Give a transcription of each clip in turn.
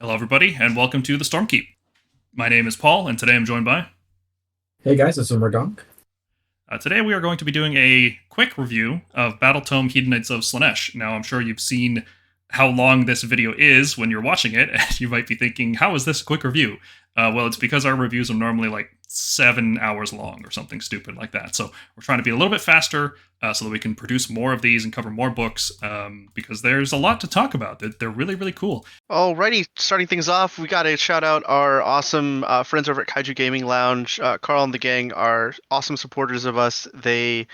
Hello, everybody, and welcome to the Stormkeep. My name is Paul, and today I'm joined by. Hey guys, this is Mrigank. Today we are going to be doing a quick review of Battletome Hedonites of Slaanesh. Now, I'm sure you've seen how long this video is when you're watching it, and you might be thinking, how is this a quick review? Well, it's because our reviews are normally like 7 hours long or something stupid like that. So we're trying to be a little bit faster so that we can produce more of these and cover more books because there's a lot to talk about. They're really, really cool. Alrighty, starting things off, we got to shout out our awesome friends over at Kaiju Gaming Lounge. Carl and the gang are awesome supporters of us. They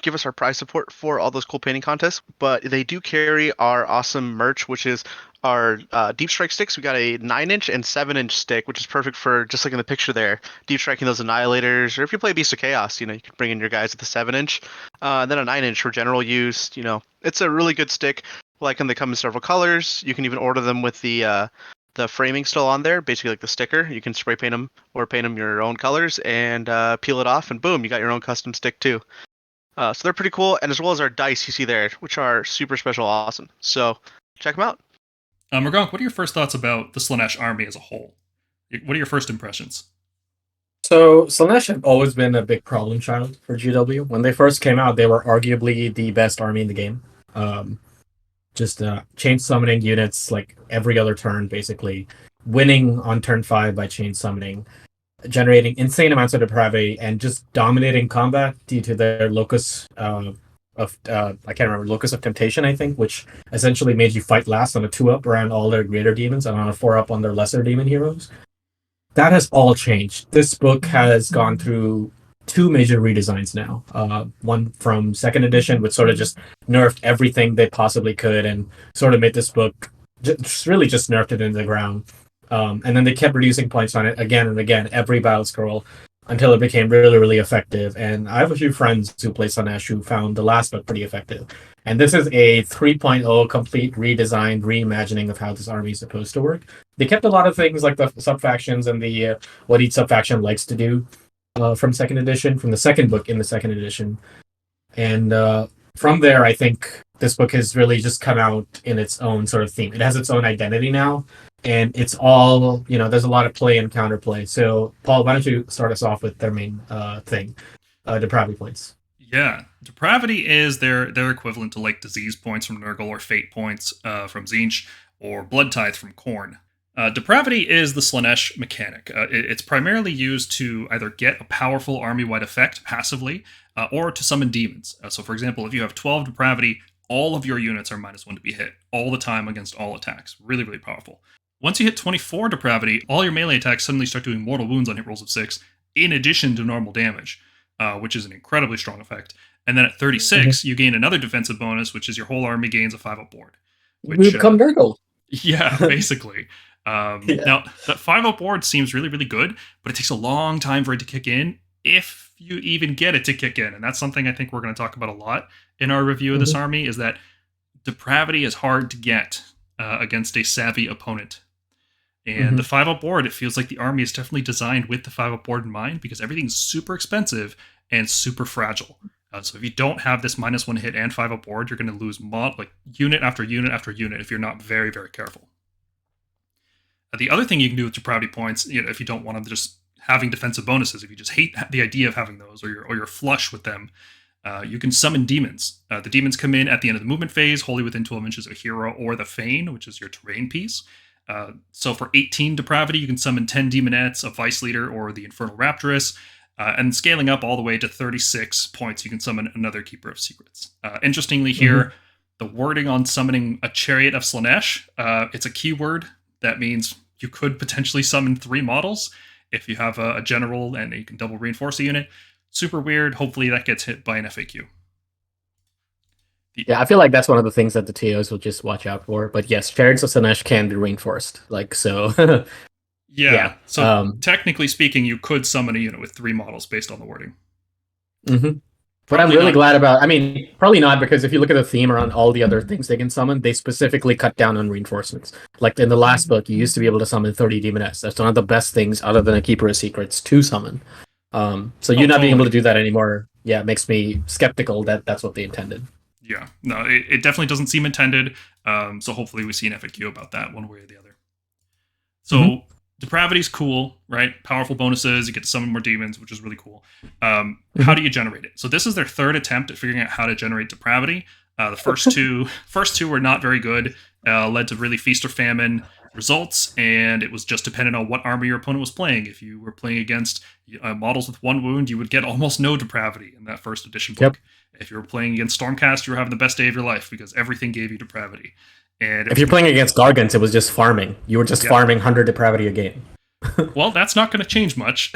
give us our prize support for all those cool painting contests, but they do carry our awesome merch, which is our deep strike sticks. We got a 9-inch and 7-inch stick, which is perfect for, just like in the picture there, deep striking those annihilators, or if you play Beast of Chaos, you can bring in your guys with the 7-inch. Then a 9-inch for general use. It's a really good stick. Like, and they come in several colors. You can even order them with the framing still on there, basically like the sticker. You can spray paint them or paint them your own colors and peel it off, and boom, you got your own custom stick too. So they're pretty cool, and as well as our dice you see there, which are super special, awesome. So check them out. Mrigank, what are your first thoughts about the Slaanesh army as a whole? What are your first impressions? So Slaanesh have always been a big problem child for GW. When they first came out, they were arguably the best army in the game. Just chain summoning units like every other turn, basically winning on turn 5 by chain summoning, generating insane amounts of depravity, and just dominating combat due to their locus I can't remember, locus of temptation, I think, which essentially made you fight last on a 2-up around all their greater demons and on a 4-up on their lesser demon heroes. That has all changed. This book has gone through 2 major redesigns now. One from second edition, which sort of just nerfed everything they possibly could and sort of made this book really just nerfed it into the ground. And then they kept reducing points on it again and again, every battle scroll, until it became really, really effective. And I have a few friends who play Slaanesh who found the last book pretty effective. And this is a 3.0 complete redesigned, reimagining of how this army is supposed to work. They kept a lot of things like the subfactions and the what each subfaction likes to do from second edition, from the second book in the second edition. And from there, I think this book has really just come out in its own sort of theme. It has its own identity now, and it's all, there's a lot of play and counterplay. So, Paul, why don't you start us off with their main thing, depravity points? Yeah, depravity is their equivalent to like disease points from Nurgle or fate points from Tzeentch or blood tithe from Khorne. Depravity is the Slaanesh mechanic. It's primarily used to either get a powerful army-wide effect passively or to summon demons. So, for example, if you have 12 depravity, all of your units are -1 to be hit all the time against all attacks. Really, really powerful. Once you hit 24 depravity, all your melee attacks suddenly start doing mortal wounds on hit rolls of 6, in addition to normal damage, which is an incredibly strong effect. And then at 36, you gain another defensive bonus, which is your whole army gains a 5-up board. We become Nurgle. Yeah, basically. Yeah. Now, that 5-up board seems really, really good, but it takes a long time for it to kick in, if you even get it to kick in. And that's something I think we're going to talk about a lot in our review of this army, is that depravity is hard to get against a savvy opponent. And the 5-up board, it feels like the army is definitely designed with the 5-up board in mind, because everything's super expensive and super fragile. So if you don't have this -1 hit and 5-up board, you're going to lose unit after unit after unit if you're not very, very careful. The other thing you can do with depravity points, if you don't want them just having defensive bonuses, if you just hate the idea of having those, or you're flush with them, you can summon demons. The demons come in at the end of the movement phase, wholly within 12 inches of a hero or the Fane, which is your terrain piece. So for 18 depravity, you can summon 10 Daemonettes, a Vice Leader, or the Infernal Raptoress. And scaling up all the way to 36 points, you can summon another Keeper of Secrets. Interestingly here, the wording on summoning a Chariot of Slaanesh, it's a keyword. That means you could potentially summon 3 models if you have a general and you can double reinforce a unit. Super weird. Hopefully that gets hit by an FAQ. Yeah, I feel like that's one of the things that the TOs will just watch out for. But yes, Chariots of Slaanesh can be reinforced. So. Yeah. So technically speaking, you could summon a unit with 3 models based on the wording. But I'm really glad about. I mean, probably not, because if you look at the theme around all the other things they can summon, they specifically cut down on reinforcements. Like in the last book, you used to be able to summon 30 Daemonettes. That's one of the best things, other than a Keeper of Secrets, to summon. So you not being able to do that anymore, yeah, makes me skeptical that that's what they intended. Yeah, no, it definitely doesn't seem intended. So hopefully we see an FAQ about that one way or the other. So depravity's cool, right? Powerful bonuses. You get to summon more demons, which is really cool. How do you generate it? So this is their third attempt at figuring out how to generate depravity. The first two were not very good. Led to really feast or famine results, and it was just dependent on what army your opponent was playing. If you were playing against models with 1 wound, you would get almost no depravity in that first edition book. If you were playing against Stormcast, you were having the best day of your life because everything gave you depravity. And if you're playing against Gargants, it was just farming. You were just farming 100 depravity a game. Well, that's not going to change much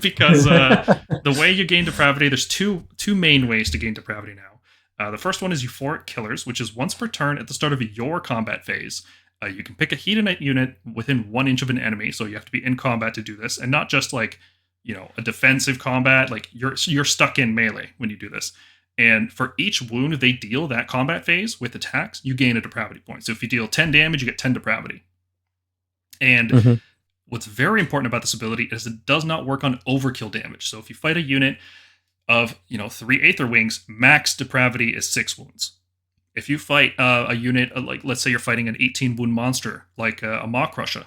because the way you gain depravity, there's two main ways to gain depravity now. The first one is Euphoric Killers, which is once per turn at the start of your combat phase. You can pick a Hedonite unit within 1 inch of an enemy, so you have to be in combat to do this, and not just like, a defensive combat. Like you're stuck in melee when you do this. And for each wound they deal that combat phase with attacks, you gain a depravity point. So if you deal 10 damage, you get 10 depravity. And what's very important about this ability is it does not work on overkill damage. So if you fight a unit of 3 Aether Wings, max depravity is 6 wounds. If you fight a unit, like let's say you're fighting an 18 wound monster, like a Maw Crusher,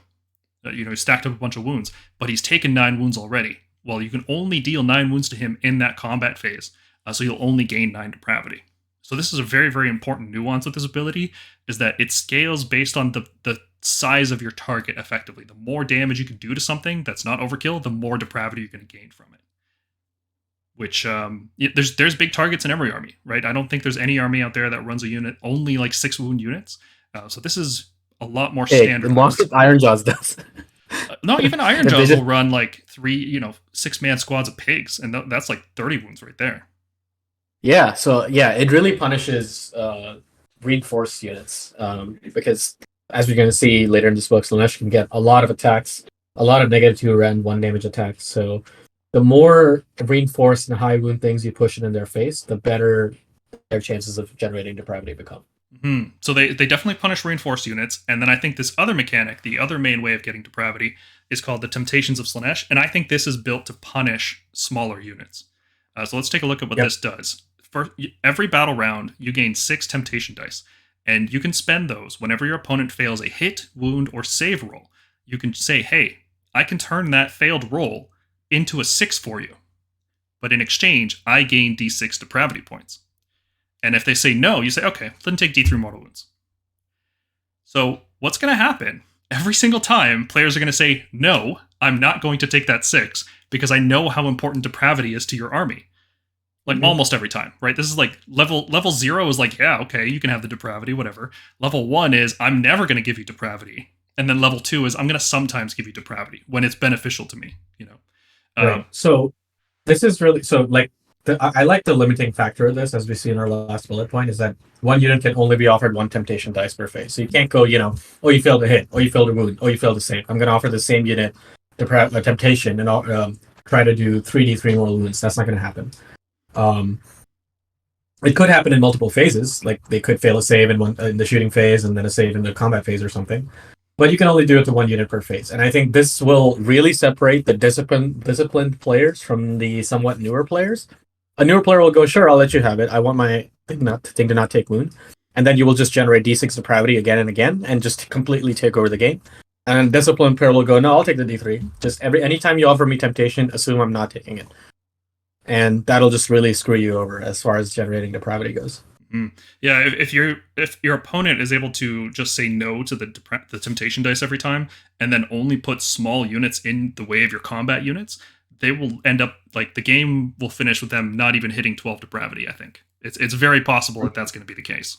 stacked up a bunch of wounds, but he's taken 9 wounds already. Well, you can only deal 9 wounds to him in that combat phase, so you'll only gain 9 depravity. So this is a very, very important nuance with this ability, is that it scales based on the size of your target effectively. The more damage you can do to something that's not overkill, the more depravity you're going to gain from it. Which, there's big targets in every army, right? I don't think there's any army out there that runs a unit only like 6 wound units. So this is a lot more standard. Monster Ironjaws does. No, even Ironjaws will run like 3, 6-man squads of pigs, and that's like 30 wounds right there. Yeah, so it really punishes reinforced units because, as we're going to see later in this book, Slaanesh can get a lot of attacks, a lot of -2 and 1 damage attacks. So the more reinforced and high wound things you push it in their face, the better their chances of generating depravity become. So they definitely punish reinforced units, and then I think this other mechanic, the other main way of getting depravity, is called the Temptations of Slaanesh, and I think this is built to punish smaller units. So let's take a look at what this does. For every battle round, you gain 6 temptation dice, and you can spend those whenever your opponent fails a hit, wound, or save roll. You can say, hey, I can turn that failed roll into a 6 for you, but in exchange, I gain D6 depravity points. And if they say no, you say, okay, then take D3 mortal wounds. So what's going to happen? Every single time, players are going to say, no, I'm not going to take that 6, because I know how important depravity is to your army. Like almost every time, right? This is like level 0 is like, yeah, okay, you can have the depravity, whatever. Level 1 is, I'm never going to give you depravity. And then level 2 is, I'm going to sometimes give you depravity when it's beneficial to me, Right. So this is really, I like the limiting factor of this, as we see in our last bullet point, is that 1 unit can only be offered 1 temptation dice per phase. So you can't go, oh, you failed a hit, oh, you failed a wound, oh, you failed a save. I'm going to offer the same unit a temptation and I'll try to do 3d3 more wounds. That's not going to happen. It could happen in multiple phases, like they could fail a save in the shooting phase and then a save in the combat phase or something. But you can only do it to 1 unit per phase. And I think this will really separate the disciplined players from the somewhat newer players. A newer player will go, sure, I'll let you have it. I want my thing to not take wound. And then you will just generate D6 depravity again and again and just completely take over the game. And disciplined player will go, no, I'll take the D3. Just anytime you offer me temptation, assume I'm not taking it. And that'll just really screw you over as far as generating depravity goes. Yeah, if your opponent is able to just say no to the temptation dice every time, and then only put small units in the way of your combat units, they will end up, like, the game will finish with them not even hitting 12 depravity, I think. It's very possible that that's going to be the case.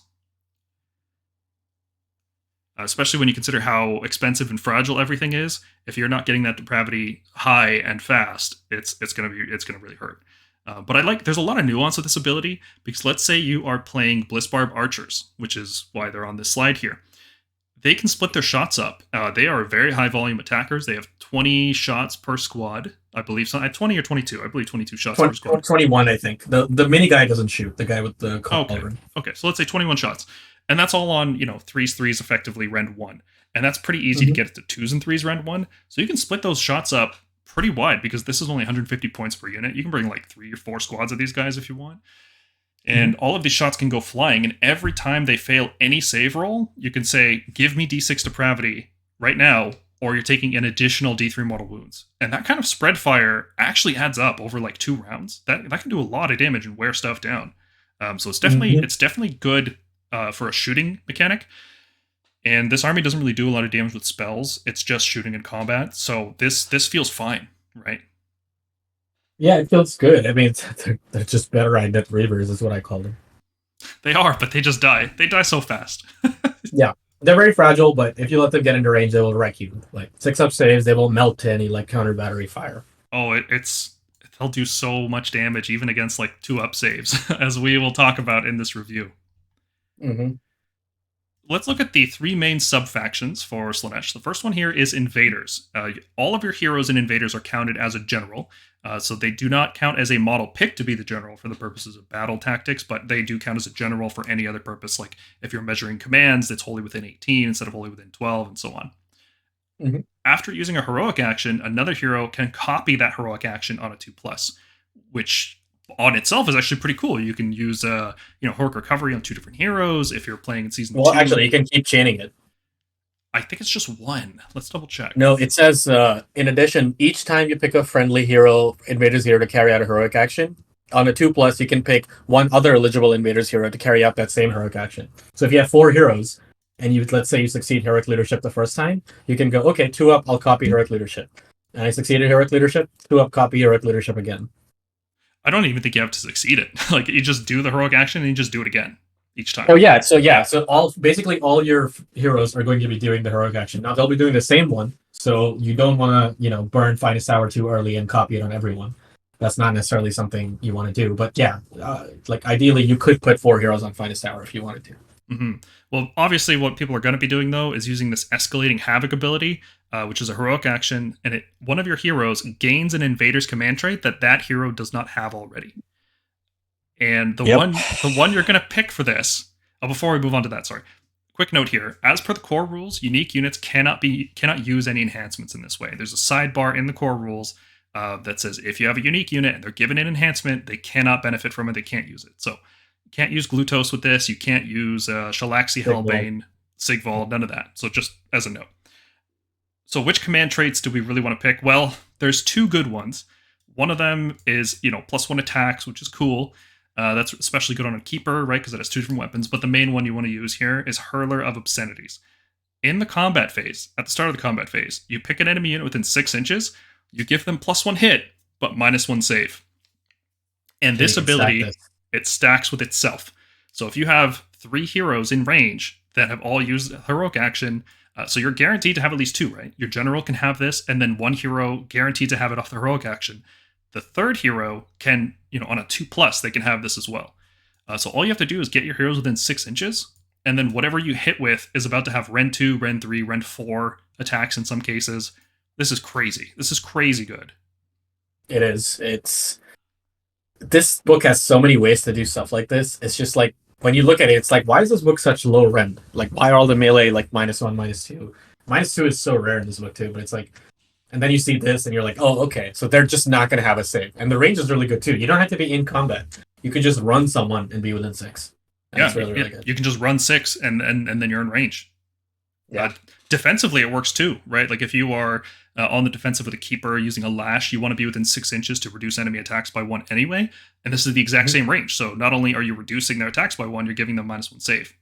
Especially when you consider how expensive and fragile everything is. If you're not getting that depravity high and fast, it's going to really hurt. But there's a lot of nuance with this ability, because let's say you are playing Blissbarb Archers, which is why they're on this slide here. They can split their shots up. They are very high volume attackers. They have 20 shots per squad, I believe. 20 or 22. I believe 22 shots per squad. 21, I think. The mini guy doesn't shoot. The guy with the cauldron. Okay, so let's say 21 shots. And that's all on, 3s effectively, rend 1. And that's pretty easy to get it to 2s and 3s rend 1. So you can split those shots up pretty wide, because this is only 150 points per unit. You can bring like 3 or 4 squads of these guys if you want. And all of these shots can go flying, and every time they fail any save roll, you can say, give me D6 depravity right now, or you're taking an additional D3 mortal wounds. And that kind of spread fire actually adds up over like 2 rounds. That can do a lot of damage and wear stuff down. So it's definitely good for a shooting mechanic. And this army doesn't really do a lot of damage with spells. It's just shooting and combat. So this feels fine, right? Yeah, it feels good. I mean, they're just better Undead Reavers is what I call them. They are, but they just die. They die so fast. Yeah. They're very fragile, but if you let them get into range, they will wreck you. Like 6-up saves, they will melt to any like counter battery fire. Oh, they'll do so much damage even against like 2-up saves, as we will talk about in this review. Mm-hmm. Let's look at the 3 main sub-factions for Slaanesh. The first one here is Invaders. All of your heroes in Invaders are counted as a general, so they do not count as a model pick to be the general for the purposes of battle tactics, but they do count as a general for any other purpose, like if you're measuring commands, it's wholly within 18 instead of wholly within 12, and so on. Mm-hmm. After using a heroic action, another hero can copy that heroic action on a 2+, which on itself is actually pretty cool. You can use heroic recovery on 2 different heroes if you're playing in season 2. Well, actually, you can keep chaining it. I think it's just 1. Let's double check. No, it says, in addition, each time you pick a friendly hero, Invaders hero, to carry out a heroic action, on a 2+, you can pick 1 other eligible Invaders hero to carry out that same heroic action. So if you have 4 heroes, and let's say you succeed heroic leadership the first time, you can go, okay, 2-up, I'll copy heroic leadership. And I succeeded heroic leadership, 2-up, copy heroic leadership again. I don't even think you have to succeed it. Like, you just do the heroic action and you just do it again each time. Oh yeah, so all your heroes are going to be doing the heroic action. Now they'll be doing the same one, so you don't want to, burn Finest Hour too early and copy it on everyone. That's not necessarily something you want to do. But yeah, ideally you could put 4 heroes on Finest Hour if you wanted to. Mm-hmm. Well, obviously what people are going to be doing, though, is using this Escalating Havoc ability, which is a heroic action, and one of your heroes gains an Invader's command trait that hero does not have already. And the one you're going to pick for this... Oh, before we move on to that, sorry. Quick note here. As per the core rules, unique units cannot use any enhancements in this way. There's a sidebar in the core rules that says if you have a unique unit and they're given an enhancement, they cannot benefit from it, they can't use it. So you can't use Glutos with this, you can't use Shalaxi Hellbane, Sigval, none of that. So just as a note. So which command traits do we really want to pick? Well, there's 2 good ones. One of them is, +1 attacks, which is cool. That's especially good on a keeper, right? Because it has 2 different weapons. But the main one you want to use here is Hurler of Obscenities. In the combat phase, at the start of the combat phase, you pick an enemy unit within 6 inches, you give them +1 hit, but -1 save. And this ability, it stacks with itself. So if you have 3 heroes in range that have all used a heroic action, so you're guaranteed to have at least 2, right? Your general can have this, and then 1 hero guaranteed to have it off the heroic action. The 3rd hero can, on a 2+, they can have this as well. So all you have to do is get your heroes within 6 inches, and then whatever you hit with is about to have Rend 2, Rend 3, Rend 4 attacks in some cases. This is crazy. This is crazy good. It is. This book has so many ways to do stuff like this. It's just like, when you look at it, it's like, why is this book such low rend? Like, why are all the melee like -1, -2? -2 is so rare in this book too, but it's like, and then you see this and you're like, oh, okay, so they're just not going to have a save. And the range is really good too. You don't have to be in combat. You could just run someone and be within 6. That's really good. You can just run 6 and then you're in range. Yeah. Defensively, it works too, right? Like if you are on the defensive with a keeper using a lash, you want to be within 6 inches to reduce enemy attacks by 1 anyway. And this is the exact same range. So not only are you reducing their attacks by 1, you're giving them -1 save.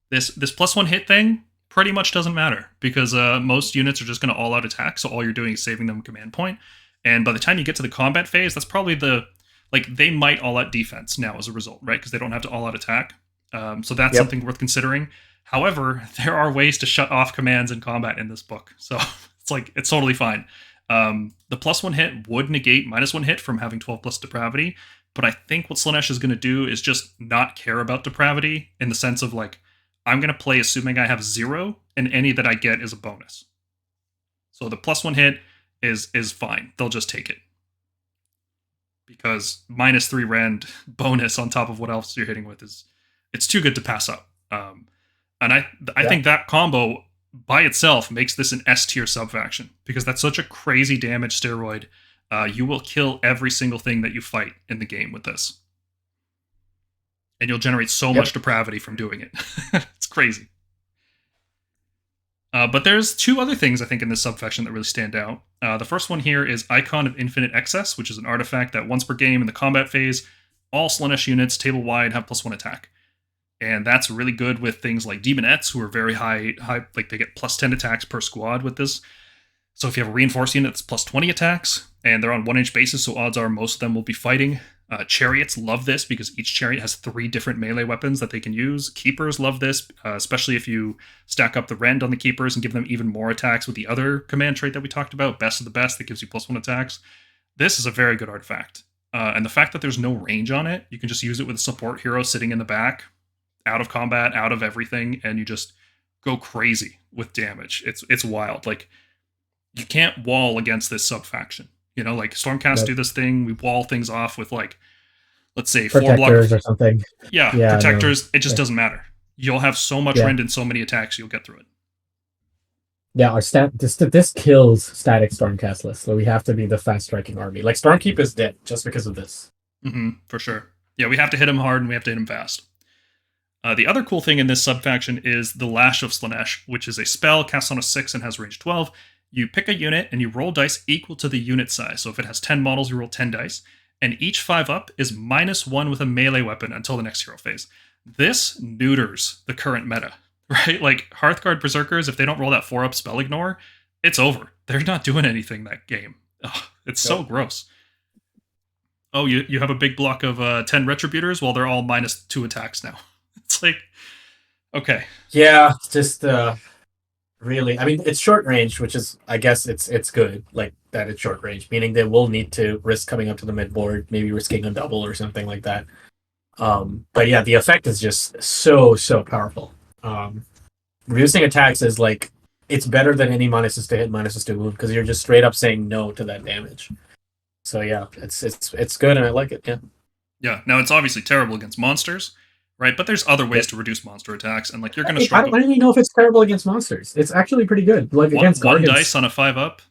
This +1 hit thing pretty much doesn't matter because most units are just going to all-out attack. So all you're doing is saving them a command point. And by the time you get to the combat phase, that's probably they might all-out defense now as a result, right? Because they don't have to all-out attack. So that's something worth considering. However, there are ways to shut off commands in combat in this book. So it's totally fine. The +1 hit would negate -1 hit from having 12+ depravity. But I think what Slaanesh is going to do is just not care about depravity in the sense of like, I'm going to play assuming I have 0 and any that I get is a bonus. So the +1 hit is fine. They'll just take it. Because -3 rend bonus on top of what else you're hitting with it's too good to pass up. And I think that combo by itself makes this an S tier subfaction because that's such a crazy damage steroid. You will kill every single thing that you fight in the game with this. And you'll generate so much depravity from doing it. It's crazy. But there's two other things I think in this subfaction that really stand out. The first one here is Icon of Infinite Excess, which is an artifact that once per game in the combat phase, all Slaanesh units table-wide have +1 attack. And that's really good with things like Daemonettes, who are very high, like they get +10 attacks per squad with this. So if you have a reinforced unit that's +20 attacks, and they're on 1-inch basis, so odds are most of them will be fighting. Chariots love this because each chariot has 3 different melee weapons that they can use. Keepers love this, especially if you stack up the rend on the keepers and give them even more attacks with the other command trait that we talked about, Best of the Best, that gives you +1 attacks. This is a very good artifact. And the fact that there's no range on it, you can just use it with a support hero sitting in the back, out of combat, out of everything, and you just go crazy with damage. It's wild. Like, you can't wall against this subfaction. You know, like Stormcast do this thing. We wall things off with, like, let's say Protectors 4 block or something. Yeah, protectors. It just doesn't matter. You'll have so much rend and so many attacks, you'll get through it. Yeah, our this kills static Stormcast list, so we have to be the fast striking army. Like Stormkeep is dead just because of this. For sure. Yeah, we have to hit him hard and we have to hit him fast. The other cool thing in this subfaction is the Lash of Slaanesh, which is a spell cast on a 6 and has range 12. You pick a unit and you roll dice equal to the unit size. So if it has 10 models, you roll 10 dice. And each 5-up is -1 with a melee weapon until the next hero phase. This neuters the current meta, right? Like Hearthguard Berserkers, if they don't roll that 4-up spell ignore, it's over. They're not doing anything that game. Ugh, it's so gross. Oh, you have a big block of 10 Retributors? Well, they're all -2 attacks now. It's like, okay. Yeah, just really, I mean, it's short range, which is, I guess it's good, like that it's short range, meaning they will need to risk coming up to the mid board, maybe risking a double or something like that. But yeah, the effect is just so powerful. Reducing attacks is like, it's better than any -6 to hit, -6 to wound, because you're just straight up saying no to that damage. So yeah, it's good and I like it. Yeah. Now it's obviously terrible against monsters, right? But there's other ways to reduce monster attacks, and like you're going to struggle. I don't even know if it's terrible against monsters. It's actually pretty good. Like against one Gargants. dice on a 5-up.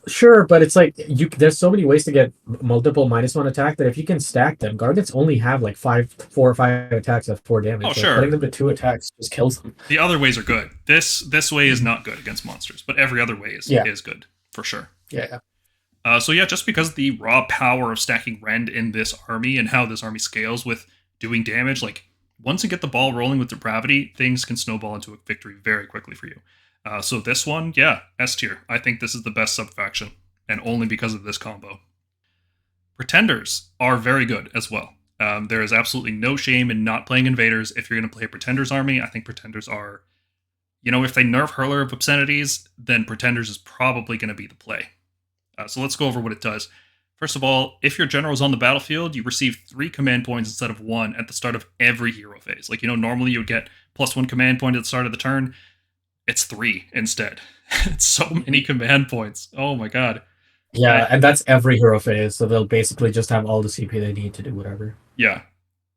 Sure, but it's like there's so many ways to get multiple -1 attack that if you can stack them, Gargants only have like 4 or 5 attacks of 4 damage. Oh, so sure. Putting them to 2 attacks just kills them. The other ways are good. This way is not good against monsters, but every other way is good for sure. Yeah. So yeah, just because the raw power of stacking rend in this army and how this army scales with doing damage, like once you get the ball rolling with depravity, things can snowball into a victory very quickly for you. So this one, yeah, S tier. I think this is the best subfaction, and only because of this combo. Pretenders are very good as well. There is absolutely no shame in not playing Invaders. If you're going to play a Pretenders army, I think Pretenders are, if they nerf Hurler of Obscenities, then Pretenders is probably going to be the play. So let's go over what it does. First of all, if your general is on the battlefield, you receive 3 command points instead of 1 at the start of every hero phase. Like, normally you would get +1 command point at the start of the turn. It's 3 instead. It's so many command points. Oh my god. Yeah, and that's every hero phase, so they'll basically just have all the CP they need to do whatever. Yeah.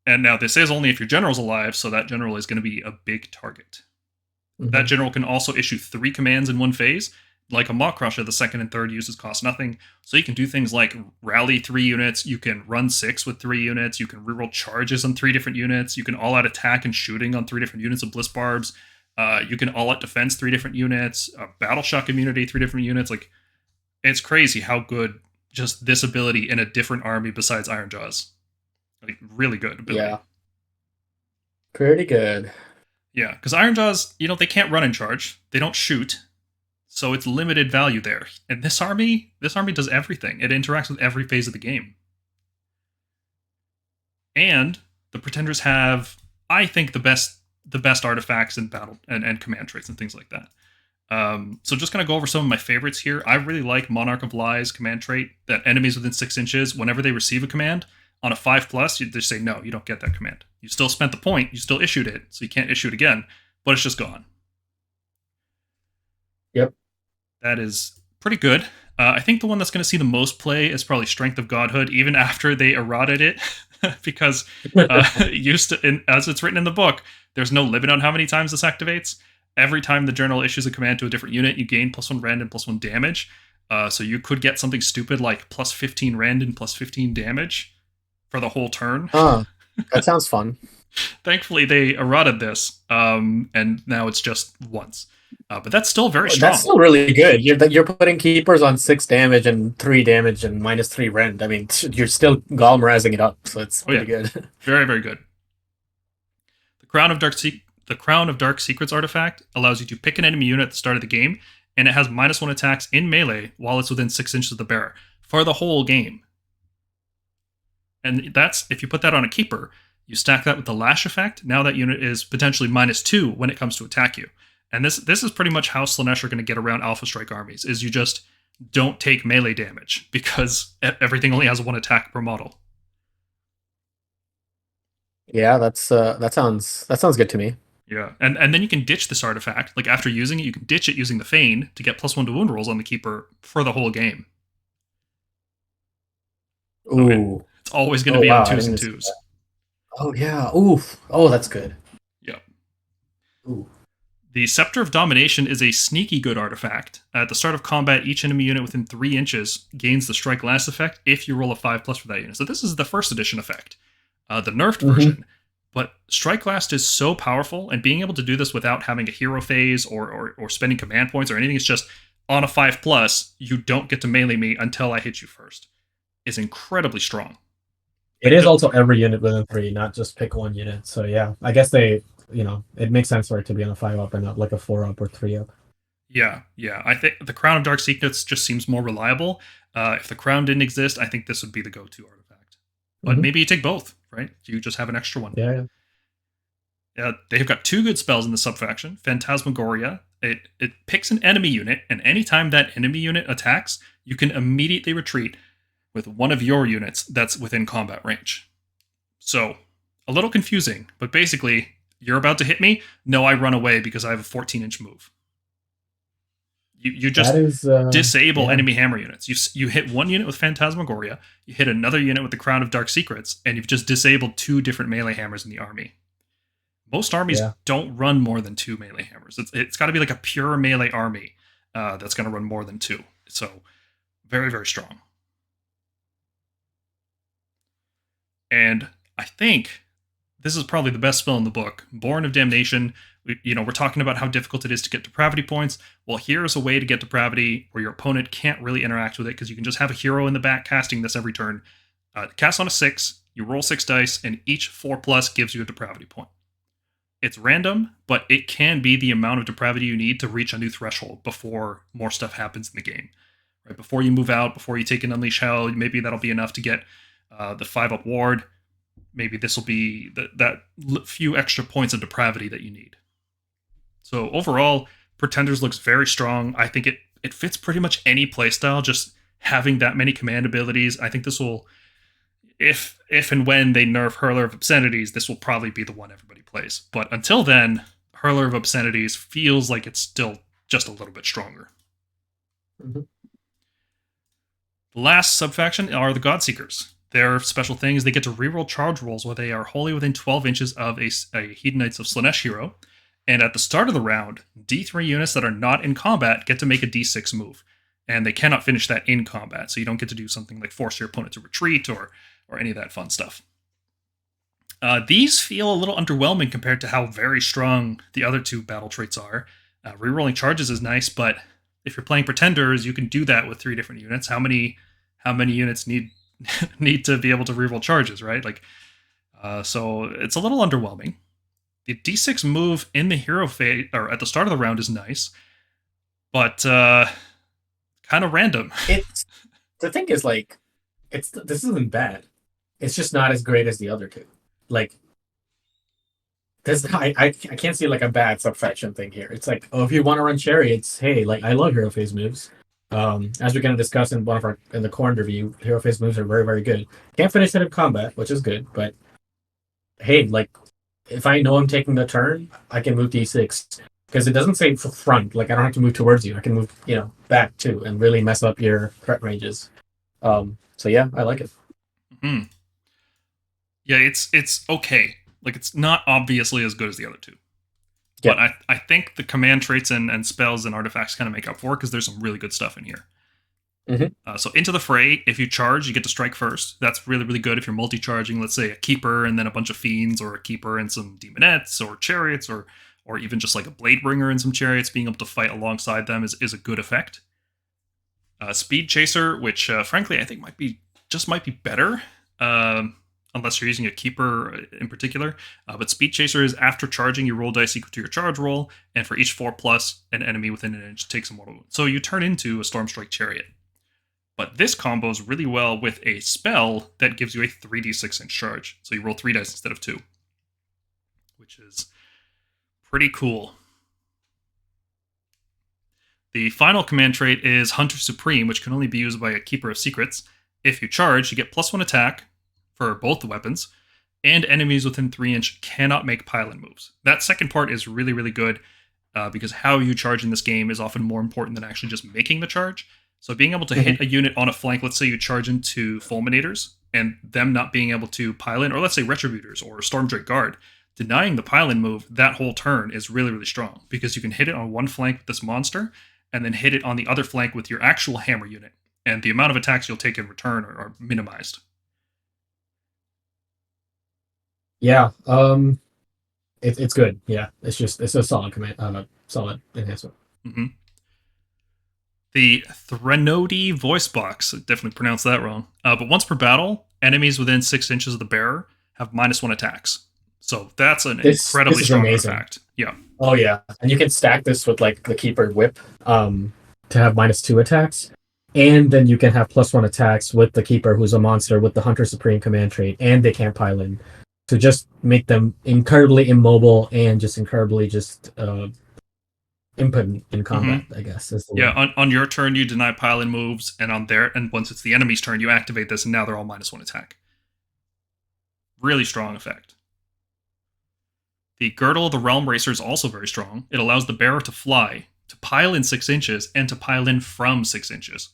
And now this is only if your general's alive, so that general is going to be a big target. Mm-hmm. That general can also issue 3 commands in one phase. Like a Maw Crusher, the second and third uses cost nothing. So you can do things like rally 3 units, you can run 6 with 3 units, you can reroll charges on 3 different units, you can all-out attack and shooting on 3 different units of Bliss Barbs, you can all-out defense 3 different units, Battle Shock immunity 3 different units. Like, it's crazy how good just this ability in a different army besides Ironjawz. Like, really good ability. Yeah. Pretty good. Yeah, because Ironjawz, they can't run and charge. They don't shoot. So it's limited value there. And this army does everything. It interacts with every phase of the game. And the Pretenders have, I think, the best artifacts in battle and command traits and things like that. So just going to go over some of my favorites here. I really like Monarch of Lies command trait, that enemies within 6 inches, whenever they receive a command, on a 5+, you just say, no, you don't get that command. You still spent the point, you still issued it, so you can't issue it again, but it's just gone. Yep. That is pretty good. I think the one that's going to see the most play is probably Strength of Godhood, even after they eroded it, because as it's written in the book, there's no limit on how many times this activates. Every time the general issues a command to a different unit, you gain +1 rend and +1 damage. So you could get something stupid like +15 rend and +15 damage for the whole turn. That sounds fun. Thankfully, they eroded this, and now it's just once. But that's still very strong. That's still really good. You're putting keepers on 6 damage and 3 damage and -3 rend. I mean, you're still Golmarazing it up, so it's pretty good. Very, very good. The Crown of Dark Secrets artifact allows you to pick an enemy unit at the start of the game, and it has -1 attacks in melee while it's within 6 inches of the bearer for the whole game. And that's, if you put that on a keeper, you stack that with the Lash effect. Now that unit is potentially -2 when it comes to attack you. And this is pretty much how Slaanesh are going to get around Alpha Strike armies, is you just don't take melee damage because everything only has 1 attack per model. Yeah, that sounds good to me. Yeah, and then you can ditch this artifact. Like, after using it, you can ditch it using the Feign to get +1 to wound rolls on the keeper for the whole game. Ooh. It's always going to be on 2s and 2s. Oh, yeah. Oof. Oh, that's good. Yeah. Ooh. The Scepter of Domination is a sneaky good artifact. At the start of combat, each enemy unit within 3 inches gains the Strike Last effect if you roll a 5+ for that unit. So this is the first edition effect, the nerfed version. But Strike Last is so powerful, and being able to do this without having a hero phase or spending command points or anything, it's just on a 5+, you don't get to melee me until I hit you first, is incredibly strong. It is also every unit within 3, not just pick one unit. So yeah, I guess it makes sense for it to be on a 5-up and not like a 4-up or 3-up. Yeah. I think the Crown of Dark Secrets just seems more reliable. If the Crown didn't exist, I think this would be the go-to artifact. But maybe you take both, right? You just have an extra one. Yeah. They've got 2 good spells in the subfaction. Phantasmagoria. It picks an enemy unit, and anytime that enemy unit attacks, you can immediately retreat with one of your units that's within combat range. So, a little confusing, but basically, you're about to hit me? No, I run away because I have a 14-inch move. You just disable enemy hammer units. You hit one unit with Phantasmagoria, you hit another unit with the Crown of Dark Secrets, and you've just disabled 2 different melee hammers in the army. Most armies don't run more than 2 melee hammers. It's got to be like a pure melee army that's going to run more than 2. So, very, very strong. And I think this is probably the best spell in the book. Born of Damnation. We're talking about how difficult it is to get depravity points. Well, here's a way to get depravity where your opponent can't really interact with it, because you can just have a hero in the back casting this every turn. Cast on a 6, you roll 6 dice, and each 4+ gives you a depravity point. It's random, but it can be the amount of depravity you need to reach a new threshold before more stuff happens in the game. Right? Before you move out, before you take an Unleash Hell, maybe that'll be enough to get the 5-up ward. Maybe this will be that few extra points of depravity that you need. So overall, Pretenders looks very strong. I think it fits pretty much any playstyle, just having that many command abilities. I think this will, if and when they nerf Hurler of Obscenities, this will probably be the one everybody plays. But until then, Hurler of Obscenities feels like it's still just a little bit stronger. The last subfaction are the Godseekers. Their special thing is they get to reroll charge rolls while they are wholly within 12 inches of a Hedonites of Slaanesh hero. And at the start of the round, D3 units that are not in combat get to make a D6 move. And they cannot finish that in combat, so you don't get to do something like force your opponent to retreat or any of that fun stuff. These feel a little underwhelming compared to how very strong the other 2 battle traits are. Rerolling charges is nice, but if you're playing Pretenders, you can do that with 3 different units. How many units need to be able to reroll charges, right? So it's a little underwhelming. The D6 move in the hero phase, or at the start of the round, is nice, but kind of random. The thing is, this isn't bad. It's just not as great as the other 2. I can't see a bad subfaction thing here. It's if you want to run Chariots, hey, I love hero phase moves. As we're going to discuss in the Corn review, hero phase moves are very, very good. Can't finish it in combat, which is good, but hey, if I know I'm taking the turn, I can move D6, because it doesn't say front. I don't have to move towards you. I can move, back too, and really mess up your threat ranges. So yeah, I like it. Mm-hmm. Yeah, it's okay. It's not obviously as good as the other 2. But I think the command traits and spells and artifacts kind of make up for it, because there's some really good stuff in here. So into the fray, if you charge, you get to strike first. That's really, really good if you're multi-charging, let's say a Keeper and then a bunch of Fiends, or a Keeper and some Daemonettes or Chariots or or even just like a Bladebringer and some chariots, being able to fight alongside them is a good effect. Speed Chaser, which frankly I think might be better, unless you're using a keeper in particular. But Speed Chaser is after charging, you roll dice equal to your charge roll, and for each 4+, an enemy within an inch takes a mortal wound. So you turn into a Stormstrike Chariot. But this combos really well with a spell that gives you a 3d6 inch charge. So you roll 3 dice instead of 2, which is pretty cool. The final command trait is Hunter Supreme, which can only be used by a Keeper of Secrets. If you charge, you get +1 attack for both the weapons, and enemies within 3 inch cannot make pile-in moves. That second part is really, really good, because how you charge in this game is often more important than actually just making the charge. So being able to hit a unit on a flank, let's say you charge into Fulminators, and them not being able to pile in, or let's say Retributors or Stormdrake Guard, denying the pile-in move that whole turn is really, really strong, because you can hit it on one flank with this monster, and then hit it on the other flank with your actual hammer unit, and the amount of attacks you'll take in return are minimized. Yeah, it's good. Yeah, it's a solid command, solid enhancement. Mm-hmm. The Threnody voice box, I definitely pronounced that wrong. But once per battle, enemies within 6 inches of the bearer have -1 attacks. So that's an incredibly strong artifact. Yeah. Oh yeah, and you can stack this with like the Keeper Whip to have -2 attacks, and then you can have +1 attacks with the Keeper, who's a monster, with the Hunter Supreme command trait, and they can't pile in. To just make them incredibly immobile and just incredibly impotent in combat, I guess. On your turn you deny pile-in moves, and once it's the enemy's turn you activate this, and now they're all -1 attack. Really strong effect. The Girdle of the Realm Racer is also very strong. It allows the bearer to fly, to pile in 6 inches, and to pile in from 6 inches.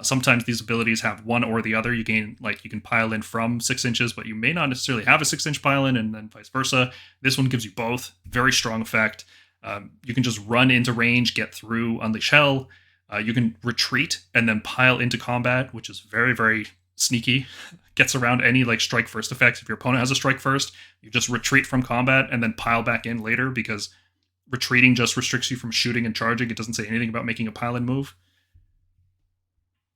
Sometimes these abilities have one or the other. You can pile in from 6 inches, but you may not necessarily have a 6-inch pile in, and then vice versa. This one gives you both. Very strong effect. You can just run into range, get through, unleash hell. You can retreat and then pile into combat, which is very, very sneaky. Gets around any strike first effects. If your opponent has a strike first, you just retreat from combat and then pile back in later, because retreating just restricts you from shooting and charging. It doesn't say anything about making a pile-in move.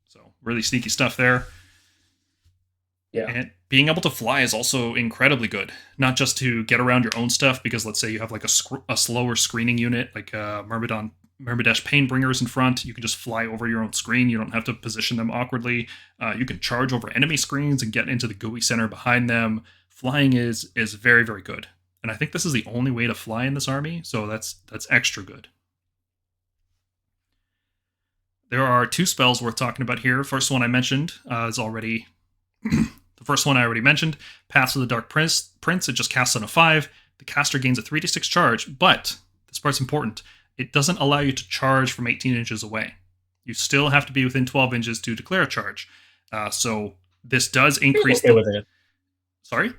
So really sneaky stuff there. Yeah. And being able to fly is also incredibly good. Not just to get around your own stuff, because let's say you have a slower screening unit, like Myrmidesh Painbringers in front. You can just fly over your own screen. You don't have to position them awkwardly. You can charge over enemy screens and get into the GUI center behind them. Flying is very, very good. And I think this is the only way to fly in this army, so that's extra good. There are 2 spells worth talking about here. First one I mentioned is already... The first one I already mentioned, Paths of the Dark Prince. It just casts on a 5. The caster gains a 3d6 charge, but this part's important. It doesn't allow you to charge from 18 inches away. You still have to be within 12 inches to declare a charge. So this does increase... I'm okay with it. Sorry?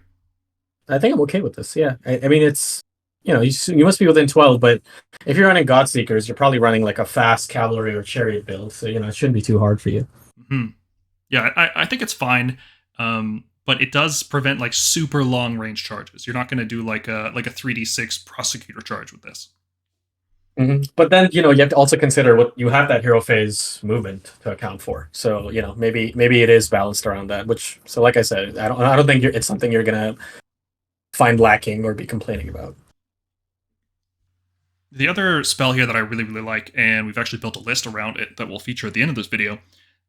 I think I'm okay with this, yeah. I mean, it's... you must be within 12, but if you're running Godseekers, you're probably running like a fast cavalry or chariot build, so, it shouldn't be too hard for you. Mm-hmm. Yeah, I think it's fine. But it does prevent super long range charges. You're not going to do like a 3d6 prosecutor charge with this. Mm-hmm. But then you have to also consider what you have that hero phase movement to account for. So maybe it is balanced around that. Which, so like I said, I don't think it's something you're gonna find lacking or be complaining about. The other spell here that I really, really like, and we've actually built a list around it that will feature at the end of this video,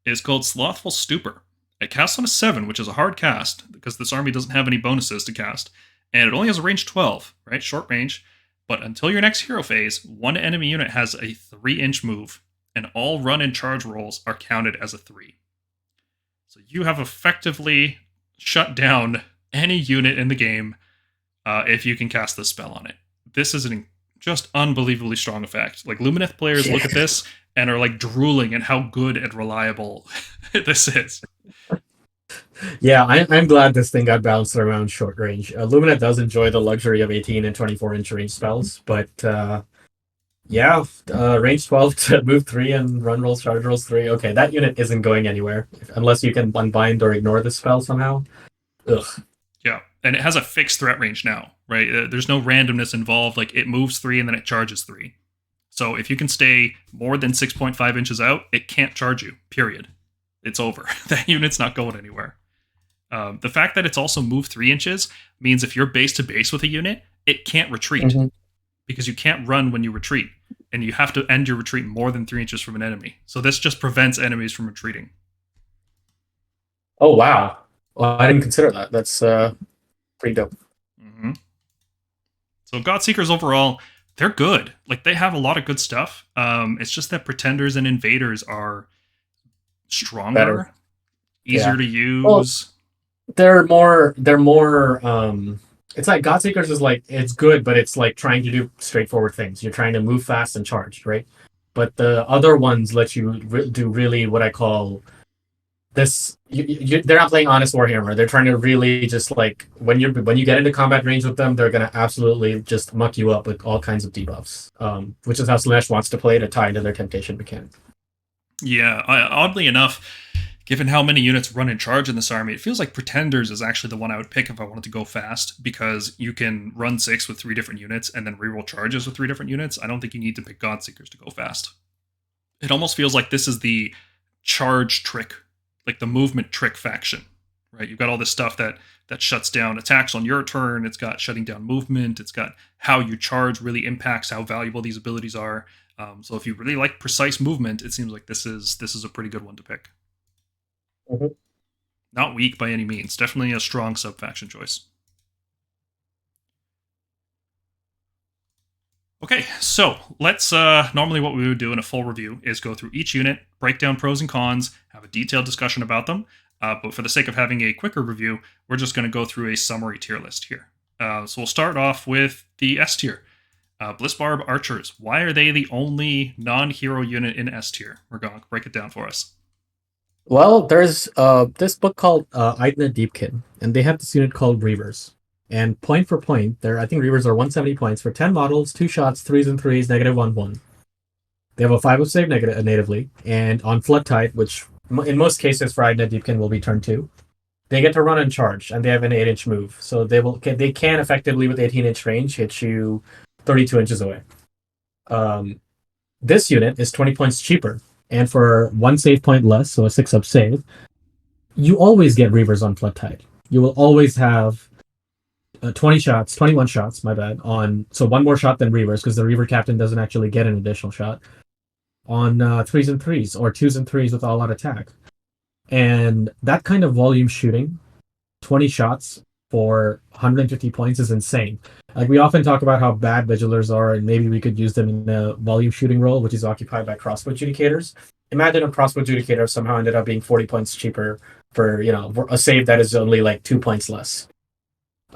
is called Slothful Stupor. It casts on a 7, which is a hard cast, because this army doesn't have any bonuses to cast, and it only has a range 12, right? Short range. But until your next hero phase, one enemy unit has a 3-inch move, and all run and charge rolls are counted as a 3. So you have effectively shut down any unit in the game if you can cast this spell on it. This is an just unbelievably strong effect. Lumineth players look at this and are drooling at how good and reliable this is. Yeah, I'm glad this thing got balanced around short range. Lumineth does enjoy the luxury of 18 and 24-inch range spells, but range 12 to move 3 and run rolls, charge rolls 3. Okay, that unit isn't going anywhere unless you can unbind or ignore the spell somehow. Ugh. Yeah, and it has a fixed threat range now, right? There's no randomness involved. Like it moves 3 and then it charges 3. So if you can stay more than 6.5 inches out, it can't charge you. Period. It's over. That unit's not going anywhere. The fact that it's also moved 3 inches means if you're base to base with a unit, it can't retreat because you can't run when you retreat, and you have to end your retreat more than 3 inches from an enemy. So this just prevents enemies from retreating. Oh wow! Well, I didn't consider that. That's pretty dope. Mm-hmm. So Godseekers overall, they're good. Like they have a lot of good stuff. It's just that Pretenders and Invaders are stronger, Better. easier to use. Well, they're more it's like Godseekers is like, it's good, but it's like trying to do straightforward things. You're trying to move fast and charge, right? But the other ones let you do really what I call this. They're not playing honest Warhammer. They're trying to really just like when you get into combat range with them, they're gonna absolutely just muck you up with all kinds of debuffs. Which is how Slaanesh wants to play to tie into their temptation mechanic. Yeah, oddly enough, given how many units run in charge in this army, it feels like Pretenders is actually the one I would pick if I wanted to go fast, because you can run 6 with 3 different units and then reroll charges with 3 different units. I don't think you need to pick Godseekers to go fast. It almost feels like this is the charge trick, like the movement trick faction, right? You've got all this stuff that shuts down attacks on your turn. It's got shutting down movement. It's got how you charge really impacts how valuable these abilities are. So if you really like precise movement, it seems like this is a pretty good one to pick. Mm-hmm. Not weak by any means. Definitely a strong subfaction choice. Okay, so let's normally what we would do in a full review is go through each unit, break down pros and cons, have a detailed discussion about them. But for the sake of having a quicker review, we're just going to go through a summary tier list here. So we'll start off with the S tier. Blitzbarb Archers. Why are they the only non-hero unit in S tier? Mrigank, break it down for us. Well, there's this book called Idna Deepkin, and they have this unit called Reavers. And point for point, I think Reavers are 170 points for 10 models, 2 shots, 3s and 3s, -1/1. They have a 5 of save natively, and on Flood Tide, which in most cases for Idna Deepkin will be turn 2, they get to run and charge, and they have an 8-inch move. So they can effectively, with 18-inch range, hit you 32 inches away. This unit is 20 points cheaper, and for 1 save point less, so a 6-up save, you always get Reavers on Flood Tide. You will always have 21 shots, so 1 more shot than Reavers, because the Reaver captain doesn't actually get an additional shot, on 3s and 3s, or 2s and 3s with all-out attack. And that kind of volume shooting, 20 shots for 150 points is insane. Like, we often talk about how bad Vigilers are, and maybe we could use them in a volume shooting role, which is occupied by crossbow adjudicators. Imagine a crossbow adjudicator somehow ended up being 40 points cheaper for a save that is only like 2 points less.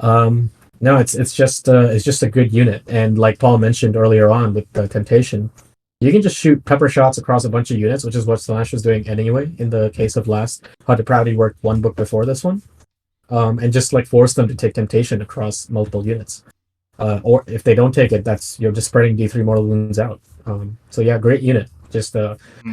No, it's just a good unit, and like Paul mentioned earlier on with the Temptation, you can just shoot pepper shots across a bunch of units, which is what Slaanesh was doing anyway. In the case of how Depravity worked one book before this one, and just like force them to take Temptation across multiple units. Or if they don't take it, you're just spreading D3 mortal wounds out. So yeah, great unit. Just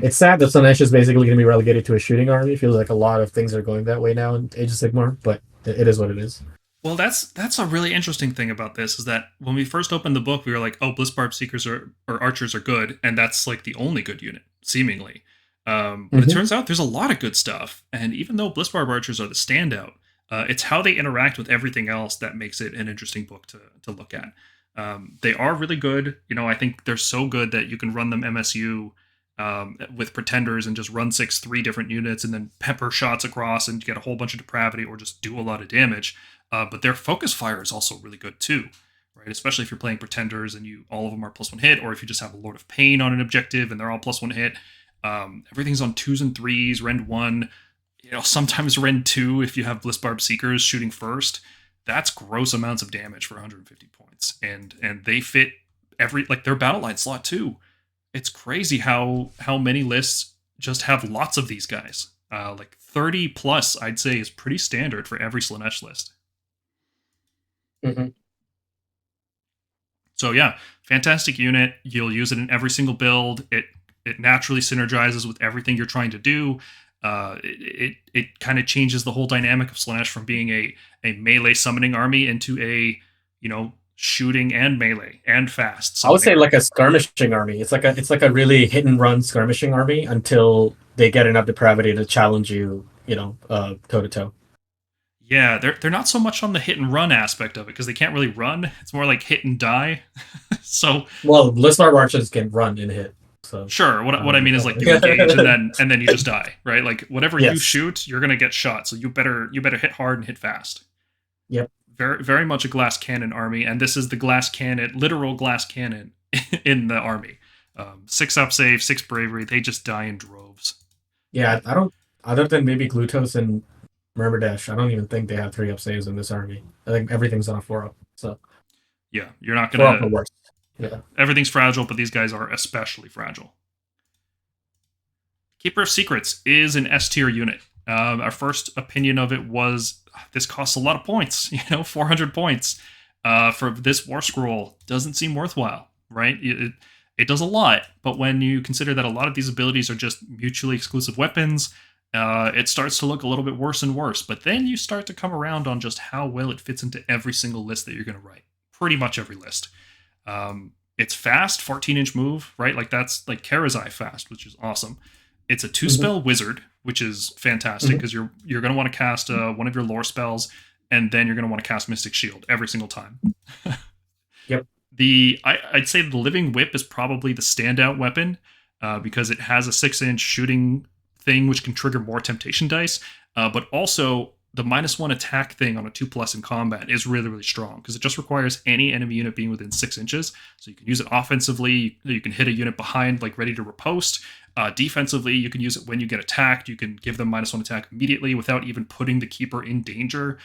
it's sad that Slaanesh is basically going to be relegated to a shooting army. It feels like a lot of things are going that way now in Age of Sigmar, but it is what it is. Well, that's a really interesting thing about this, is that when we first opened the book, we were like, oh, Blitzbarb Seekers or Archers are good, and that's like the only good unit, seemingly. But it turns out there's a lot of good stuff, and even though Blitzbarb Archers are the standout, it's how they interact with everything else that makes it an interesting book to look at. They are really good. I think they're so good that you can run them MSU with Pretenders and just run 3 different units and then pepper shots across and get a whole bunch of depravity or just do a lot of damage. But their focus fire is also really good too, right? Especially if you're playing Pretenders and all of them are +1 hit, or if you just have a Lord of Pain on an objective and they're all +1 hit. Everything's on 2s and 3s, Rend 1, sometimes Rend 2 if you have Blitzbarb Seekers shooting first. That's gross amounts of damage for 150 points. And they fit their battle line slot too. It's crazy how many lists just have lots of these guys. 30 plus, I'd say, is pretty standard for every Slaanesh list. Mm-hmm. So yeah, fantastic unit. You'll use it in every single build. It naturally synergizes with everything you're trying to do. It kind of changes the whole dynamic of Slaanesh from being a melee summoning army into a, shooting and melee and fast. I would say like a skirmishing army. It's like a really hit and run skirmishing army until they get enough depravity to challenge you, toe to toe. Yeah, they're not so much on the hit and run aspect of it because they can't really run. It's more like hit and die. So Blizzard archers can run and hit. So sure, what I mean is like you engage and then you just die, right? Like whatever you shoot, you're gonna get shot. So you better hit hard and hit fast. Yep. Very very much a glass cannon army, and this is the glass cannon, literal glass cannon in the army. 6 up save, 6 bravery. They just die in droves. Yeah, I don't. Other than maybe Glutos and Murmurdash, I don't even think they have 3 up saves in this army. I think everything's on a 4 up. So yeah, you're not gonna. 4 up or worse. Yeah. Everything's fragile, but these guys are especially fragile. Keeper of Secrets is an S tier unit. Our first opinion of it was this costs a lot of points. 400 points for this War Scroll doesn't seem worthwhile, right? It does a lot, but when you consider that a lot of these abilities are just mutually exclusive weapons, it starts to look a little bit worse and worse. But then you start to come around on just how well it fits into every single list that you're going to write. Pretty much every list. It's fast, 14-inch move, right? Like that's like Karazai fast, which is awesome. It's a 2-spell wizard, which is fantastic because you're going to want to cast one of your lore spells, and then you're going to want to cast Mystic Shield every single time. Yep. I'd say the Living Whip is probably the standout weapon because it has a 6-inch shooting thing which can trigger more temptation dice, but also the -1 attack thing on a 2+ in combat is really, really strong because it just requires any enemy unit being within 6 inches. So you can use it offensively. You can hit a unit behind, like ready to riposte. Defensively, you can use it when you get attacked. You can give them -1 attack immediately without even putting the keeper in danger.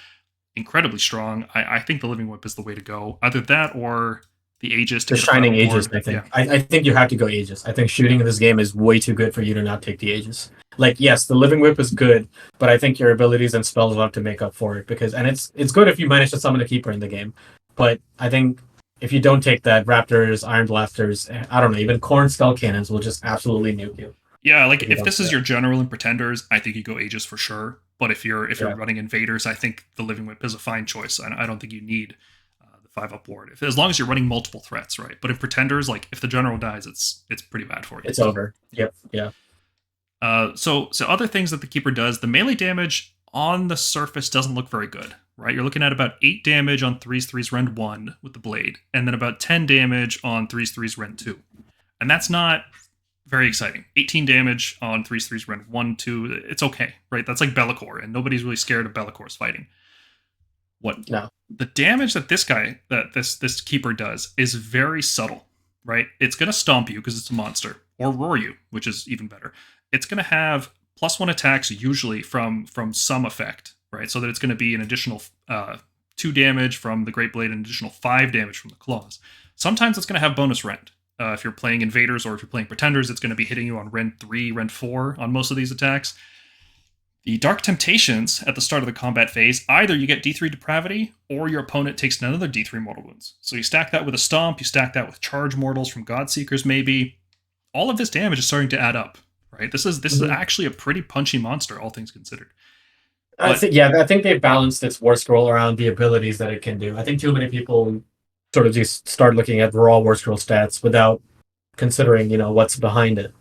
Incredibly strong. I think the Living Whip is the way to go. Either that or the Aegis. The Shining Aegis, I think. Yeah. I think you have to go Aegis. I think shooting in this game is way too good for you to not take the Aegis. Like, yes, the Living Whip is good, but I think your abilities and spells will have to make up for it it's good if you manage to summon a keeper in the game. But I think if you don't take that, Raptors, Iron Blasters, I don't know, even Corn Skull Cannons will just absolutely nuke you. Yeah, like if this is your general and Pretenders, I think you go Aegis for sure. But if you're running Invaders, I think the Living Whip is a fine choice. I don't think you need the 5-up ward as long as you're running multiple threats, right? But in Pretenders, like if the general dies, it's pretty bad for you. It's over. Yep. Yeah. So other things that the Keeper does, the melee damage on the surface doesn't look very good, right? You're looking at about 8 damage on 3/3's Rend 1 with the blade, and then about 10 damage on 3/3's Rend 2. And that's not very exciting. 18 damage on 3/3's Rend 1, 2, it's okay, right? That's like Be'lakor, and nobody's really scared of Be'lakor's fighting. The damage that this Keeper does is very subtle, right? It's going to stomp you because it's a monster, or roar you, which is even better. It's going to have +1 attacks usually from some effect, right? So that it's going to be an additional 2 damage from the Great Blade and an additional 5 damage from the claws. Sometimes it's going to have bonus rend. If you're playing Invaders or if you're playing Pretenders, it's going to be hitting you on Rend 3, Rend 4 on most of these attacks. The Dark Temptations at the start of the combat phase, either you get D3 Depravity or your opponent takes another D3 Mortal Wounds. So you stack that with a Stomp, you stack that with Charge Mortals from Godseekers maybe. All of this damage is starting to add up. Right, this is actually a pretty punchy monster, all things considered. I think they've balanced its War Scroll around the abilities that it can do. I think too many people sort of just start looking at raw War Scroll stats without considering, what's behind it.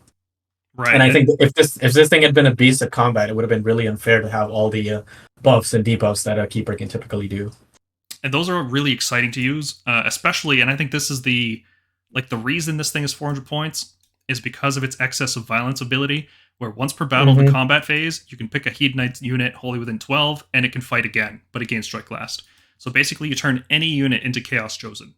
Right, and I think if this thing had been a beast at combat, it would have been really unfair to have all the buffs and debuffs that a keeper can typically do. And those are really exciting to use, especially. And I think this is the reason this thing is 400 points. Is because of its excess of violence ability, where once per battle in the combat phase, you can pick a Hedonite unit wholly within 12, and it can fight again, but it gains Strike Last. So basically, you turn any unit into Chaos Chosen.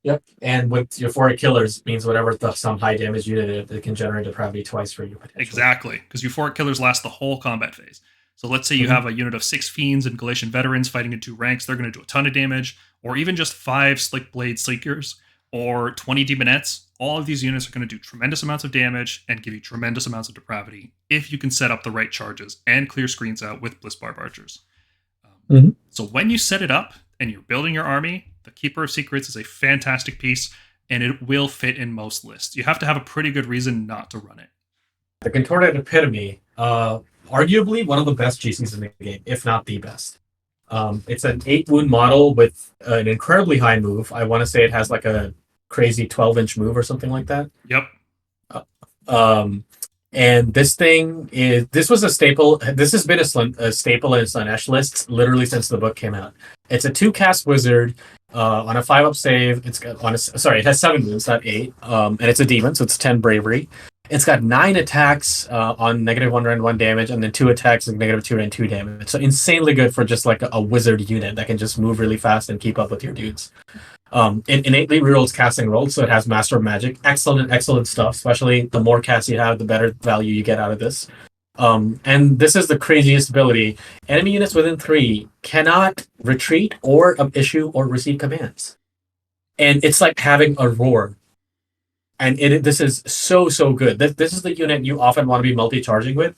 Yep, and with your 4 killers means whatever some high damage unit it can generate depravity twice for you. Exactly, because euphoric killers last the whole combat phase. So let's say you have a unit of 6 Fiends and Galatian Veterans fighting in 2 ranks, they're going to do a ton of damage, or even just 5 Slick Blade Seekers, or 20 Daemonettes. All of these units are going to do tremendous amounts of damage and give you tremendous amounts of depravity if you can set up the right charges and clear screens out with Blitzbarb Archers. So when you set it up and you're building your army, the Keeper of Secrets is a fantastic piece, and it will fit in most lists. You have to have a pretty good reason not to run it. The Contorted Epitome Arguably one of the best GCs in the game, if not the best. It's an 8 wound model with an incredibly high move. I want to say it has like a crazy 12-inch move or something like that. Yep. Um, and this was a staple. This has been a staple in Slaanesh lists literally since the book came out. It's a 2-cast wizard on a 5-up save. It has 7 wounds, not 8. And it's a demon, so it's 10 bravery. It's got 9 attacks on -1 rend 1 damage, and then 2 attacks with -2 rend 2 damage. So insanely good for just like a wizard unit that can just move really fast and keep up with your dudes. It innately rerolls casting rolls, so it has Master of Magic. Excellent stuff. Especially the more casts you have, the better value you get out of this. And this is the craziest ability. Enemy units within 3 cannot retreat or issue or receive commands. And it's like having a roar. And this is so good. This is the unit you often want to be multi-charging with,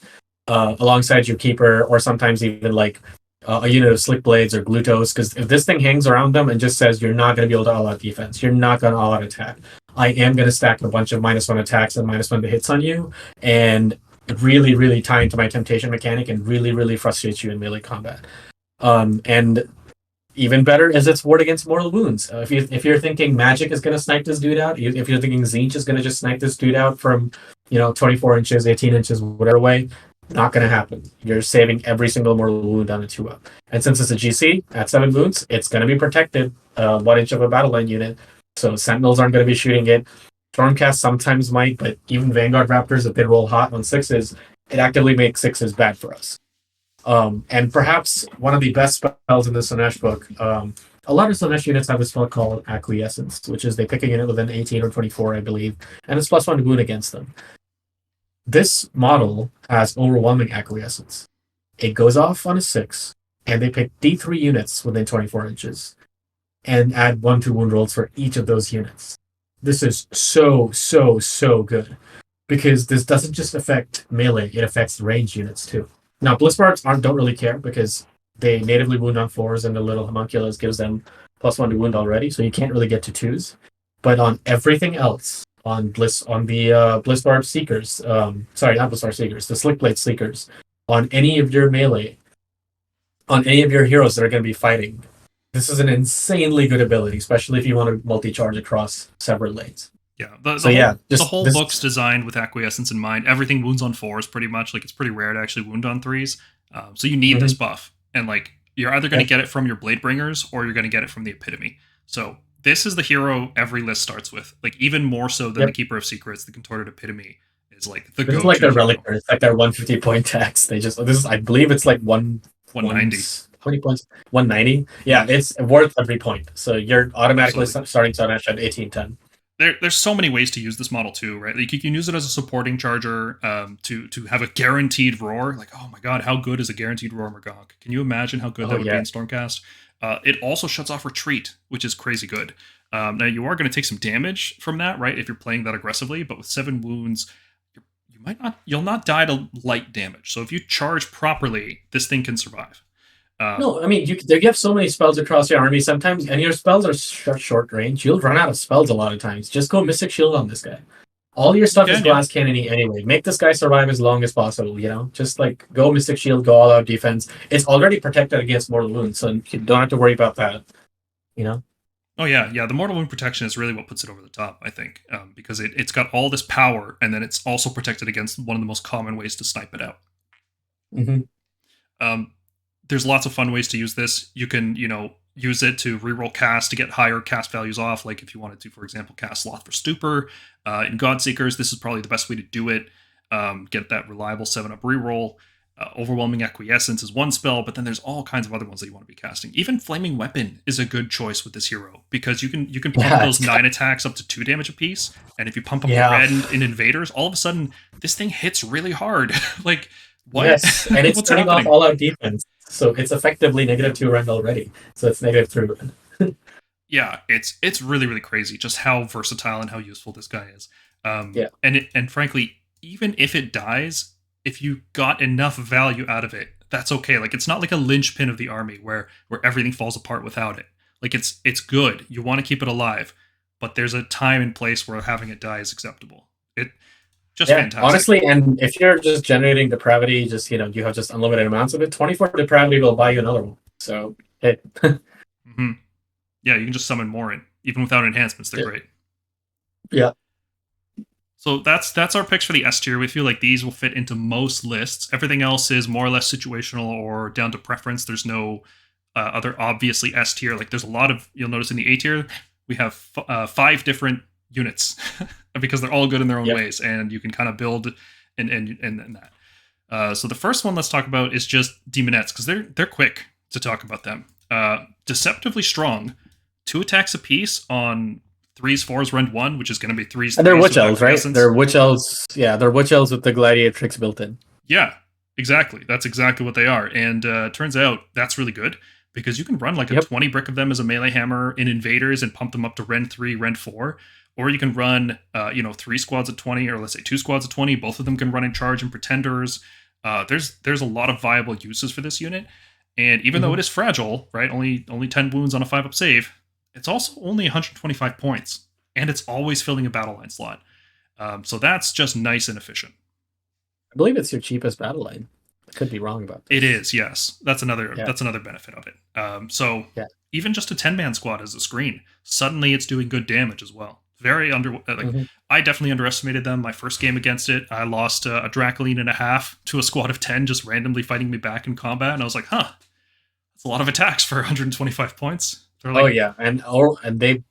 alongside your keeper, or sometimes even like a unit of Slick Blades or Glutos, because if this thing hangs around them and just says you're not going to be able to all-out defense, you're not going to all-out attack, I am going to stack a bunch of -1 attacks and -1 to hits on you, and really tie into my temptation mechanic and really frustrate you in melee combat. And even better is its ward against mortal wounds. If you're thinking magic is going to snipe this dude out, if you're thinking Tzeentch is going to just snipe this dude out from 24 inches, 18 inches, whatever way, not going to happen. You're saving every single mortal wound on a 2-up. And since it's a GC at 7 wounds, it's going to be protected 1 inch of a battle line unit. So Sentinels aren't going to be shooting it. Stormcast sometimes might, but even Vanguard Raptors, if they roll hot on 6s, it actively makes 6s bad for us. And perhaps one of the best spells in the Slaanesh book, a lot of Slaanesh units have a spell called Acquiescence, which is they pick a unit within 18 or 24, I believe, and it's +1 to wound against them. This model has overwhelming Acquiescence. It goes off on a 6, and they pick D3 units within 24 inches, and add 1 to wound rolls for each of those units. This is so good, because this doesn't just affect melee, it affects range units too. Now, Blissbards don't really care because they natively wound on 4s, and the little homunculus gives them +1 to wound already, so you can't really get to 2s. But on everything else, on the Blissbarb Seekers, not Blissbarb Seekers, the Slick Blade Seekers, on any of your melee, on any of your heroes that are going to be fighting, this is an insanely good ability, especially if you want to multi-charge across several lanes. Yeah, the whole book's designed with Acquiescence in mind. Everything wounds on 4s pretty much. Like, it's pretty rare to actually wound on 3s. So you need this buff. And like, you're either going to get it from your Bladebringers or you're going to get it from the Epitome. So this is the hero every list starts with. Like, even more so than the Keeper of Secrets, the Contorted Epitome is like the go-to. It's like their relic. It's like their 150 point tax. I believe it's like 190. How many points? 190? Yeah, it's worth every point. So you're automatically starting Slaanesh at 1810. There's so many ways to use this model too, right? Like, you can use it as a supporting charger to have a guaranteed roar. Like, oh my god, how good is a guaranteed roar Mrigank? Can you imagine how good that would be in Stormcast? It also shuts off retreat, which is crazy good. Now, you are going to take some damage from that, right? If you're playing that aggressively, but with 7 wounds, you'll not die to light damage. So if you charge properly, this thing can survive. No, I mean, you have so many spells across your army sometimes, and your spells are short range. You'll run out of spells a lot of times. Just go Mystic Shield on this guy. All your stuff is glass cannony anyway. Make this guy survive as long as possible, Just like go Mystic Shield, go all out defense. It's already protected against mortal wounds, so you don't have to worry about that, Oh yeah. The mortal wound protection is really what puts it over the top, I think, because it's got all this power, and then it's also protected against one of the most common ways to snipe it out. There's lots of fun ways to use this. You can, use it to reroll cast to get higher cast values off. Like if you wanted to, for example, cast Sloth for Stupor. In Godseekers, this is probably the best way to do it. Get that reliable 7-up reroll. Overwhelming Acquiescence is one spell, but then there's all kinds of other ones that you want to be casting. Even Flaming Weapon is a good choice with this hero, because you can pump those 9 attacks up to 2 damage apiece, and if you pump up the red in Invaders, all of a sudden this thing hits really hard. Like, what? Yes, and it's turning off all-out defense, so it's effectively -2 rend already. So it's -3 rend. Yeah, it's really, really crazy just how versatile and how useful this guy is. And frankly, even if it dies, if you got enough value out of it, that's okay. Like, it's not like a linchpin of the army where everything falls apart without it. Like, it's good. You want to keep it alive, but there's a time and place where having it die is acceptable. Just Yeah, fantastic. honestly, and if you're just generating depravity, just you have just unlimited amounts of it. 24 depravity will buy you another one. So hey, hmm Yeah, you can just summon more in, even without enhancements. They're great. Yeah. So that's our picks for the S tier. We feel like these will fit into most lists. Everything else is more or less situational or down to preference. There's no other obviously S tier. Like there's a lot of, you'll notice in the A tier, we have 5 different units because they're all good in their own ways, and you can kind of build in that. So the first one let's talk about is just Daemonettes, because they're quick to talk about them. Deceptively strong, 2 attacks apiece on 3s, 4s, rend 1, which is going to be 3s. And they're witch elves, right? They're witch elves. Yeah, they're witch elves with the gladiatrix built in. Yeah, exactly. That's exactly what they are. And turns out that's really good because you can run like a 20 brick of them as a melee hammer in Invaders and pump them up to rend 3, rend 4. Or you can run, 3 squads at 20, or let's say 2 squads at 20. Both of them can run in charge and pretenders. There's a lot of viable uses for this unit. And even though it is fragile, right, only 10 wounds on a 5-up save, it's also only 125 points, and it's always filling a battle line slot. So that's just nice and efficient. I believe it's your cheapest battle line. I could be wrong about this. It is, yes. That's another benefit of it. Even just a 10-man squad as a screen, suddenly it's doing good damage as well. Very I definitely underestimated them. My first game against it, I lost a Dracoline and a half to a squad of 10 just randomly fighting me back in combat, and I was like, that's a lot of attacks for 125 points. And they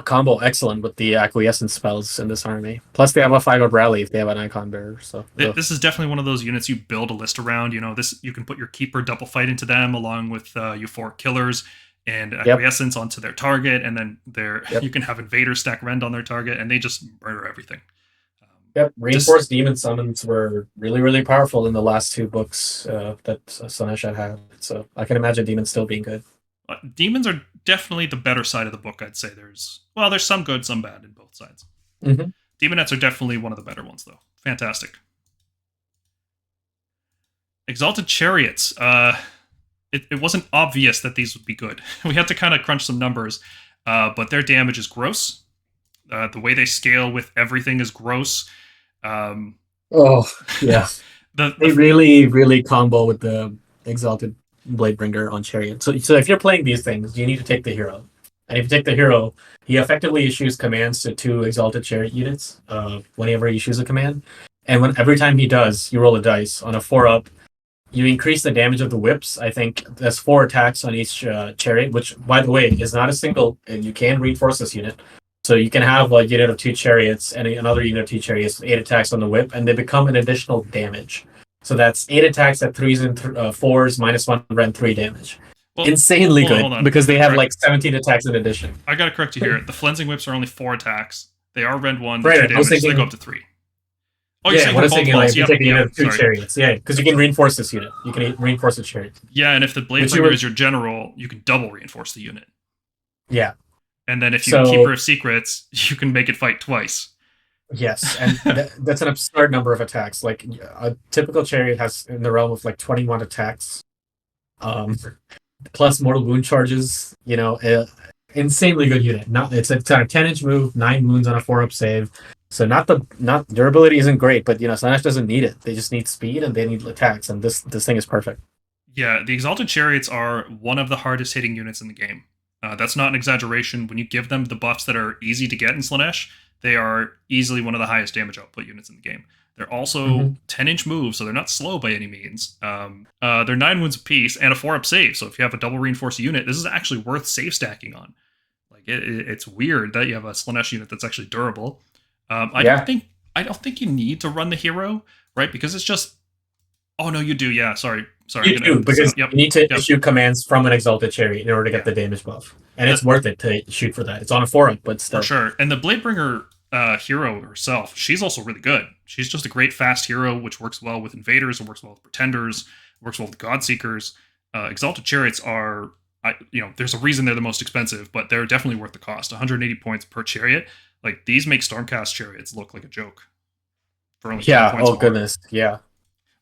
combo excellent with the acquiescence spells in this army. Plus, they have a 5-up rally if they have an icon bearer. So this is definitely one of those units you build a list around. You can put your keeper double fight into them along with euphoric killers and acquiescence onto their target, and then you can have invaders stack rend on their target, and they just murder everything. Reinforced demon summons were really, really powerful in the last 2 books that Slaanesh had. So I can imagine demons still being good. Demons are definitely the better side of the book, I'd say. There's some good, some bad in both sides. Daemonettes are definitely one of the better ones, though. Fantastic. Exalted Chariots. It wasn't obvious that these would be good. We had to kind of crunch some numbers, but their damage is gross. The way they scale with everything is gross. They really, really combo with the Exalted Bladebringer on Chariot. So if you're playing these things, you need to take the hero. And if you take the hero, he effectively issues commands to 2 Exalted Chariot units whenever he issues a command. And every time he does, you roll a dice. On a 4-up, you increase the damage of the whips. I think there's 4 attacks on each chariot, which, by the way, is not a single, and you can reinforce this unit. So you can have a unit of 2 chariots and another unit of 2 chariots, 8 attacks on the whip, and they become an additional damage. So that's 8 attacks at 3s and 4s, -1 rend 3 damage. Well, insanely good, because they have like 17 attacks in addition. I gotta correct you here. The Flensing Whips are only 4 attacks. They are rend 1, right, 2 damage, so they go up to 3. Oh, you're saying you take a unit of 2 chariots. Yeah, because you can reinforce this unit. You can reinforce the chariot. Yeah, and if the Bladebringer is your general, you can double reinforce the unit. Yeah. And then if you Keeper of Secrets, you can make it fight twice. Yes, and that's an absurd number of attacks. Like a typical chariot has in the realm of like 21 attacks, plus mortal wound charges. Insanely good unit. It's a 10-inch move, 9 wounds on a 4-up save. So not durability isn't great, but Slaanesh doesn't need it. They just need speed and they need attacks, and this thing is perfect. Yeah, the Exalted Chariots are one of the hardest hitting units in the game. That's not an exaggeration. When you give them the buffs that are easy to get in Slaanesh, they are easily one of the highest damage output units in the game. They're also 10-inch moves, so they're not slow by any means. They're 9 wounds apiece and a 4-up save. So if you have a double reinforced unit, this is actually worth save stacking on. Like it's weird that you have a Slaanesh unit that's actually durable. I don't think you need to run the hero, right? Because it's just. Oh no, you do. Yeah, sorry. You do, because you need to issue commands from an Exalted Chariot in order to get the damage buff. And it's worth it to shoot for that. It's on a 4-up, but still. For sure. And the Bladebringer hero herself, she's also really good. She's just a great fast hero, which works well with Invaders, and works well with Pretenders, works well with Godseekers. Exalted Chariots are, there's a reason they're the most expensive, but they're definitely worth the cost. 180 points per chariot. Like, these make Stormcast chariots look like a joke. For only 10 points more. Goodness, yeah.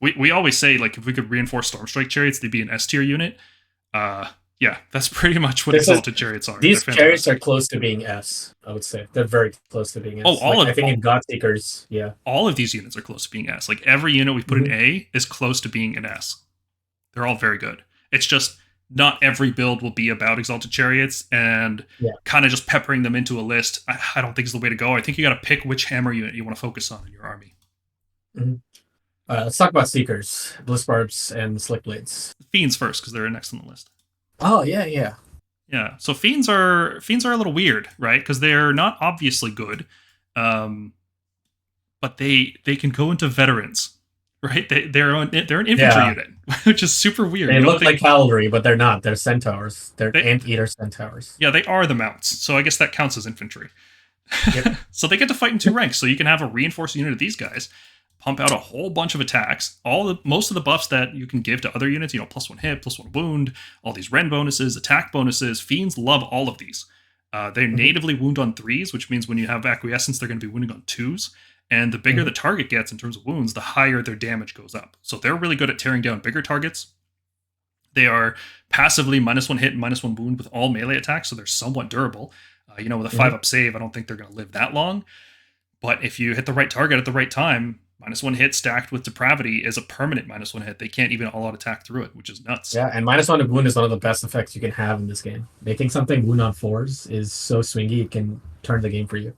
We always say, like, if we could reinforce Stormstrike chariots, they'd be an S tier unit. Yeah, that's pretty much what This is- Exalted Chariots are. These They're chariots fantastic. are close to being S, I would say. They're very close to being S. Oh, all Like, of- I think in Godseekers, yeah. All of these units are close to being S. Like every unit we put in A is close to being an S. They're all very good. It's just not every build will be about Exalted Chariots, and kind of just peppering them into a list, I don't think is the way to go. I think you got to pick which hammer unit you want to focus on in your army. Let's talk about Seekers, Bliss Barbs, and Slick Blades. Fiends first, because they're next on the list. Oh, yeah. Yeah, so Fiends are a little weird, right? Because they're not obviously good, but they can go into veterans, right? They're an infantry unit, which is super weird. They look like cavalry, but they're not. They're centaurs. They're anteater centaurs. Yeah, they are the mounts, so I guess that counts as infantry. Yep. So they get to fight in 2 ranks, so you can have a reinforced unit of these guys, pump out a whole bunch of attacks, most of the buffs that you can give to other units, +1 hit, +1 wound, all these rend bonuses, attack bonuses. Fiends love all of these. They natively wound on 3s, which means when you have acquiescence, they're going to be wounding on 2s. And the bigger the target gets in terms of wounds, the higher their damage goes up. So they're really good at tearing down bigger targets. They are passively -1 hit and -1 wound with all melee attacks, so they're somewhat durable. With a 5-up save, I don't think they're going to live that long. But if you hit the right target at the right time, -1 hit stacked with depravity is a permanent -1 hit. They can't even all-out attack through it, which is nuts. Yeah, and -1 to wound is one of the best effects you can have in this game. Making something wound on 4s is so swingy, it can turn the game for you.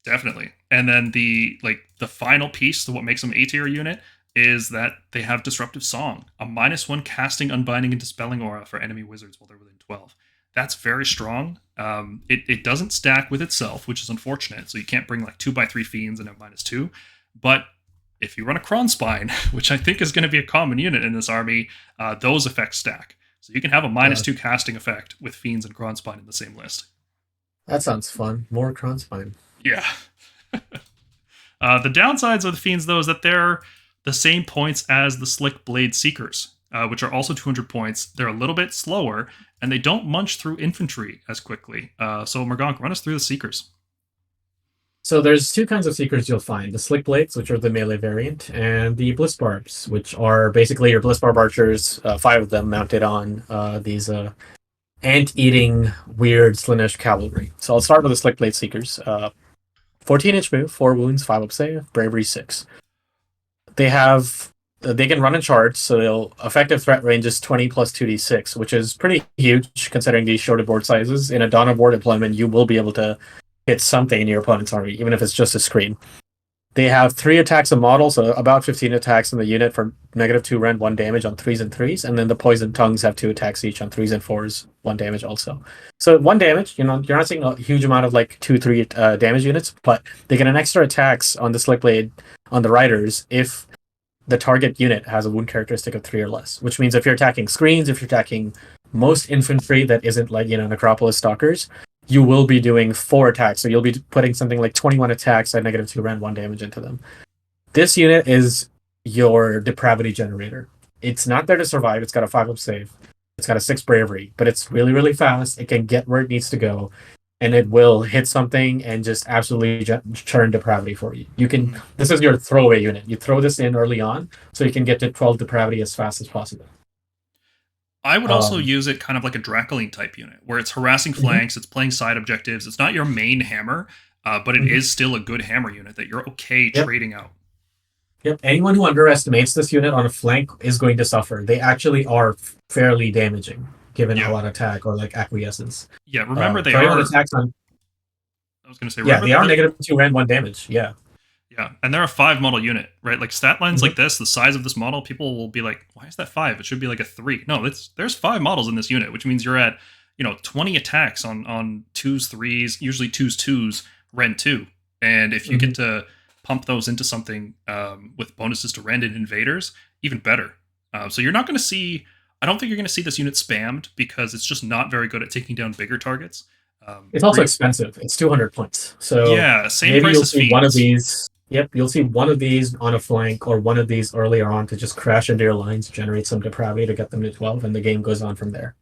Definitely. And then the final piece to what makes them A-tier unit is that they have Disruptive Song, a -1 casting, unbinding, and dispelling aura for enemy wizards while they're within 12. That's very strong. It doesn't stack with itself, which is unfortunate. So you can't bring 2x3 fiends and have -2. But if you run a Kronspine, which I think is going to be a common unit in this army, those effects stack. So you can have a -2 casting effect with fiends and Kronspine in the same list. That sounds fun. More Kronspine. Yeah. The downsides of the fiends, though, is that they're the same points as the Slick Blade Seekers, which are also 200 points. They're a little bit slower, and they don't munch through infantry as quickly. So Mrigank, run us through the Seekers. So there's 2 kinds of Seekers you'll find. The Slick Blades, which are the melee variant, and the Bliss Barbs, which are basically your Bliss Barb archers, 5 of them mounted on these ant-eating, weird Slaanesh cavalry. So I'll start with the Slick Blade Seekers. 14-inch move, 4 wounds, 5-up save, bravery 6. They can run and charge, so their effective threat range is 20 plus 2d6, which is pretty huge considering these shorter board sizes. In a Dawn of War deployment, you will be able to hit something in your opponent's army, even if it's just a screen. They have 3 attacks a model, so about 15 attacks in the unit for -2 rend, 1 damage on 3s and 3s, and then the Poison Tongues have 2 attacks each on 3s and 4s, 1 damage also. So 1 damage, you're not seeing a huge amount of 2-3 damage units, but they get an extra attacks on the Slick Blade on the Riders if the target unit has a wound characteristic of 3 or less, which means if you're attacking screens, if you're attacking most infantry that isn't Necropolis Stalkers, you will be doing 4 attacks. So you'll be putting something like 21 attacks at -2 rend, 1 damage into them. This unit is your depravity generator. It's not there to survive. It's got a 5-up save. It's got a 6 bravery, but it's really, really fast. It can get where it needs to go, and it will hit something and just absolutely churn depravity for you. This is your throwaway unit. You throw this in early on so you can get to 12 depravity as fast as possible. I would also use it kind of like a Dracoline type unit, where it's harassing flanks, it's playing side objectives. It's not your main hammer, but it is still a good hammer unit that you're okay trading out. Yep. Anyone who underestimates this unit on a flank is going to suffer. They actually are fairly damaging, given a lot of attack or acquiescence. Yeah, remember they are. Attacks on, I was going to say, they are -2 rend, 1 damage. Yeah. Yeah, and they're a 5 model unit, right? Stat lines like this, the size of this model, people will be like, why is that 5? It should be a 3. No, there's 5 models in this unit, which means you're at 20 attacks on 2s, 3s, usually 2s, 2s, rend 2. And if you get to pump those into something with bonuses to rend and invaders, even better. So you're not going to see, I don't think you're going to see this unit spammed because it's just not very good at taking down bigger targets. It's also expensive. It's 200 points. So yeah, same maybe price you'll as see Fiends. one of these. Yep, you'll see one of these on a flank or one of these earlier on to just crash into your lines, generate some depravity to get them to 12, and the game goes on from there.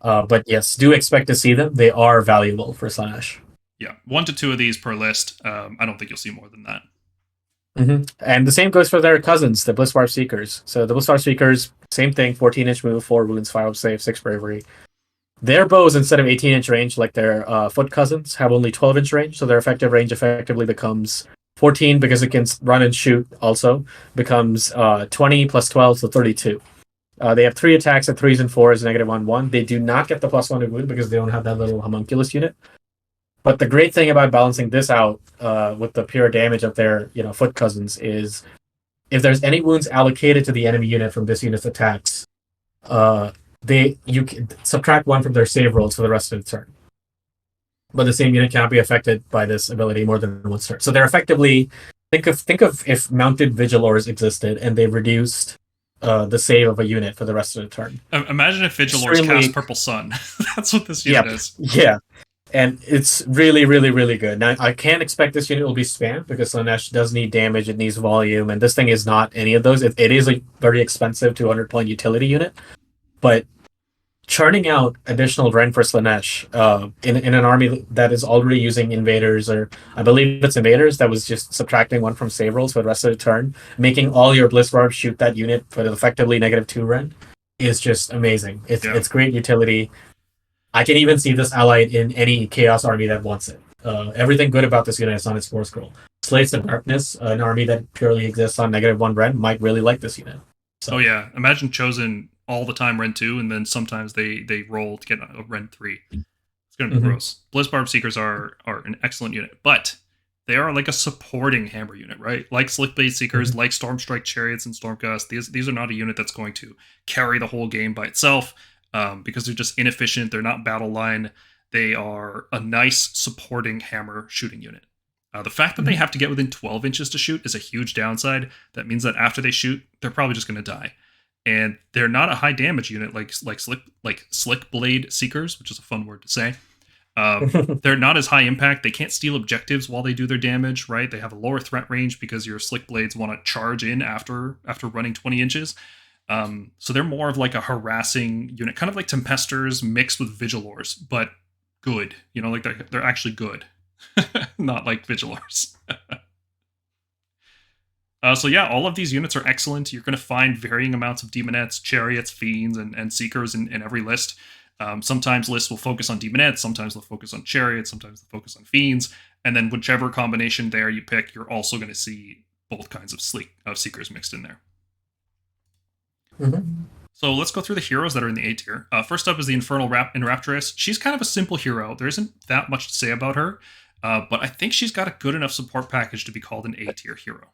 But yes, do expect to see them. They are valuable for Slaanesh. Yeah, 1 to 2 of these per list. I don't think you'll see more than that. And the same goes for their cousins, the Bliss Barb Seekers. So the Bliss Barb Seekers, same thing, 14-inch move, 4 wounds, 5-up save, 6 bravery. Their bows, instead of 18-inch range like their foot cousins, have only 12-inch range, so their effective range effectively becomes 14 because it can run and shoot also, becomes 20 plus 12, so 32. They have 3 attacks at 3s and 4s, -1/1. They do not get the +1 to wound because they don't have that little homunculus unit. But the great thing about balancing this out with the pure damage of their foot cousins is if there's any wounds allocated to the enemy unit from this unit's attacks, you can subtract 1 from their save rolls for the rest of the turn. But the same unit cannot be affected by this ability more than once turn. So they're effectively think of if mounted Vigilors existed and they reduced the save of a unit for the rest of the turn. Imagine if Vigilors cast Purple Sun. That's what this unit is. Yeah. And it's really, really, really good. Now, I can't expect this unit will be spammed because Slaanesh does need damage, it needs volume, and this thing is not any of those. It is a very expensive 200-point utility unit, but churning out additional Rend for Slaanesh in an army that is already using Invaders, or I believe it's Invaders, that was just subtracting 1 from save rolls for the rest of the turn, making all your Bliss Barbs shoot that unit for effectively -2 Rend, is just amazing. It's great utility. I can even see this allied in any Chaos army that wants it. Everything good about this unit is on its 4 scroll. Slates of Darkness, an army that purely exists on -1 Rend, might really like this unit. So. Oh yeah, imagine Chosen all the time Rend 2, and then sometimes they roll to get a Rend 3. It's going to be gross. Bliss Barb Seekers are an excellent unit, but they are like a supporting hammer unit, right? Like Slickblade Seekers, like Stormstrike Chariots and Stormcast. These are not a unit that's going to carry the whole game by itself. Because they're just inefficient, they're not battle line, they are a nice supporting hammer shooting unit. The fact that they have to get within 12 inches to shoot is a huge downside. That means that after they shoot, they're probably just going to die. And they're not a high damage unit like Slick Blade Seekers, which is a fun word to say. They're not as high impact. They can't steal objectives while they do their damage, right? They have a lower threat range because your Slick Blades want to charge in after running 20 inches. So they're more of like a harassing unit, kind of like Tempesters mixed with Vigilors, but good. Like they're actually good, not like Vigilors. So yeah, all of these units are excellent. You're going to find varying amounts of Daemonettes, Chariots, Fiends, and Seekers in every list. Sometimes lists will focus on Daemonettes, sometimes they'll focus on Chariots, sometimes they'll focus on Fiends, and then whichever combination there you pick, you're also going to see both kinds of Seekers mixed in there. So let's go through the heroes that are in the A tier. First up is the Infernal Enraptress. She's kind of a simple hero. There isn't that much to say about her, but I think she's got a good enough support package to be called an A tier hero.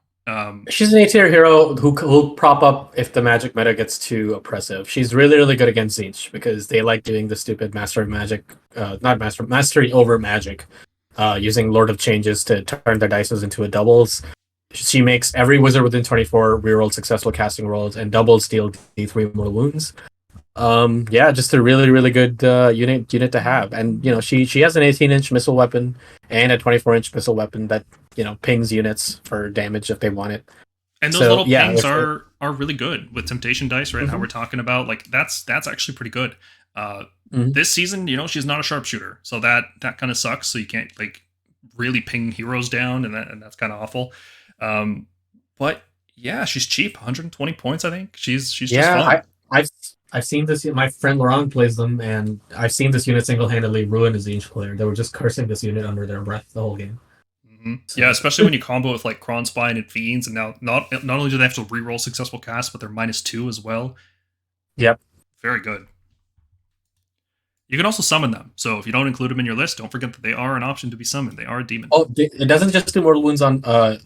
She's an A tier hero who will prop up if the magic meta gets too oppressive. She's really, really good against Tzeentch because they like doing the stupid mastery over magic, using Lord of Changes to turn their dices into a doubles. She makes every wizard within 24 reroll successful casting rolls and doubles deal D3 more wounds. Just a really, really good unit to have. And she has an 18-inch missile weapon and a 24-inch missile weapon that pings units for damage if they want it. And those little pings are really good with temptation dice, right? How we're talking about, like that's actually pretty good. This season, she's not a sharpshooter, so that kind of sucks. So you can't like really ping heroes down, and that's kind of awful. But yeah, she's cheap, 120 points. I think she's just fun. I've seen this. My friend Laurent plays them, and I've seen this unit single-handedly ruin a Tzeentch player. They were just cursing this unit under their breath the whole game. So. Yeah, especially when you combo with like Kronspine and Fiends, and now not only do they have to reroll successful casts, but they're -2 as well. Yep, very good. You can also summon them. So if you don't include them in your list, don't forget that they are an option to be summoned. They are a demon. Oh, it doesn't just do mortal wounds on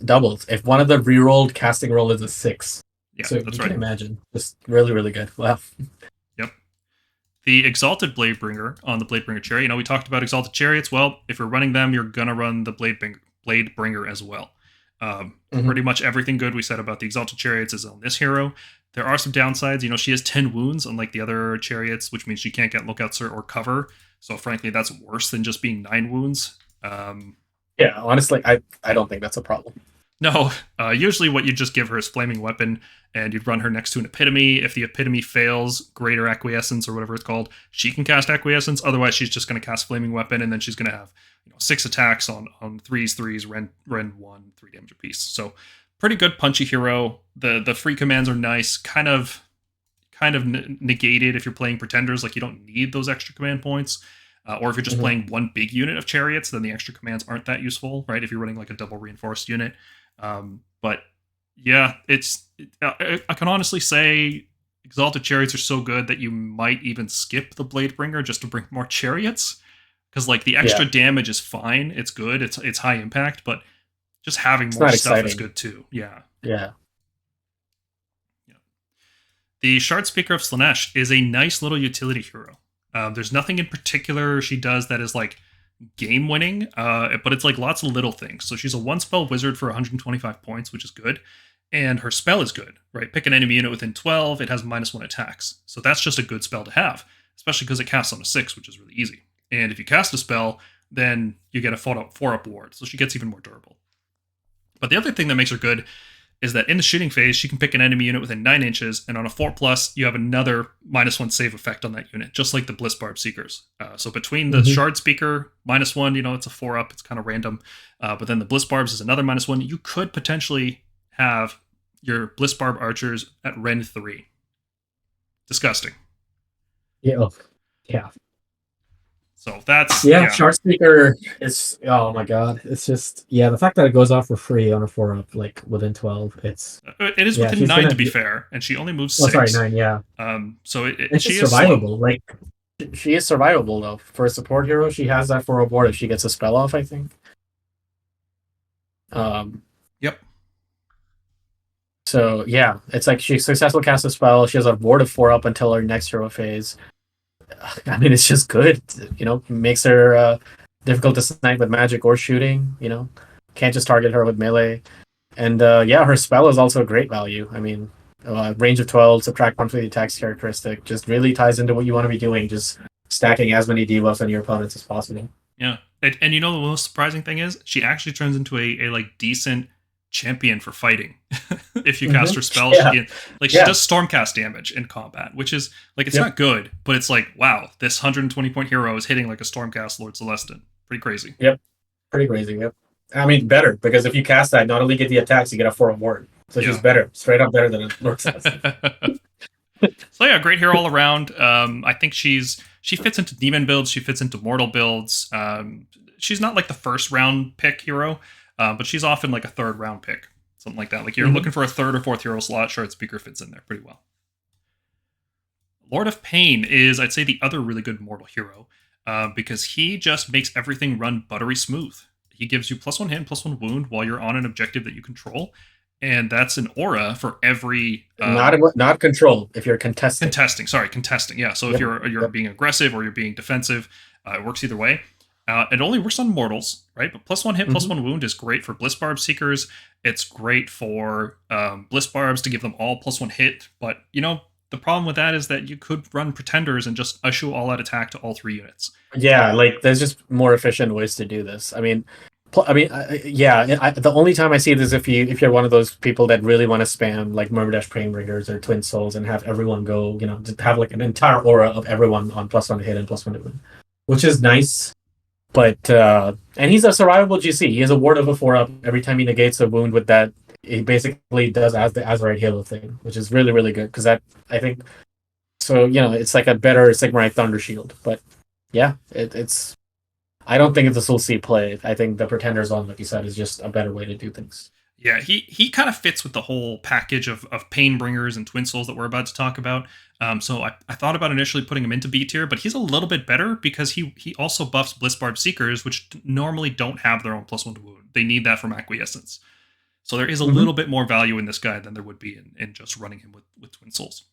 doubles. If one of the rerolled casting roll is a 6. Yeah, so that's you right. can imagine. Just really, really good. Wow. Yep. The Exalted Bladebringer on the Bladebringer Chariot. We talked about Exalted Chariots. Well, if you're running them, you're going to run the Bladebringer as well. Pretty much everything good we said about the Exalted Chariots is on this hero. There are some downsides. She has 10 wounds, unlike the other chariots, which means she can't get Lookout Cert or cover. So frankly, that's worse than just being 9 wounds. Yeah, honestly, I don't think that's a problem. No, usually what you just give her is Flaming Weapon, and you'd run her next to an Epitome. If the Epitome fails Greater Acquiescence or whatever it's called, she can cast Acquiescence. Otherwise, she's just going to cast Flaming Weapon, and then she's going to have 6 attacks on 3s, Rend 1, 3 damage apiece. So pretty good punchy hero. The free commands are nice. Kind of kind of negated if you're playing pretenders. Like you don't need those extra command points. Or if you're just playing one big unit of chariots, then the extra commands aren't that useful, right? If you're running like a double reinforced unit. But yeah, I can honestly say Exalted Chariots are so good that you might even skip the Bladebringer just to bring more chariots. Because like the extra damage is fine. It's good. It's high impact, but just having more stuff is good too. Yeah. Yeah. The Shard Speaker of Slaanesh is a nice little utility hero. There's nothing in particular she does that is like game winning, but it's like lots of little things. So she's a 1-spell wizard for 125 points, which is good. And her spell is good, right? Pick an enemy unit within 12, it has -1 attacks. So that's just a good spell to have, especially because it casts on a 6, which is really easy. And if you cast a spell, then you get a 4-up ward, so she gets even more durable. But the other thing that makes her good is that in the shooting phase, she can pick an enemy unit within 9 inches, and on a 4+, you have another -1 save effect on that unit, just like the Blitzbarb Seekers. So between the Shard Speaker, -1, it's a 4-up, it's kind of random. But then the Blitzbarbs is another -1. You could potentially have your Blitzbarb Archers at Ren 3. Disgusting. Yeah. Yeah. So that's... Shard Speaker is... Oh my god. It's just... Yeah, the fact that it goes off for free on a 4-up, like, within 12, it's... It is within 9, to be fair, and she only moves 6. Oh, sorry, 9, yeah. So she is survivable. Like, she is survivable, though. For a support hero, she has that 4-up ward if she gets a spell off, I think. Yep. So, yeah, it's like she successfully casts a spell, she has a ward of 4-up until her next hero phase. I mean, it's just good, makes her difficult to snipe with magic or shooting, can't just target her with melee. And her spell is also a great value. I mean, range of 12, subtract 1 for the attacks characteristic, just really ties into what you want to be doing, just stacking as many debuffs on your opponents as possible. Yeah, and the most surprising thing is, she actually turns into a like decent champion for fighting. If you cast her spell, she does stormcast damage in combat, which is like, it's not good, but it's like, wow, this 120 point hero is hitting like a stormcast Lord Celestin. Pretty crazy. Yep, pretty crazy. Yep. I mean, better, because if you cast that, not only get the attacks, you get a 4-up ward. So she's better, straight up better than a Lord Celestin. So yeah, great hero all around. I think she fits into demon builds, she fits into mortal builds. She's not like the first round pick hero, but she's often like a 3rd round pick, something like that. Like you're looking for a 3rd or 4th hero slot, Shard Speaker fits in there pretty well. Lord of Pain is, I'd say, the other really good mortal hero, because he just makes everything run buttery smooth. He gives you +1 hit, +1 wound while you're on an objective that you control, and that's an aura for every... not control, if you're contesting. Contesting, yeah. So if you're being aggressive or you're being defensive, it works either way. It only works on mortals, right? But +1 hit, +1 wound is great for Blitzbarb Seekers. It's great for Blitzbarbs to give them all +1 hit. But, the problem with that is that you could run Pretenders and just issue all-out attack to all 3 units. Yeah, like, there's just more efficient ways to do this. the only time I see this if you're one of those people that really want to spam, like, Murderdash Painbringers or Twin Souls and have everyone go, just have, like, an entire aura of everyone on +1 hit and +1 wound, which is nice. But, and he's a survivable GC. He has a ward of a 4-up. Every time he negates a wound with that, he basically does the Azerite Halo thing, which is really, really good. Because that, I think, so, it's like a better Sigmarite Thunder Shield. But, yeah, it's... I don't think it's a Soul C play. I think the Pretender's on, like you said, is just a better way to do things. Yeah, he kind of fits with the whole package of Painbringers and Twin Souls that we're about to talk about. So I thought about initially putting him into B tier, but he's a little bit better because he also buffs Blitzbarb Seekers, which normally don't have their own +1 to wound. They need that from Acquiescence. So there is a little bit more value in this guy than there would be in just running him with Twin Souls.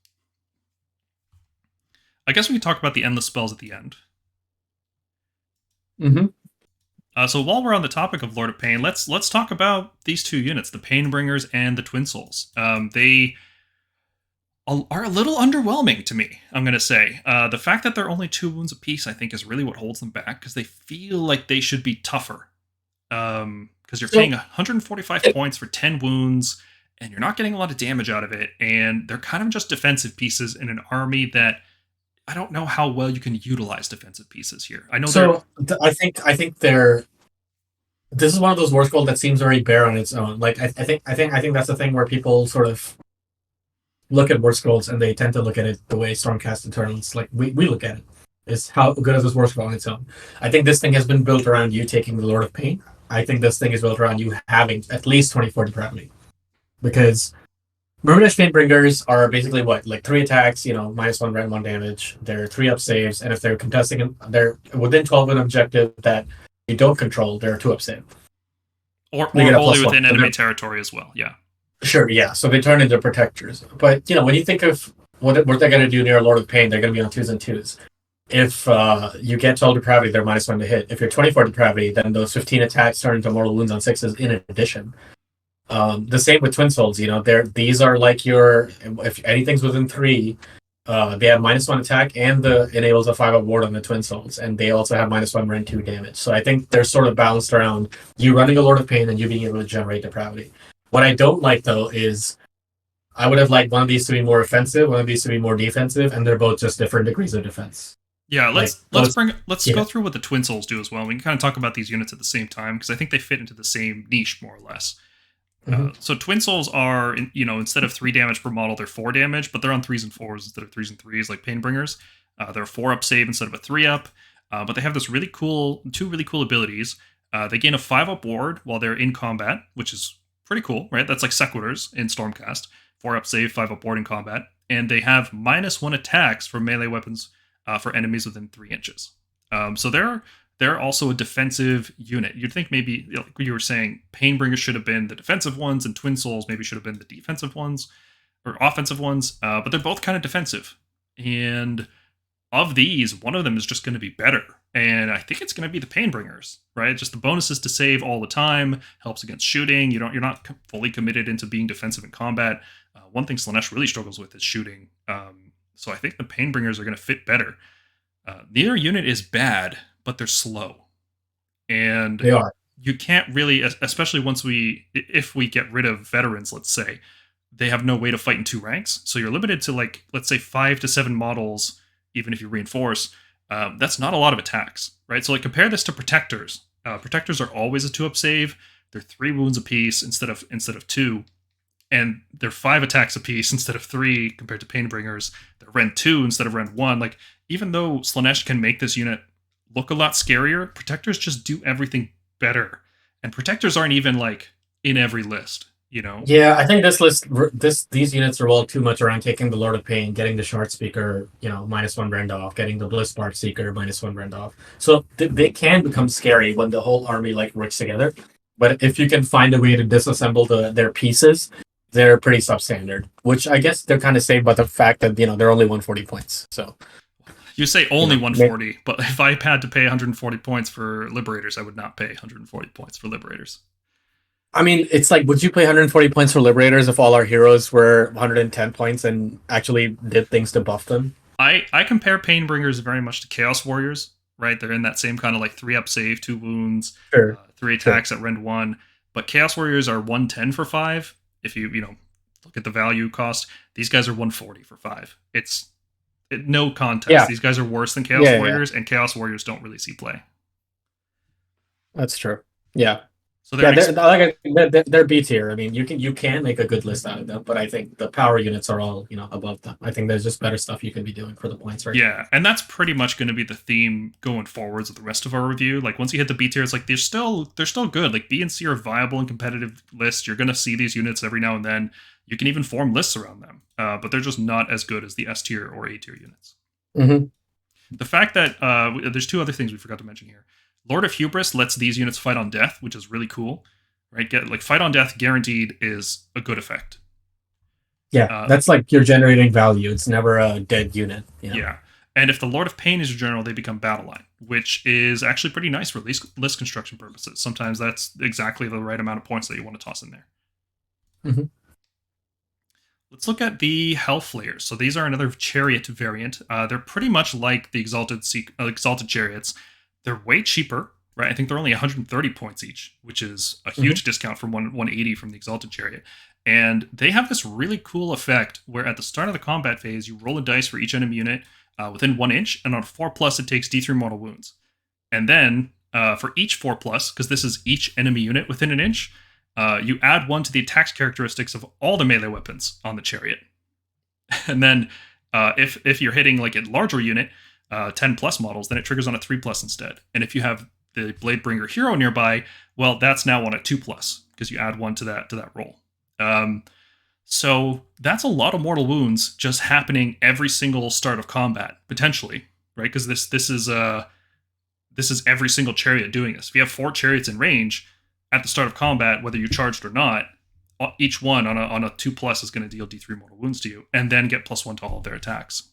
I guess we can talk about the endless spells at the end. So while we're on the topic of Lord of Pain, let's talk about these 2 units, the Painbringers and the Twin Souls. They are a little underwhelming to me, I'm going to say. The fact that they're only 2 wounds apiece, I think, is really what holds them back, because they feel like they should be tougher. Because you're paying 145 points for 10 wounds, and you're not getting a lot of damage out of it, and they're kind of just defensive pieces in an army that I don't know how well you can utilize defensive pieces here. I know. So I think they're. This is one of those war scrolls that seems very bare on its own. Like I think that's the thing where people sort of look at war scrolls and they tend to look at it the way Stormcast Eternals, like we look at it, is how good is this war scroll on its own. I think this thing has been built around you taking the Lord of Pain. I think this thing is built around you having at least 24 depravity. Because Myrmidon Painbringers are basically what? Like 3 attacks, -1 rend 1 damage. They're 3-up saves, and if they're contesting, they're within 12 of an objective that you don't control, they're a 2-up save. Or wholly within enemy territory as well, yeah. Sure, yeah. So they turn into protectors. But, when you think of what they're going to do near Lord of Pain, they're going to be on 2s and 2s. If you get 12 depravity, they're -1 to hit. If you're 24 depravity, then those 15 attacks turn into mortal wounds on 6s in addition. The same with Twin Souls, these are like if anything's within 3, they have -1 attack and enables a 5-up ward on the Twin Souls, and they also have -1 rend 2 damage. So I think they're sort of balanced around you running a Lord of Pain and you being able to generate depravity. What I don't like though is I would have liked one of these to be more offensive, one of these to be more defensive, and they're both just different degrees of defense. Yeah, let's go through what the Twin Souls do as well. We can kind of talk about these units at the same time because I think they fit into the same niche more or less. So Twin Souls are, instead of 3 damage per model, they're 4 damage, but they're on 3s and 4s instead of 3s and 3s like Painbringers. They're a 4-up save instead of a 3-up, but they have this two really cool abilities. They gain a 5-up ward while they're in combat, which is pretty cool, right? That's like Sequitors in Stormcast. 4-up save, 5-up ward in combat. And they have -1 attacks for melee weapons for enemies within 3 inches. So they're also a defensive unit. You'd think maybe, like you were saying, Painbringers should have been the defensive ones, and Twin Souls maybe should have been the defensive ones, or offensive ones, but they're both kind of defensive. And of these, one of them is just going to be better. And I think it's going to be the Painbringers, right? Just the bonuses to save all the time, helps against shooting. You're not fully committed into being defensive in combat. One thing Slaanesh really struggles with is shooting. So I think the Painbringers are going to fit better. Neither unit is bad, but they're slow. And they are. You can't really, especially if we get rid of veterans, let's say, they have no way to fight in 2 ranks. So you're limited to, like, let's say 5 to 7 models, even if you reinforce. That's not a lot of attacks, right? So like compare this to Protectors. Protectors are always a 2-up save. They're 3 wounds apiece instead of 2. And they're 5 attacks apiece instead of 3 compared to Painbringers. They're rend 2 instead of rend 1. Like, even though Slaanesh can make this unit look a lot scarier, Protectors just do everything better. And Protectors aren't even, like, in every list, Yeah, I think these units revolve too much around taking the Lord of Pain, getting the Short Speaker, -1 rend off, getting the Blizzspark Seeker, -1 rend off. So they can become scary when the whole army, like, works together. But if you can find a way to disassemble their pieces, they're pretty substandard, which I guess they're kind of saved by the fact that, they're only 140 points. So you say only 140, but if I had to pay 140 points for Liberators, I would not pay 140 points for Liberators. I mean, it's like, would you pay 140 points for Liberators if all our heroes were 110 points and actually did things to buff them? I compare Painbringers very much to Chaos Warriors, right? They're in that same kind of like 3-up save, 2 wounds, sure. 3 attacks at rend 1. But Chaos Warriors are 110 for 5. If you look at the value cost, these guys are 140 for 5. It's no contest. Yeah. These guys are worse than Chaos Warriors, and Chaos Warriors don't really see play. That's true. Yeah. So they're B tier. I mean, you can make a good list out of them, but I think the power units are all above them. I think there's just better stuff you can be doing for the points, right? Yeah, and that's pretty much going to be the theme going forwards with the rest of our review. Like once you hit the B tier, it's like they're still good. Like B and C are viable and competitive lists. You're going to see these units every now and then. You can even form lists around them, but they're just not as good as the S tier or A tier units. Mm-hmm. The fact that there's 2 other things we forgot to mention here. Lord of Hubris lets these units fight on death, which is really cool, right? Fight on death guaranteed is a good effect. Yeah, that's like you're generating value. It's never a dead unit. Yeah, and if the Lord of Pain is your general, they become battle line, which is actually pretty nice for list construction purposes. Sometimes that's exactly the right amount of points that you want to toss in there. Mm-hmm. Let's look at the Hellflayers. So these are another Chariot variant. They're pretty much like the Exalted Chariots. They're way cheaper, right? I think they're only 130 points each, which is a huge discount from 180 from the Exalted Chariot. And they have this really cool effect where at the start of the combat phase, you roll a dice for each enemy unit within 1 inch, and on 4+, it takes D3 mortal wounds. And then for each 4+, because this is each enemy unit within 1 inch, you add 1 to the attacks characteristics of all the melee weapons on the Chariot. And then if you're hitting like a larger unit, 10 plus models, then it triggers on a 3 plus instead. And if you have the Bladebringer hero nearby, well, that's now on a 2 plus because you add 1 to that roll. So that's a lot of mortal wounds just happening every single start of combat, potentially, right? Because this is every single chariot doing this. If you have 4 chariots in range at the start of combat, whether you charged or not, each one on a 2 plus is going to deal D3 mortal wounds to you, and then get +1 to all of their attacks.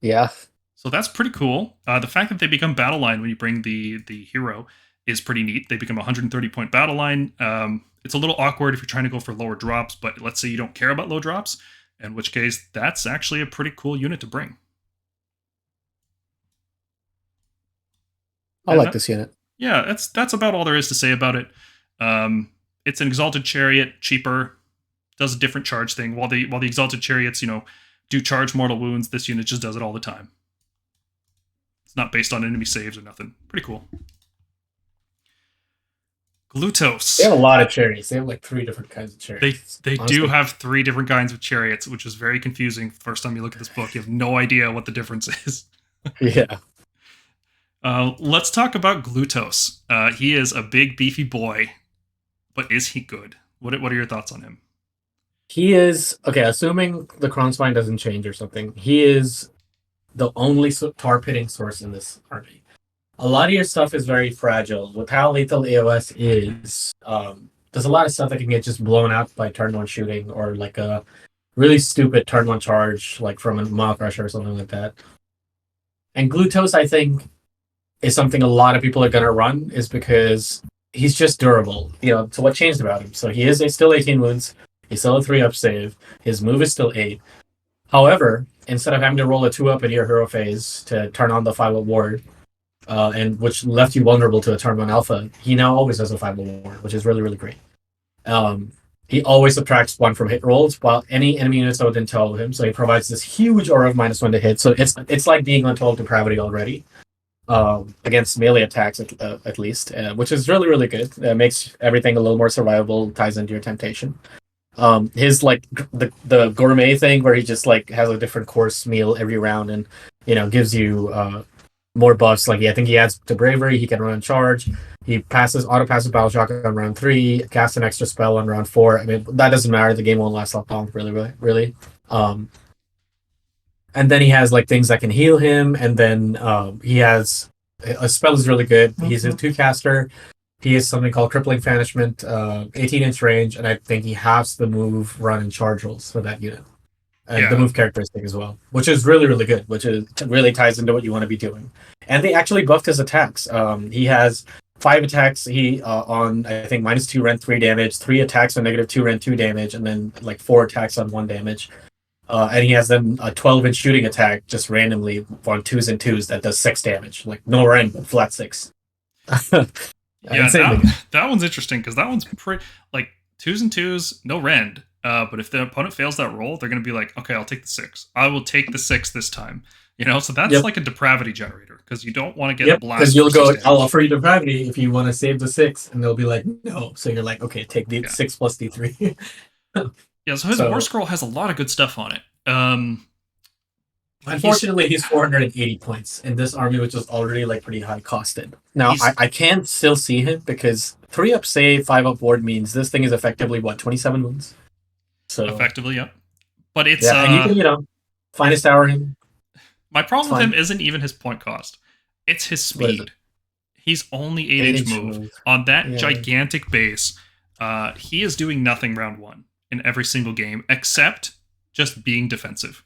Yeah. So that's pretty cool. The fact that they become battle line when you bring the hero is pretty neat. They become a 130-point battle line. It's a little awkward if you're trying to go for lower drops, but let's say you don't care about low drops, in which case that's actually a pretty cool unit to bring. I like this unit. Yeah, that's about all there is to say about it. It's an Exalted Chariot, cheaper, does a different charge thing. While the Exalted Chariots, do charge mortal wounds, this unit just does it all the time. It's not based on enemy saves or nothing. Pretty cool. Glutos. They have a lot of chariots. They have like 3 different kinds of chariots. They do have 3 different kinds of chariots, which is very confusing. First time you look at this book, you have no idea what the difference is. Yeah. Let's talk about Glutos. He is a big, beefy boy, but is he good? What are your thoughts on him? He is, okay, assuming the Kronspine doesn't change or something, he is the only tar pitting source in this army. A lot of your stuff is very fragile. With how lethal AOS is, there's a lot of stuff that can get just blown out by turn 1 shooting or like a really stupid turn 1 charge, like from a Mile Crusher or something like that. And Glutos, I think, is something a lot of people are going to run, is because he's just durable. So what changed about him? So he is still 18 wounds. He's still a 3-up save. His move is still 8. However, instead of having to roll a 2-up in your hero phase to turn on the 5-up ward, and which left you vulnerable to a turn 1 alpha, he now always has a 5-up ward, which is really, really great. He always subtracts 1 from hit rolls, while any enemy units don't intel him, so he provides this huge aura of -1 to hit. So it's like being on 12 depravity already. Against melee attacks at least, which is really, really good. Makes everything a little more survivable, ties into your temptation. His like the gourmet thing where he just like has a different course meal every round and gives you more buffs. Like I think he adds to bravery, he can run and charge, he auto passes battle shock on round 3, casts an extra spell on round 4. I mean, that doesn't matter, the game won't last that long, really. And then he has like things that can heal him, and then he has a spell is really good. Mm-hmm. He's a 2-caster. He has something called Crippling Banishment, 18-inch range, and I think he halves the move, run, and charge rolls for that unit. And the move characteristic as well, which is really, really good, which really ties into what you want to be doing. And they actually buffed his attacks. He has 5 attacks on, I think, -2 rend 3 damage, 3 attacks on -2 rend 2 damage, and then like 4 attacks on 1 damage. And he has then a 12-inch shooting attack just randomly on 2s and 2s that does 6 damage. Like no rend, but flat 6. Yeah, that one's interesting because that one's pretty like 2s and 2s, no rend. But if the opponent fails that roll, they're going to be like, okay, I'll take the 6. I will take the 6 this time. So that's like a depravity generator because you don't want to get blasted. Because you'll go, I'll offer you depravity if you want to save the 6, and they'll be like, no. So you're like, okay, take the 6 plus D3. Yeah, so his War Scroll has a lot of good stuff on it. Unfortunately, he's 480 points in this army, which is already like pretty high costed. Now, I can still see him because 3-up save, 5-up ward means this thing is effectively 27 wounds. So effectively, yeah. But it's and you can finest hour him. My problem with him isn't even his point cost; it's his speed. He's only 8-inch move on that gigantic base. He is doing nothing round 1 in every single game except just being defensive.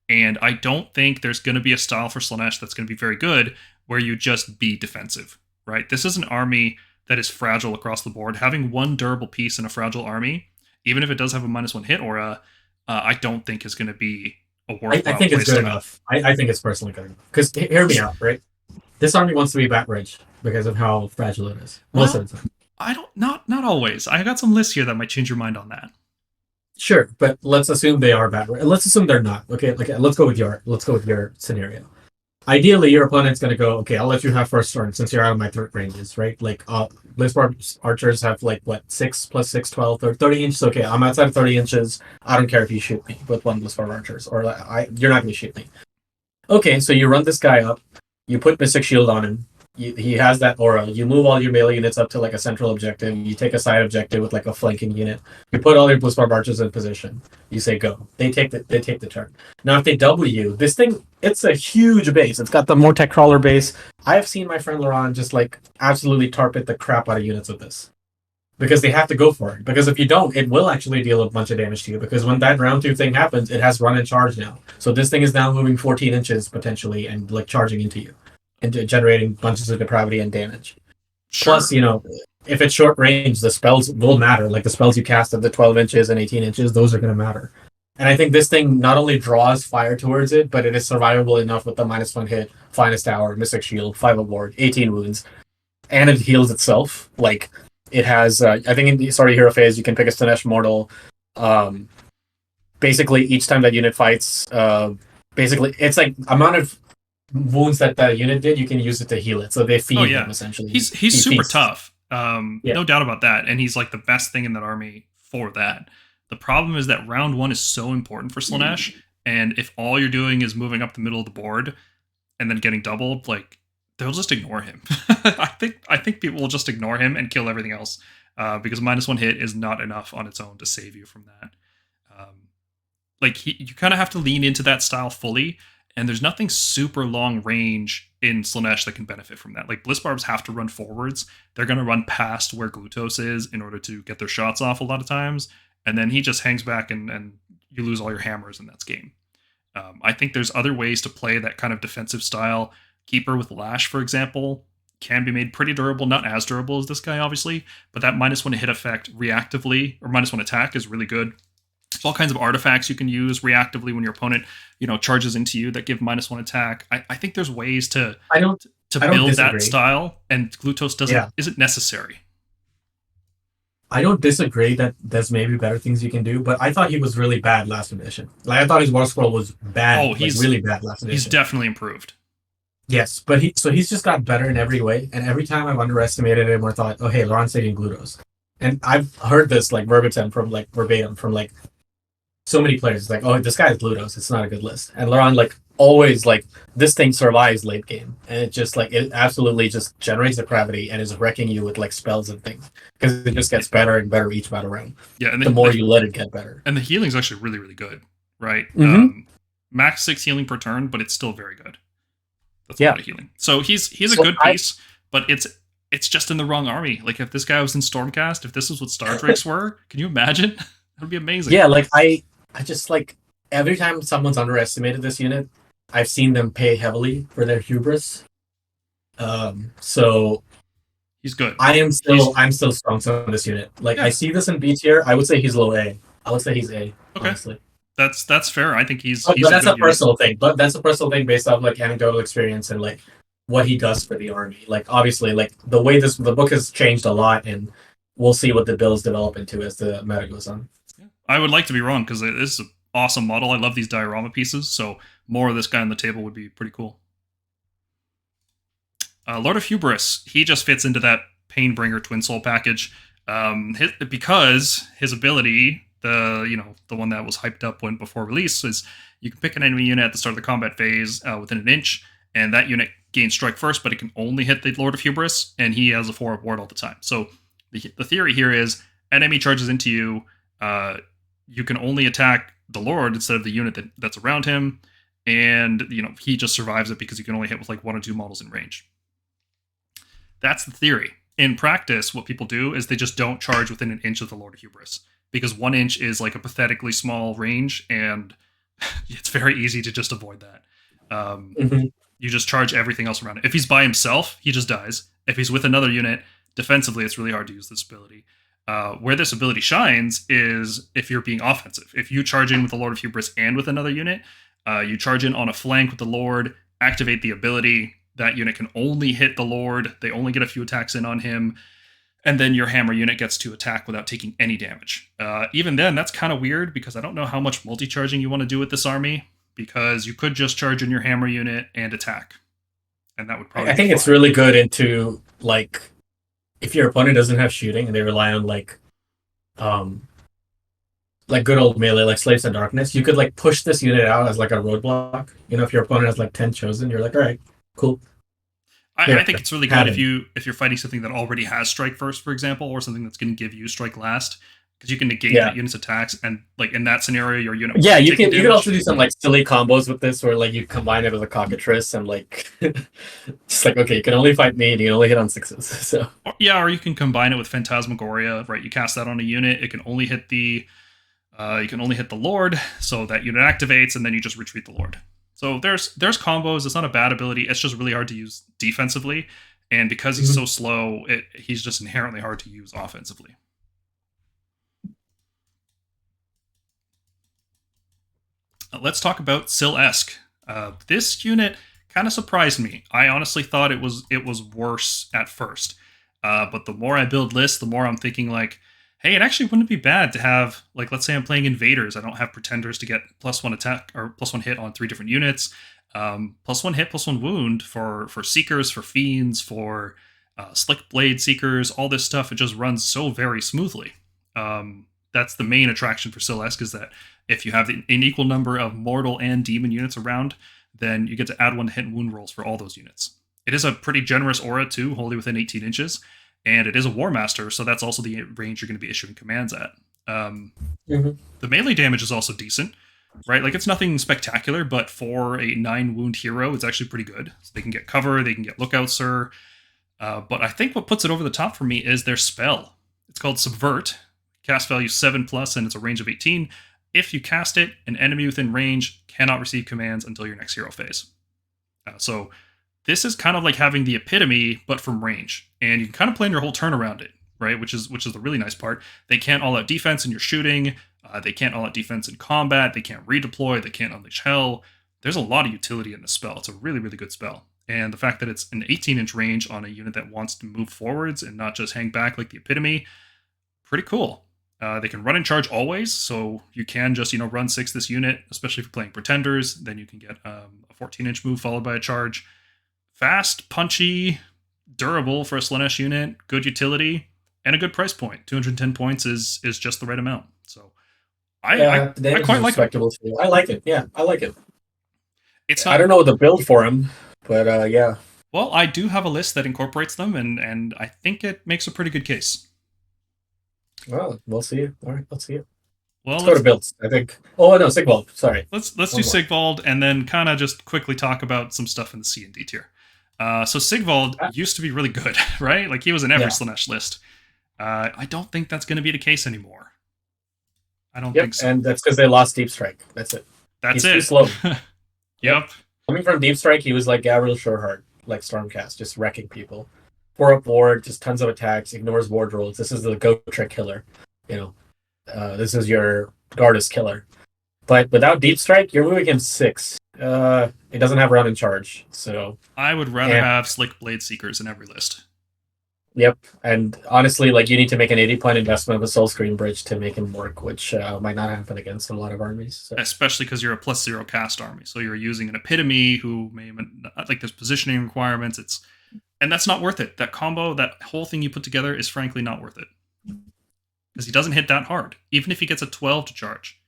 And I don't think there's going to be a style for Slaanesh that's going to be very good where you just be defensive, right? This is an army that is fragile across the board. Having one durable piece in a fragile army, even if it does have a -1 hit aura, I don't think is going to be a worthwhile. I think it's good enough. I think it's personally good enough. Because hear me out, right? This army wants to be bat rich because of how fragile it is. Most of the time. I don't. Not always. I got some lists here that might change your mind on that. Sure, but let's assume they are bat rich. Let's assume they're not. Okay, let's go with your scenario. ideally your opponent's going to go, okay, I'll let you have first turn since you're out of my threat ranges, right? Like Blizzard archers have like what 6 plus 6, 12, 30 inches. Okay, I'm outside of 30 inches. I don't care if you shoot me with one Blizzard archers, or you're not going to shoot me. Okay, so you run this guy up, you put Mystic Shield on him. He has that aura. You move all your melee units up to like a central objective. You take a side objective with like a flanking unit. You put all your Blizzard archers in position. You say go. They take the turn. Now if they double you, this thing, it's a huge base. It's got the Mortec crawler base. I have seen my friend Laurent just like absolutely tarpit the crap out of units with this. Because they have to go for it. Because if you don't, it will actually deal a bunch of damage to you. Because when that round 2 thing happens, it has run and charge now. So this thing is now moving 14 inches potentially and like charging into you. And generating bunches of depravity and damage. Sure. Plus, if it's short range, the spells will matter. Like the spells you cast at the 12 inches and 18 inches, those are going to matter. And I think this thing not only draws fire towards it, but it is survivable enough with the -1 hit, Finest Hour, Mystic Shield, 5 Award, 18 wounds. And it heals itself. Like, it has, I think in the Sorry Hero phase, you can pick a Slaanesh Mortal. Basically, each time that unit fights, it's like amount of wounds that the unit did, you can use it to heal it. So they feed them, essentially. He's super tough. No doubt about that. And he's like the best thing in that army for that. The problem is that round 1 is so important for Slaanesh. And if all you're doing is moving up the middle of the board and then getting doubled, like, they'll just ignore him. I think people will just ignore him and kill everything else. Because -1 hit is not enough on its own to save you from that. You kind of have to lean into that style fully. And there's nothing super long range in Slaanesh that can benefit from that. Like, Blitzbarbs have to run forwards. They're going to run past where Glutos is in order to get their shots off a lot of times. And then he just hangs back and you lose all your hammers and that's game. I think there's other ways to play that kind of defensive style. Keeper with Lash, for example, can be made pretty durable. Not as durable as this guy, obviously. But that -1 hit effect reactively, or -1 attack, is really good. There's all kinds of artifacts you can use reactively when your opponent, charges into you that give -1 attack. I think there's ways to build that style, and Glutos isn't necessary. I don't disagree that there's maybe better things you can do, but I thought he was really bad last edition. Like, I thought his War Scroll was bad. Oh, he's really bad last edition. He's definitely improved. Yes, but he's just got better in every way, and every time I've underestimated him or thought, oh hey, Laurent's taking Glutos. And I've heard this like verbatim from so many players. It's like, oh, this guy is Glutos. It's not a good list. And Laurent, like, always, like, this thing survives late game. And it just, like, it absolutely just generates depravity and is wrecking you with, like, spells and things. Because it just gets better and better each battle round. Yeah, and the more you let it get better. And the healing's actually really, really good, right? Max 6 healing per turn, but it's still very good. That's a lot of healing. So he's a good piece, but it's just in the wrong army. Like, if this guy was in Stormcast, if this was what Star Drakes were, can you imagine? That would be amazing. Yeah, like, I just, like, every time someone's underestimated this unit, I've seen them pay heavily for their hubris. So he's good. I'm still strong on this unit. Like, I see this in B tier. I would say he's low A. I would say he's A. Okay, honestly. That's fair. I think he's. But that's a personal thing. But that's a personal thing based off like anecdotal experience and like what he does for the army. Like, obviously, like the way the book has changed a lot, and we'll see what the builds develop into as the meta goes on. I would like to be wrong because this is an awesome model. I love these diorama pieces, so more of this guy on the table would be pretty cool. Lord of Hubris, he just fits into that Painbringer Twin Soul package because his ability, the one that was hyped up before release, is you can pick an enemy unit at the start of the combat phase within an inch, and that unit gains strike first, but it can only hit the Lord of Hubris, and he has a 4-up ward all the time. So the theory here is enemy charges into you. You can only attack the Lord instead of the unit that's around him, and he just survives it because you can only hit with like 1 or 2 models in range. That's the theory. In practice, what people do is they just don't charge within an inch of the Lord of Hubris, because 1 inch is like a pathetically small range, and it's very easy to just avoid that. You just charge everything else around it. If he's by himself, he just dies. If he's with another unit, defensively, it's really hard to use this ability. Where this ability shines is if you're being offensive. If you charge in with the Lord of Hubris and with another unit, you charge in on a flank with the Lord, activate the ability. That unit can only hit the Lord. They only get a few attacks in on him. And then your hammer unit gets to attack without taking any damage. Even then, that's kind of weird because I don't know how much multi-charging you want to do with this army, because you could just charge in your hammer unit and attack, and that would probably. I think it's really good into like if your opponent doesn't have shooting and they rely on like good old melee like Slaves in Darkness. You could like push this unit out as like a roadblock. You know, if your opponent has like 10 chosen, you're like, all right, cool. I think it's really good if you're fighting something that already has strike first, for example, or something that's going to give you strike last, because you can negate that unit's attacks, and like in that scenario, your unit. Yeah, you can also do some like silly combos with this, where like you combine it with a cockatrice and like just like okay, you can only fight me and you can only hit on 6s. So or you can combine it with Phantasmagoria, right? You cast that on a unit, it can only hit the Lord, so that unit activates, and then you just retreat the Lord. So there's combos. It's not a bad ability. It's just really hard to use defensively, and because he's so slow, he's just inherently hard to use offensively. Let's talk about Syll'Eske. This unit kind of surprised me. I honestly thought it was worse at first, but the more I build lists, the more I'm thinking like, hey, it actually wouldn't be bad to have, like, let's say I'm playing Invaders. I don't have Pretenders to get +1 attack or +1 hit on 3 different units. +1 hit, +1 wound for Seekers, for Fiends, for Slick Blade Seekers, all this stuff. It just runs so very smoothly. That's the main attraction for Syll'Eske, is that if you have an equal number of mortal and demon units around, then you get to add 1 hit and wound rolls for all those units. It is a pretty generous aura, too, wholly within 18 inches. And it is a War Master, so that's also the range you're going to be issuing commands at. The melee damage is also decent, right? Like, it's nothing spectacular, but for a 9-wound hero, it's actually pretty good. So they can get cover, they can get Lookout Sir. But I think what puts it over the top for me is their spell. It's called Subvert. Cast value 7+, and it's a range of 18. If you cast it, an enemy within range cannot receive commands until your next hero phase. So this is kind of like having the epitome, but from range. And you can kind of plan your whole turn around it, right? Which is the really nice part. They can't all-out defense in your shooting. They can't all-out defense in combat. They can't redeploy. They can't unleash hell. There's a lot of utility in this spell. It's a really, really good spell. And the fact that it's an 18-inch range on a unit that wants to move forwards and not just hang back like the epitome, pretty cool. They can run and charge always, so you can just, run 6 this unit, especially if you're playing Pretenders. Then you can get a 14-inch move followed by a charge. Fast, punchy, durable for a Slaanesh unit, good utility, and a good price point. 210 points is just the right amount. So I quite like it. I like it. Yeah, I like it. I don't know the build for him, but yeah. Well, I do have a list that incorporates them, and I think it makes a pretty good case. Well, we'll see. All right, let's see it. Well, let's go to builds, I think. Oh, no, Sigvald. Sorry. Let's do Sigvald, and then kind of just quickly talk about some stuff in the C and D tier. So Sigvald used to be really good, right? Like, he was in every Slaanesh list. I don't think that's going to be the case anymore. I don't think so. And that's because they lost Deep Strike. That's it. He's too slow. Yep. Coming from Deep Strike, he was like Gabriel Shoreheart, like Stormcast, just wrecking people. 4-up ward, just tons of attacks, ignores ward rolls. This is the go-trick killer. This is your Gardas killer. But without Deep Strike, you're moving him 6. It doesn't have run and charge, so I would rather have Slick Blade Seekers in every list. Yep, and honestly, like, you need to make an 80-point investment of a Soul Screen Bridge to make him work, which might not happen against a lot of armies. So. Especially because you're a +0 cast army, so you're using an epitome who may like there's positioning requirements. And that's not worth it. That combo, that whole thing you put together is frankly not worth it. Because he doesn't hit that hard. Even if he gets a 12 to charge,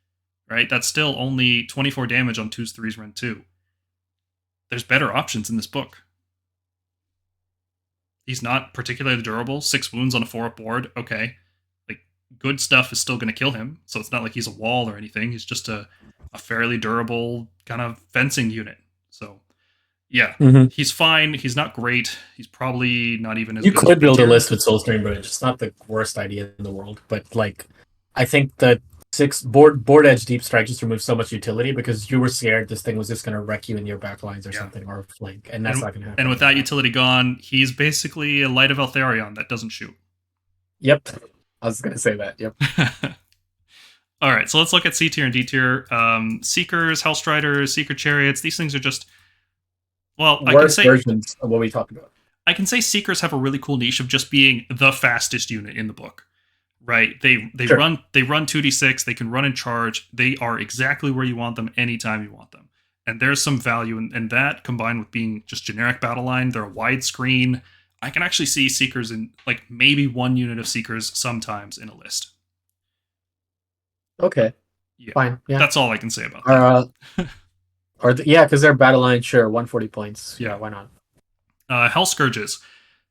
right? That's still only 24 damage on 2s, 3s, rend 2. There's better options in this book. He's not particularly durable. 6 wounds on a 4-up board, okay. Like, good stuff is still going to kill him, so it's not like he's a wall or anything. He's just a fairly durable kind of fencing unit. So, yeah, He's fine. He's not great. He's probably not even as You good could as build a list with Soulstream Bridge. It's not the worst idea in the world, but, like, I think that 6 board edge Deep Strike just removes so much utility because you were scared this thing was just going to wreck you in your back lines or something, or flank, and that's not going to happen. And with that utility gone, he's basically a Light of Eltharion that doesn't shoot. Yep. I was going to say that, yep. All right, so let's look at C tier and D tier. Seekers, Hellstriders, Seeker Chariots, these things are just... Well, I can say versions of what we talked about. I can say Seekers have a really cool niche of just being the fastest unit in the book, right? They run 2d6. They can run and charge. They are exactly where you want them anytime you want them. And there's some value in that, combined with being just generic battle line. They're a widescreen. I can actually see Seekers in, like, maybe one unit of Seekers sometimes in a list. Okay. Yeah. Fine. Yeah. That's all I can say about that. Yeah, because they're battle line, sure, 140 points. Yeah. Yeah, why not? Hell Scourges.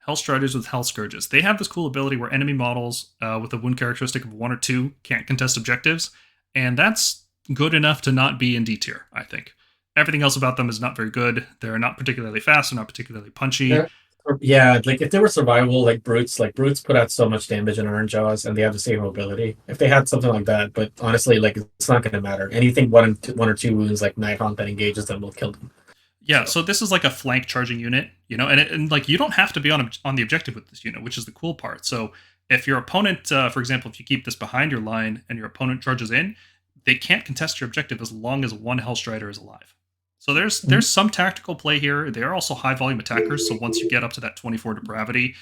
Hell Striders with Hell Scourges. They have this cool ability where enemy models with a wound characteristic of 1 or 2 can't contest objectives, and that's good enough to not be in D tier, I think. Everything else about them is not very good. They're not particularly fast. They're not particularly punchy. Yeah, like if they were survival, like brutes put out so much damage in Iron Jaws, and they have the same mobility. If they had something like that, but honestly, like it's not going to matter. Anything one or two wounds, like Nighthawk that engages them, will kill them. Yeah, so this is like a flank charging unit, you know, and like you don't have to be on the objective with this unit, which is the cool part. So if your opponent, for example, if you keep this behind your line and your opponent charges in, they can't contest your objective as long as one Hellstrider is alive. So there's some tactical play here. They are also high volume attackers, so once you get up to that 24 depravity,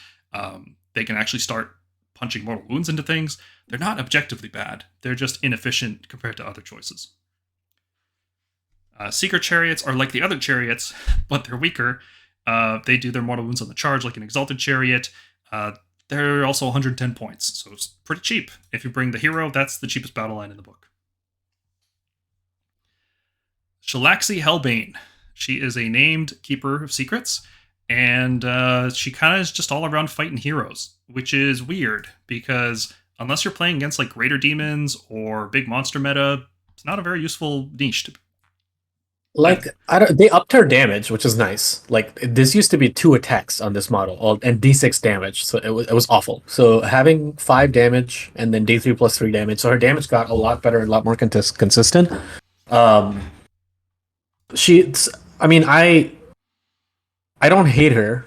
they can actually start punching mortal wounds into things. They're not objectively bad. They're just inefficient compared to other choices. Seeker Chariots are like the other Chariots, but they're weaker. They do their mortal wounds on the charge like an Exalted Chariot. They're also 110 points, so it's pretty cheap. If you bring the hero, that's the cheapest battle line in the book. Syll'Eske Hellbane. She is a named Keeper of Secrets, and she kind of is just all around fighting heroes, which is weird, because unless you're playing against like greater demons or big monster meta, it's not a very useful niche to be. Like they upped her damage, which is nice. Like this used to be 2 attacks on this model, and D6 damage, so it was awful. So having 5 damage and then D3 plus 3 damage, so her damage got a lot better, a lot more consistent. I don't hate her.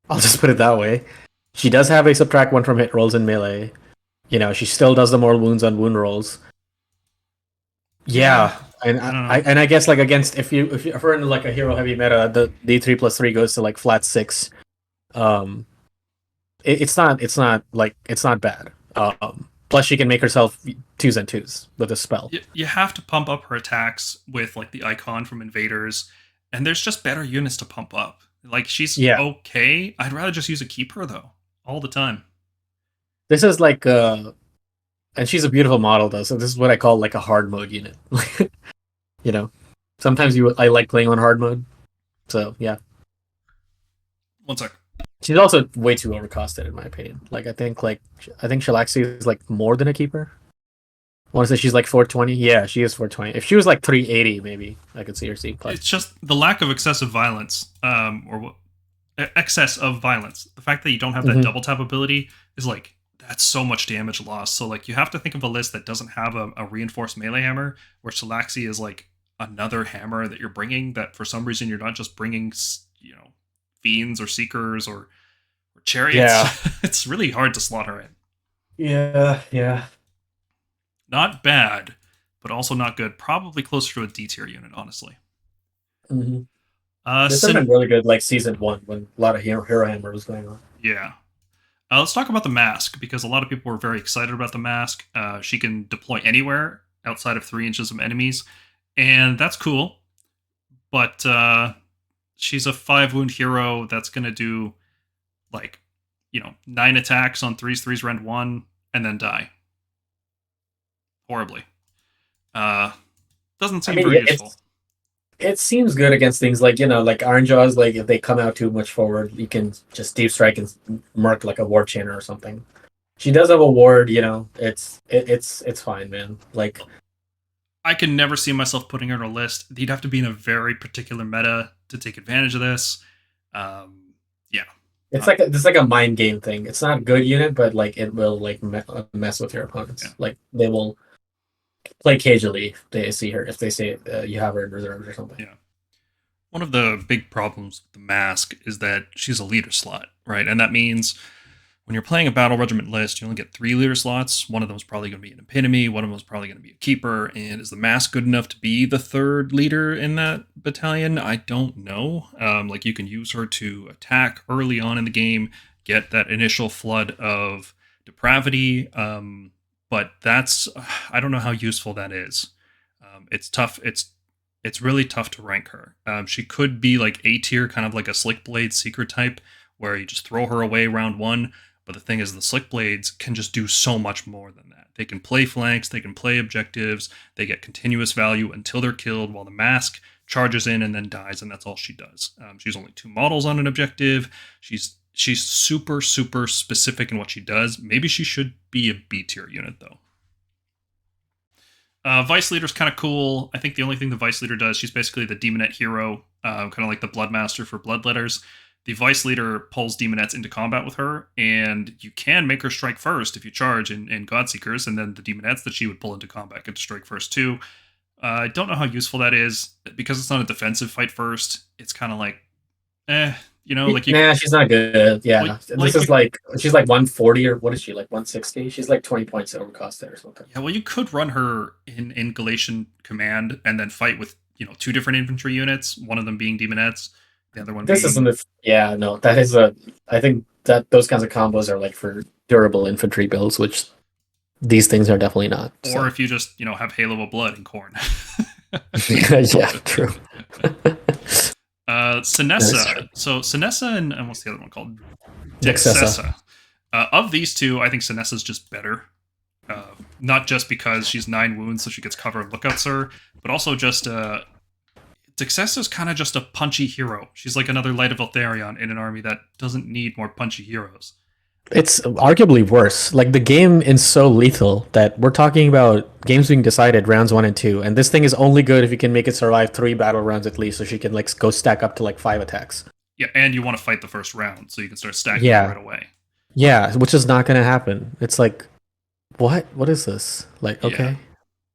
I'll just put it that way. She does have a subtract 1 from hit rolls in melee. You know, she still does the mortal wounds on wound rolls. Yeah. And I guess like against if we're in like a hero heavy meta, the D3 plus 3 goes to like flat 6. It's not bad. Plus she can make herself 2s and 2s with a spell. You have to pump up her attacks with like the icon from Invaders, and there's just better units to pump up. Like she's okay. I'd rather just use a keeper though, all the time. This is like and she's a beautiful model though, so this is what I call like a hard mode unit. You know, sometimes I like playing on hard mode. So yeah. One sec. She's also way too overcosted in my opinion. Like I think Syll'Eske is like more than a keeper. I want to say she's like 420. Yeah, she is 420. If she was like 380, maybe I could see her seeing play. It's just the lack of excessive violence, excess of violence. The fact that you don't have that double tap ability is like, that's so much damage loss. So like you have to think of a list that doesn't have a reinforced melee hammer, where Syll'Eske is like another hammer that you're bringing, that for some reason you're not just bringing, you know, fiends or seekers or chariots. Yeah. It's really hard to slot her in. Yeah. Not bad, but also not good. Probably closer to a D tier unit, honestly. This has been really good, like season 1, when a lot of hero hammer was going on. Yeah. Let's talk about the mask, because a lot of people were very excited about the mask. She can deploy anywhere outside of 3 inches of enemies, and that's cool. But she's a 5 wound hero that's going to do, like, you know, 9 attacks on 3s, rend 1, and then die. Horribly. Doesn't seem very useful. It seems good against things like, you know, like Iron Jaws, like if they come out too much forward, you can just deep strike and mark like a ward chainer or something. She does have a ward, you know, it's fine, man. Like I can never see myself putting her on a list. You'd have to be in a very particular meta to take advantage of this. Yeah. It's like a mind game thing. It's not a good unit, but like it will like mess with your opponents. Yeah. Like they will play cagely if they see her, if they say you have her in reserves or something. Yeah. One of the big problems with the mask is that she's a leader slot, right? And that means when you're playing a battle regiment list, you only get 3 leader slots. One of them is probably going to be an epitome. One of them is probably going to be a keeper. And is the mask good enough to be the 3rd leader in that battalion? I don't know. Like you can use her to attack early on in the game, get that initial flood of depravity. But I don't know how useful that is. It's tough. It's it's really tough to rank her. She could be like A tier, kind of like a Slick Blade Seeker type, where you just throw her away round 1. But the thing is, the Slick Blades can just do so much more than that. They can play flanks, they can play objectives, they get continuous value until they're killed, while the Mask charges in and then dies, and that's all she does. She's only 2 models on an objective. She's super, super specific in what she does. Maybe she should be a B tier unit, though. Vice Leader's kind of cool. I think the only thing the Vice Leader does, she's basically the Daemonette hero, kind of like the Bloodmaster for Bloodletters. The Vice Leader pulls Daemonettes into combat with her, and you can make her strike first if you charge in Godseekers, and then the Daemonettes that she would pull into combat get to strike first too. I don't know how useful that is. Because it's not a defensive fight first, it's kind of like, like you... Nah, she's not good. Yeah, Like, this is like, she's like 140, or what is she, like 160? She's like 20 points overcost there or something. Yeah, well, you could run her in Galatian Command and then fight with 2 different infantry units, one of them being Daemonettes, the other one This being... isn't that is I think that those kinds of combos are like for durable infantry builds, which these things are definitely not. Or if you just, have Halo of Blood and Khorne. Yeah, true. Sinessa. So Sinessa and what's the other one called? Dixessa. Of these 2, I think Sinessa's just better. Not just because she's 9 wounds, so she gets cover and lookouts her, but also just Dixessa's kind of just a punchy hero. She's like another Light of Eltharion in an army that doesn't need more punchy heroes. It's arguably worse. Like, the game is so lethal that we're talking about games being decided rounds 1 and 2, and this thing is only good if you can make it survive 3 battle rounds at least, so she can like go stack up to like 5 attacks. Yeah, and you want to fight the first round, so you can start stacking right away. Yeah, which is not going to happen. It's like, what? What is this? Like, okay.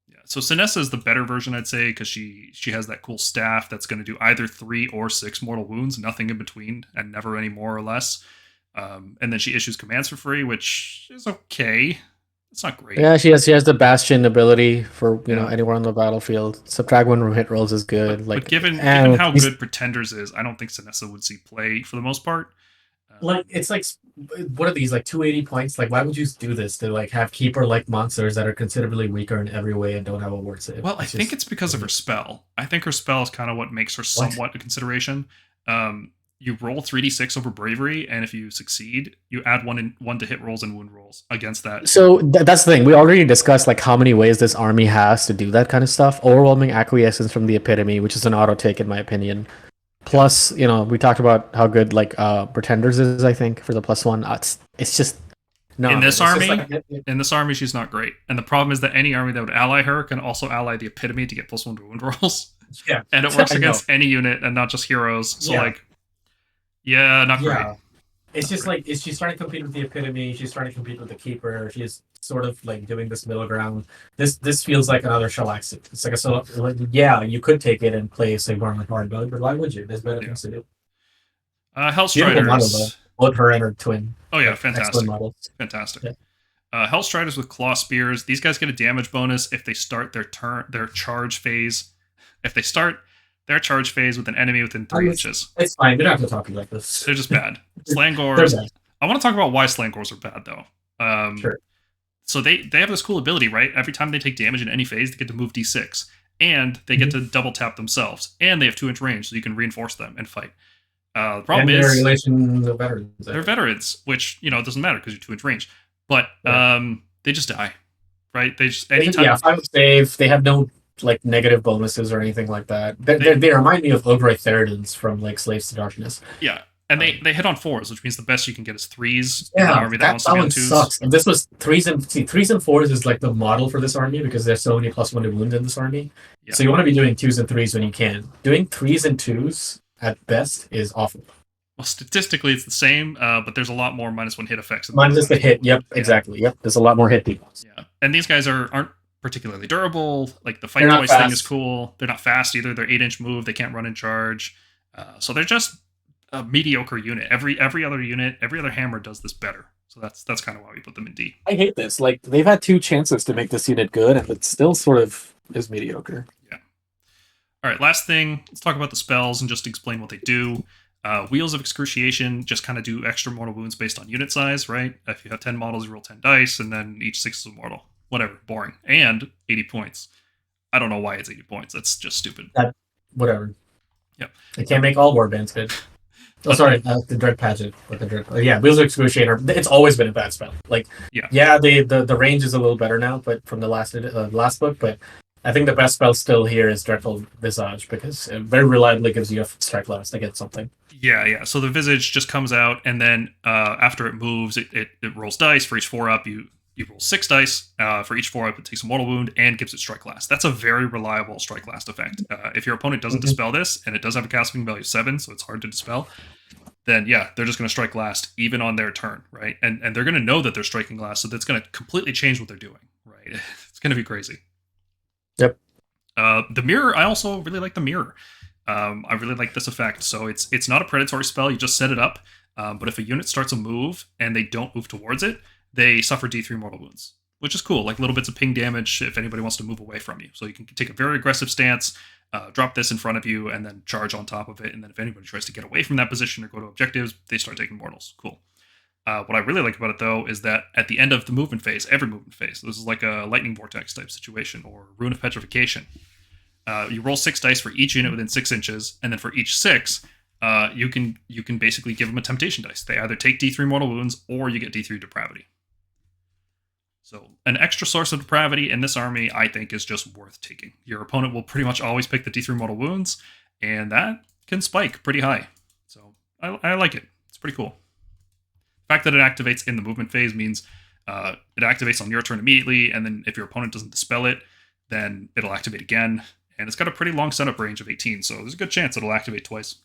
Yeah. So Sinessa is the better version, I'd say, because she has that cool staff that's going to do either 3 or 6 mortal wounds, nothing in between, and never any more or less. And then she issues commands for free, which is okay. It's not great. Yeah, she has the Bastion ability for anywhere on the battlefield. Subtract 1 from hit rolls is good. But given how good Pretenders is, I don't think Sinessa would see play for the most part. Like, it's like, what are these, like 280 points? Like, why would you do this to like have keeper like monsters that are considerably weaker in every way and don't have a ward save? Well, I think it's because of her spell. I think her spell is kind of what makes her somewhat a consideration. You roll 3d6 over bravery, and if you succeed, you add one to hit rolls and wound rolls against that. So that's the thing. We already discussed like how many ways this army has to do that kind of stuff. Overwhelming acquiescence from the epitome, which is an auto take in my opinion. Plus, we talked about how good like Pretenders is, I think, for the +1. It's just no. In this army, she's not great. And the problem is that any army that would ally her can also ally the epitome to get +1 to wound rolls. Yeah. And it works against any unit and not just heroes. So not great. Yeah. It's just like, she's trying to compete with the epitome, she's trying to compete with the keeper, she's sort of like doing this middle ground. This feels like another Shellax. It's like you could take it and play Sigmar and hard mode, but why would you? There's better things to do. Hellstriders. Both her and her twin. Oh yeah, fantastic. Fantastic. Yeah. Hellstriders with claw spears. These guys get a damage bonus if they start their charge phase. If they start their charge phase with an enemy within 3 inches. It's fine. We don't have to talk about this. They're just bad. Slangors. I want to talk about why Slangors are bad, though. Sure. So they have this cool ability, right? Every time they take damage in any phase, they get to move d6. And they get to double tap themselves. And they have 2-inch range, so you can reinforce them and fight. The problem is... Regulation of veterans. They're veterans, which, doesn't matter because you're 2-inch range. But they just die, right? They just... Anytime... Yeah, 5 save. They have no like negative bonuses or anything like that. They remind me of Ogre Theridans from like Slaves to Darkness. Yeah, and they hit on 4s, which means the best you can get is 3s. Yeah, army that wants to be on 2s. Sucks. And this was 3s and 4s is like the model for this army because there's so many +1 to wound in this army. Yeah. So you want to be doing 2s and 3s when you can. Doing 3s and 2s at best is awful. Well, statistically, it's the same, but there's a lot more -1 hit effects. Minus the hit. Yep, exactly. Yep, there's a lot more hit debuffs. Yeah, and these guys aren't particularly durable. Like the fight twice thing is cool. They're not fast either. They're 8-inch move. They can't run in charge. So they're just a mediocre unit. Every other unit, every other hammer does this better. So that's kind of why we put them in D. I hate this. Like, they've had 2 chances to make this unit good, and it still sort of is mediocre. Yeah. All right, last thing. Let's talk about the spells and just explain what they do. Wheels of Excruciation just kind of do extra mortal wounds based on unit size, right? If you have 10 models, you roll 10 dice, and then each 6 is a mortal. Whatever, boring. And 80 points. I don't know why it's 80 points. That's just stupid. Whatever. Yep. They can't make all warbands good. Oh, sorry, the Dread Pageant with the Dread. Yeah, Wheels of Excruciator. It's always been a bad spell. Like, yeah, the range is a little better now, but from the last book. But I think the best spell still here is Dreadful Visage because it very reliably gives you a strike last against something. Yeah. So the Visage just comes out, and then after it moves, it rolls dice. For each 4-up, you roll 6 dice. For each 4-up, it takes a mortal wound and gives it strike last. That's a very reliable strike last effect. If your opponent doesn't dispel this, and it does have a casting value of 7, so it's hard to dispel, then yeah, they're just going to strike last even on their turn, right? And they're going to know that they're striking last, so that's going to completely change what they're doing, right? It's going to be crazy. Yep. The mirror, I also really like the mirror. I really like this effect. So it's not a predatory spell. You just set it up. But if a unit starts a move and they don't move towards it, they suffer D3 mortal wounds, which is cool. Like little bits of ping damage if anybody wants to move away from you. So you can take a very aggressive stance, drop this in front of you, and then charge on top of it. And then if anybody tries to get away from that position or go to objectives, they start taking mortals. Cool. What I really like about it, though, is that at the end of the movement phase, every movement phase, this is like a lightning vortex type situation or rune of petrification. You roll 6 dice for each unit within 6 inches, and then for each 6, you can basically give them a temptation dice. They either take D3 mortal wounds or you get D3 depravity. So an extra source of depravity in this army, I think, is just worth taking. Your opponent will pretty much always pick the D3 mortal wounds, and that can spike pretty high. So I like it. It's pretty cool. The fact that it activates in the movement phase means it activates on your turn immediately, and then if your opponent doesn't dispel it, then it'll activate again. And it's got a pretty long setup range of 18, so there's a good chance it'll activate twice.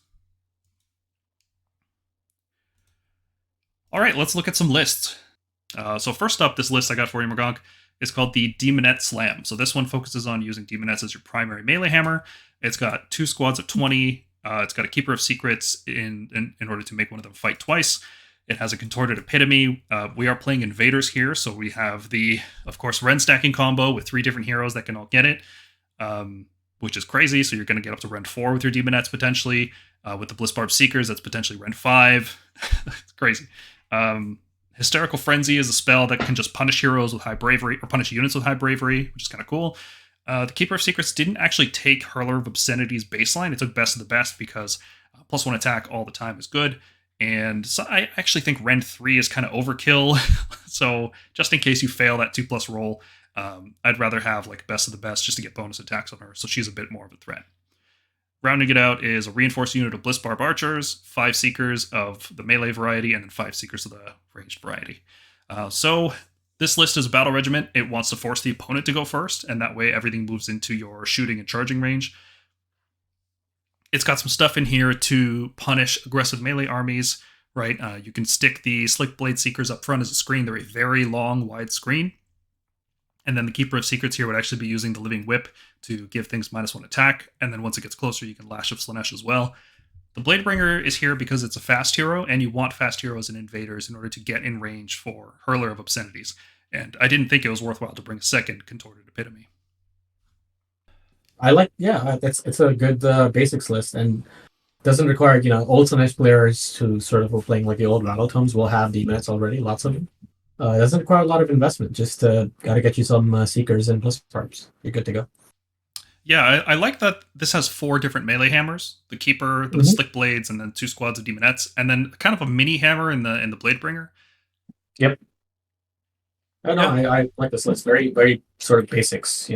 All right, let's look at some lists. So first up, this list I got for you, Mrigank, is called the Daemonette Slam. So this one focuses on using Daemonettes as your primary melee hammer. It's got 2 squads of 20. It's got a Keeper of Secrets in order to make one of them fight twice. It has a Contorted Epitome. We are playing Invaders here, so we have the, of course, Ren stacking combo with 3 different heroes that can all get it, which is crazy. So you're going to get up to Ren 4 with your Daemonettes potentially. With the Blissbarb Seekers, that's potentially Ren 5. It's crazy. Hysterical Frenzy is a spell that can just punish heroes with high bravery, or punish units with high bravery, which is kind of cool. The Keeper of Secrets didn't actually take Hurler of Obscenity's baseline. It took Best of the Best because +1 attack all the time is good. And so I actually think Ren 3 is kind of overkill. So just in case you fail that 2+ roll, I'd rather have like Best of the Best just to get bonus attacks on her. So she's a bit more of a threat. Rounding it out is a reinforced unit of Blissbarb Archers, 5 Seekers of the melee variety, and then 5 Seekers of the ranged variety. So this list is a battle regiment. It wants to force the opponent to go first, and that way everything moves into your shooting and charging range. It's got some stuff in here to punish aggressive melee armies, right? You can stick the Slick Blade Seekers up front as a screen. They're a very long, wide screen. And then the Keeper of Secrets here would actually be using the Living Whip to give things -1 attack. And then once it gets closer, you can Lash of Slaanesh as well. The Bladebringer is here because it's a fast hero, and you want fast heroes and invaders in order to get in range for Hurler of Obscenities. And I didn't think it was worthwhile to bring a second Contorted Epitome. I like, it's a good basics list, and doesn't require, old Slaanesh players who sort of were playing like the old Battletomes will have Daemonettes already, lots of them. It doesn't require a lot of investment, just got to get you some Seekers and Blissbarbs. You're good to go. Yeah, I like that this has 4 different melee hammers: the Keeper, the Slick Blades, and then 2 squads of Daemonettes, and then kind of a mini hammer in the Bladebringer. Yep. I like this list. Very, very sort of basics,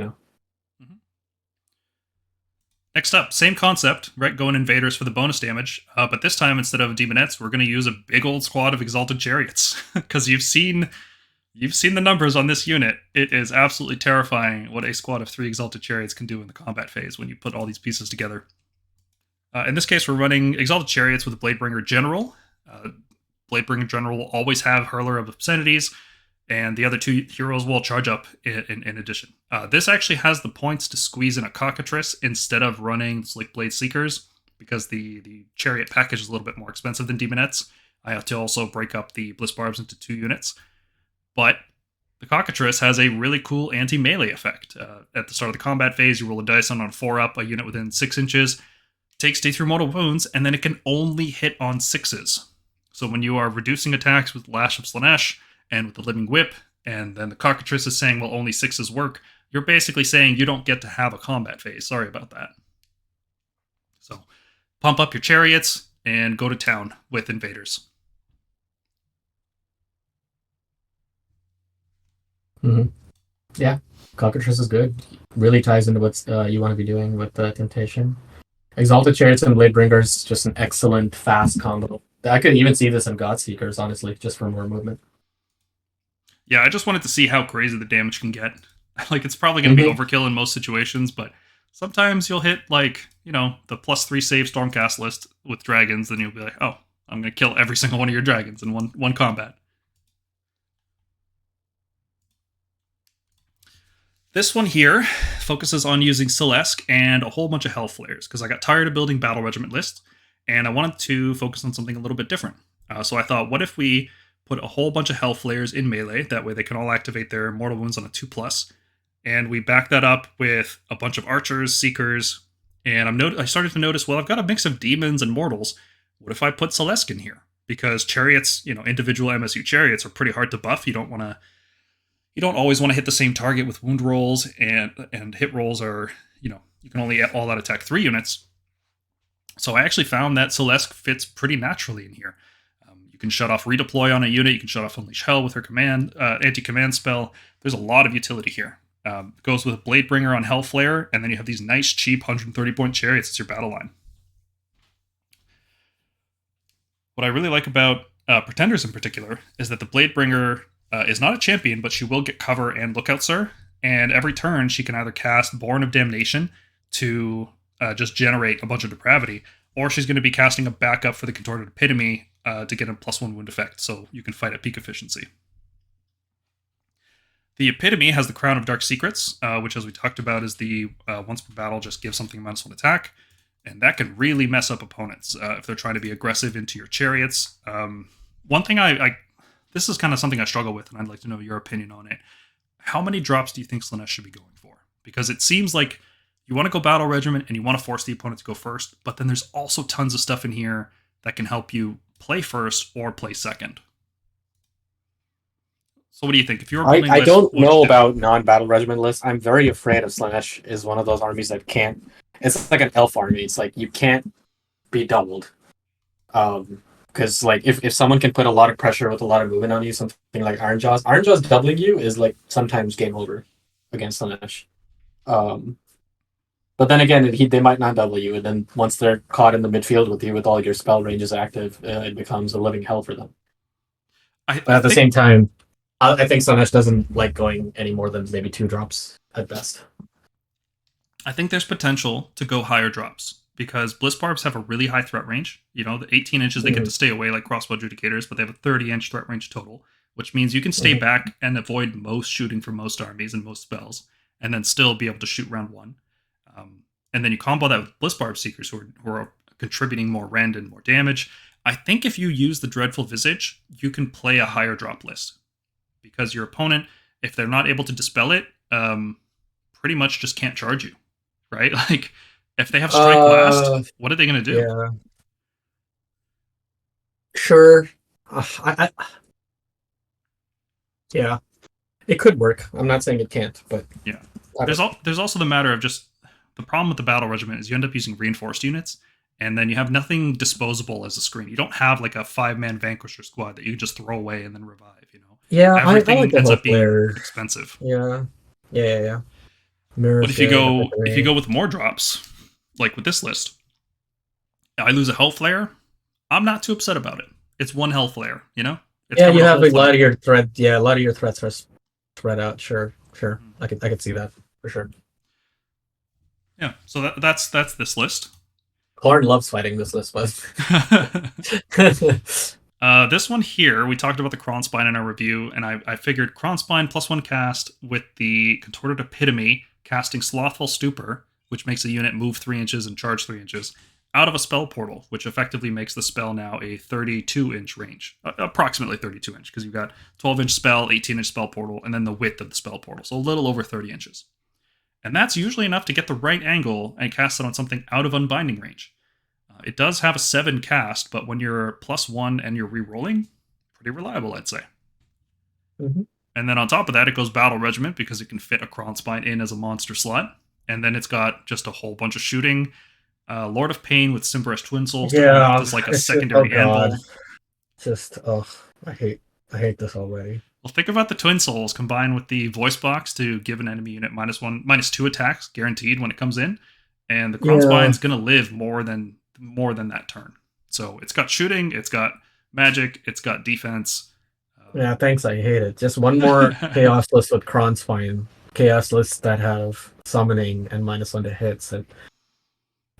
Next up, same concept, right? Going Invaders for the bonus damage, but this time instead of Daemonettes, we're going to use a big old squad of Exalted Chariots because you've seen the numbers on this unit. It is absolutely terrifying what a squad of 3 Exalted Chariots can do in the combat phase when you put all these pieces together. In this case, we're running Exalted Chariots with a Bladebringer General. Bladebringer General will always have Hurler of Obscenities, and the other 2 heroes will charge up in addition. This actually has the points to squeeze in a Cockatrice instead of running Slick Blade Seekers, because the Chariot package is a little bit more expensive than Daemonettes. I have to also break up the Blissbarbs into 2 units. But the Cockatrice has a really cool anti-melee effect. At the start of the combat phase, you roll a dice on 4-up, a unit within 6 inches, takes D3 mortal wounds, and then it can only hit on 6s. So when you are reducing attacks with Lash of Slaanesh, and with the Living Whip, and then the Cockatrice is saying, well, only 6s work, you're basically saying you don't get to have a combat phase. Sorry about that. So pump up your chariots and go to town with invaders. Mm-hmm. Yeah, Cockatrice is good. Really ties into what you want to be doing with Temptation. Exalted Chariots and Bladebringers, just an excellent fast combo. I could even see this in Godseekers, honestly, just for more movement. Yeah, I just wanted to see how crazy the damage can get. Like, it's probably going to be overkill in most situations, but sometimes you'll hit, like, you know, the +3 save Stormcast list with dragons, then you'll be like, oh, I'm going to kill every single one of your dragons in one combat. This one here focuses on using Syll'Eske and a whole bunch of Hellflayers, because I got tired of building Battle Regiment lists, and I wanted to focus on something a little bit different. So I thought, what if we put a whole bunch of Hellflayers in melee, that way they can all activate their mortal wounds on a 2+, and we back that up with a bunch of archers, seekers, and I started to notice, well, I've got a mix of demons and mortals. What if I put Syll'Eske in here? Because chariots, you know, individual MSU chariots are pretty hard to buff. You don't always want to hit the same target with wound rolls, and hit rolls are, you know, you can only all out attack 3 units. So I actually found that Syll'Eske fits pretty naturally in here. You can shut off redeploy on a unit. You can shut off Unleash Hell with her anti-command spell. There's a lot of utility here. It goes with Bladebringer on Hellflayer, and then you have these nice, cheap 130-point chariots as your battle line. What I really like about Pretenders in particular is that the Bladebringer is not a champion, but she will get cover and Lookout Sir, and every turn she can either cast Born of Damnation to just generate a bunch of depravity, or she's going to be casting a backup for the Contorted Epitome to get a +1 wound effect, so you can fight at peak efficiency. The Epitome has the Crown of Dark Secrets, which, as we talked about, is the once per battle, just give something -1 attack, and that can really mess up opponents if they're trying to be aggressive into your chariots. One thing this is kind of something I struggle with, and I'd like to know your opinion on it. How many drops do you think Slaanesh should be going for? Because it seems like you want to go Battle Regiment and you want to force the opponent to go first, but then there's also tons of stuff in here that can help you play first or play second. So what do you think? If you're building I don't know about non-Battle Regiment lists. I'm very afraid of Slaanesh is one of those armies that can't... It's like an elf army. It's like you can't be doubled. Because like if someone can put a lot of pressure with a lot of movement on you, something like Ironjawz doubling you is like sometimes game over against Slaanesh. But then again, they might not double you, and then once they're caught in the midfield with you with all your spell ranges active, it becomes a living hell for them. But at the same time, I think Slaanesh doesn't like going any more than maybe 2 drops at best. I think there's potential to go higher drops, because Bliss Barbs have a really high threat range. You know, the 18 inches they get to stay away like crossbow adjudicators, but they have a 30-inch threat range total, which means you can stay back and avoid most shooting from most armies and most spells, and then still be able to shoot round 1. And then you combo that with Bliss Barb Seekers, who are contributing more rend and more damage. I think if you use the Dreadful Visage, you can play a higher drop list, because your opponent, if they're not able to dispel it, pretty much just can't charge you, right? Like, if they have Strike Blast, what are they going to do? Yeah. Sure. Yeah. It could work. I'm not saying it can't, but... Yeah. There's also the matter of just... The problem with the Battle Regiment is you end up using reinforced units, and then you have nothing disposable as a screen. You don't have like a 5-man Vanquisher squad that you can just throw away and then revive, you know? Yeah, everything I like ends up being player. expensive. Yeah. But if you go with more drops, like with this list, I lose a Hellflayer, I'm not too upset about it. It's one Hellflayer, you know? You have a lot of your threat. Yeah, a lot of your threats are spread out. Sure. I could see that for sure. Yeah, so that's this list. Clarn loves fighting this list, but this one here, we talked about the Kronspine in our review, and I figured Kronspine +1 cast with the Contorted Epitome casting Slothful Stupor, which makes a unit move 3 inches and charge 3 inches, out of a spell portal, which effectively makes the spell now a 32-inch range. Approximately 32-inch, because you've got 12-inch spell, 18-inch spell portal, and then the width of the spell portal, so a little over 30 inches. And that's usually enough to get the right angle and cast it on something out of unbinding range. It does have a 7 cast, but when you're +1 and you're re-rolling, pretty reliable, I'd say. And And then on top of that, it goes Battle Regiment because it can fit a Kronspine in as a monster slot. And then it's got just a whole bunch of shooting. Lord of Pain with Simbaresh Twin Souls to act as like a secondary anvil. Just I hate this already. Well, think about the Twin Souls combined with the voice box to give an enemy unit -1, -2 attacks guaranteed when it comes in, and the Kronspine's gonna live more than that turn. So it's got shooting, it's got magic, it's got defense. Yeah, thanks. I hate it. Just one more chaos list with Kronspine. Chaos lists that have summoning and -1 to hits. And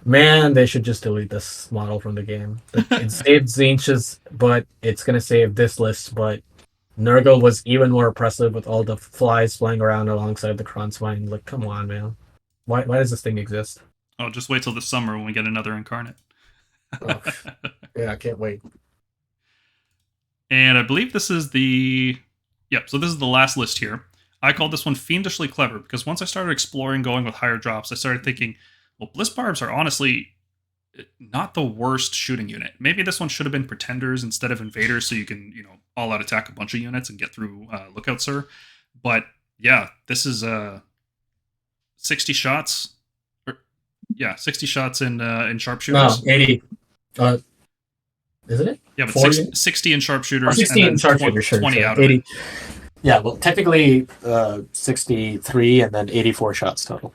man, they should just delete this model from the game. It saved Zinch's, but it's gonna save this list. But Nurgle was even more oppressive with all the flies flying around alongside the Kronspine. Like, come on, man. Why does this thing exist? Oh, just wait till the summer when we get another Incarnate. Oh, yeah, I can't wait. And I believe this is the... Yep, so this is the last list here. I called this one Fiendishly Clever because once I started exploring going with higher drops, I started thinking, well, Bliss Barbs are honestly not the worst shooting unit. Maybe this one should have been Pretenders instead of Invaders so you can, all-out attack a bunch of units and get through Lookout Sir. But, yeah, this is 60 shots. 60 shots in sharpshooters. No, 80. Isn't it? Yeah, but 60 in sharpshooters 60 and in then sharpshooters, 20 out of 80. it. Yeah, well, technically 63 and then 84 shots total.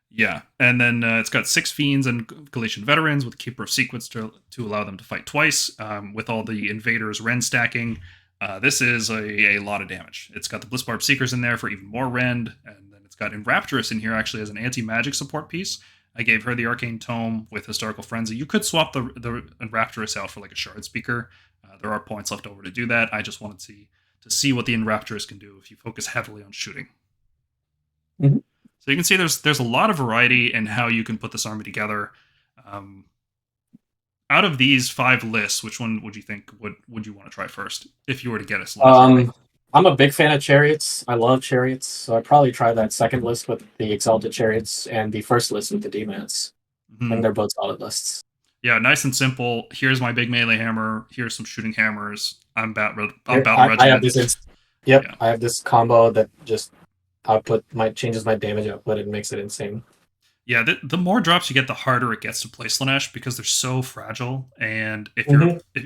Yeah, and then it's got 6 Fiends and Galatian Veterans with Keeper of Secrets to allow them to fight twice, with all the Invaders Rend stacking. This is a lot of damage. It's got the Blissbarb Seekers in there for even more Rend, and then it's got Enrapturus in here actually as an anti-magic support piece. I gave her the Arcane Tome with Historical Frenzy. You could swap the Enrapturus out for like a Shard Speaker. There are points left over to do that. I just wanted to see what the Enrapturus can do if you focus heavily on shooting. Mm-hmm. So you can see there's a lot of variety in how you can put this army together. Out of these 5 lists, which one would you think would you want to try first if you were to get a selection? I'm a big fan of Chariots. I love Chariots, so I'd probably try that second list with the Exalted Chariots and the first list with the Daemonettes. Mm-hmm. And they're both solid lists. Yeah, nice and simple. Here's my big melee hammer. Here's some shooting hammers. I'm Battle Regiment. I have this. Yeah. I have this combo that just changes my damage output and makes it insane. Yeah, the more drops you get, the harder it gets to play Slaanesh because they're so fragile. And if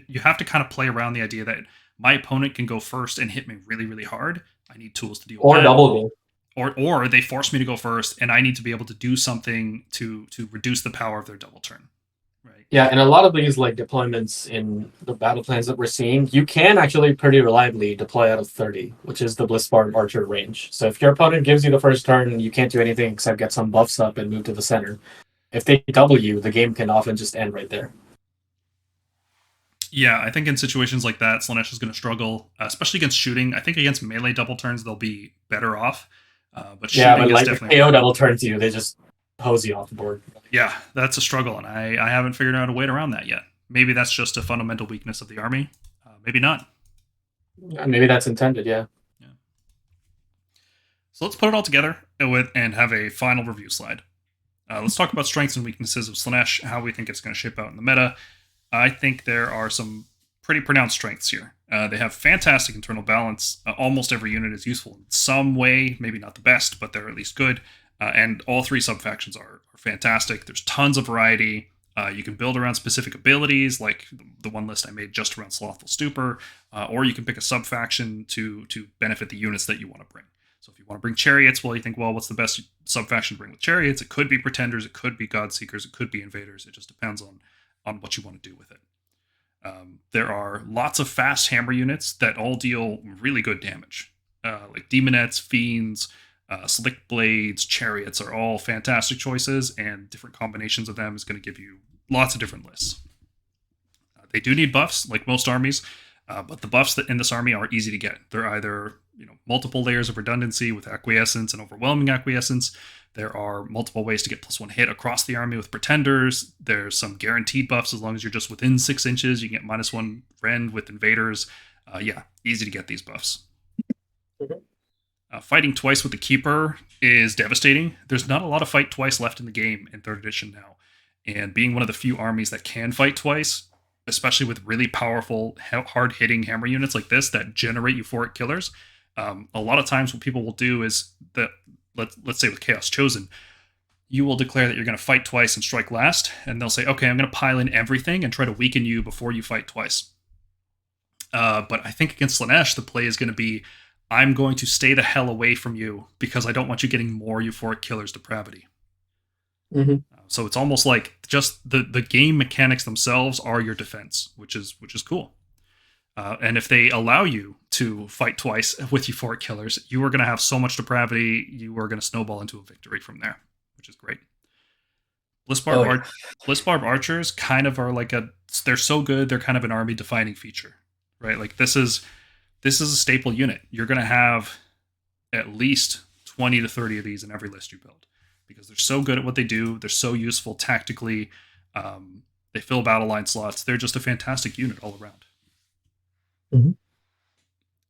you have to kind of play around the idea that my opponent can go first and hit me really, really hard. I need tools to deal with that. Or double me. Or they force me to go first, and I need to be able to do something to reduce the power of their double turn. Right. Yeah, and a lot of these deployments in the battle plans that we're seeing, you can actually pretty reliably deploy out of 30, which is the Blissbarb Archer range. So if your opponent gives you the first turn, you can't do anything except get some buffs up and move to the center. If they double you, the game can often just end right there. Yeah, I think in situations like that, Slaanesh is going to struggle, especially against shooting. I think against melee double turns, they'll be better off. But shooting is definitely... KO double turns you, they just hose you off the board. Yeah, that's a struggle, and I haven't figured out a way around that yet. Maybe that's just a fundamental weakness of the army. Maybe not. Maybe that's intended, yeah. So let's put it all together and have a final review slide. Let's talk about strengths and weaknesses of Slaanesh, how we think it's going to shape out in the meta. I think there are some pretty pronounced strengths here. They have fantastic internal balance. Almost every unit is useful in some way, maybe not the best, but they're at least good. And all 3 subfactions are fantastic. There's tons of variety. You can build around specific abilities, like the one list I made just around Slothful Stupor, or you can pick a subfaction to benefit the units that you want to bring. So if you want to bring Chariots, well, you think, well, what's the best subfaction to bring with Chariots? It could be Pretenders, it could be Godseekers, it could be Invaders. It just depends on what you want to do with it. There are lots of fast hammer units that all deal really good damage. Like Daemonettes, Fiends, Slick Blades, Chariots are all fantastic choices, and different combinations of them is going to give you lots of different lists. They do need buffs, like most armies, but the buffs that in this army are easy to get. They're either multiple layers of redundancy with Acquiescence and Overwhelming Acquiescence. There are multiple ways to get +1 hit across the army with Pretenders. There's some guaranteed buffs as long as you're just within 6 inches. You can get -1 Rend with Invaders. Easy to get these buffs. Fighting twice with the Keeper is devastating. There's not a lot of fight twice left in the game in 3rd edition now. And being one of the few armies that can fight twice, especially with really powerful, hard-hitting hammer units like this that generate euphoric killers, A lot of times what people will do is that, let's say with Chaos Chosen, you will declare that you're going to fight twice and strike last, and they'll say, okay, I'm going to pile in everything and try to weaken you before you fight twice. But I think against Slaanesh, the play is going to be, I'm going to stay the hell away from you because I don't want you getting more Euphoric Killer's Depravity. So it's almost like just the game mechanics themselves are your defense, which is cool. And if they allow you to fight twice with Euphoric Killers, you are going to have so much Depravity, you are going to snowball into a victory from there, which is great. Blissbarb Archers kind of are like they're so good, they're kind of an army defining feature, right? Like this is a staple unit. You're going to have at least 20 to 30 of these in every list you build because they're so good at what they do. They're so useful tactically. They fill battle line slots. They're just a fantastic unit all around.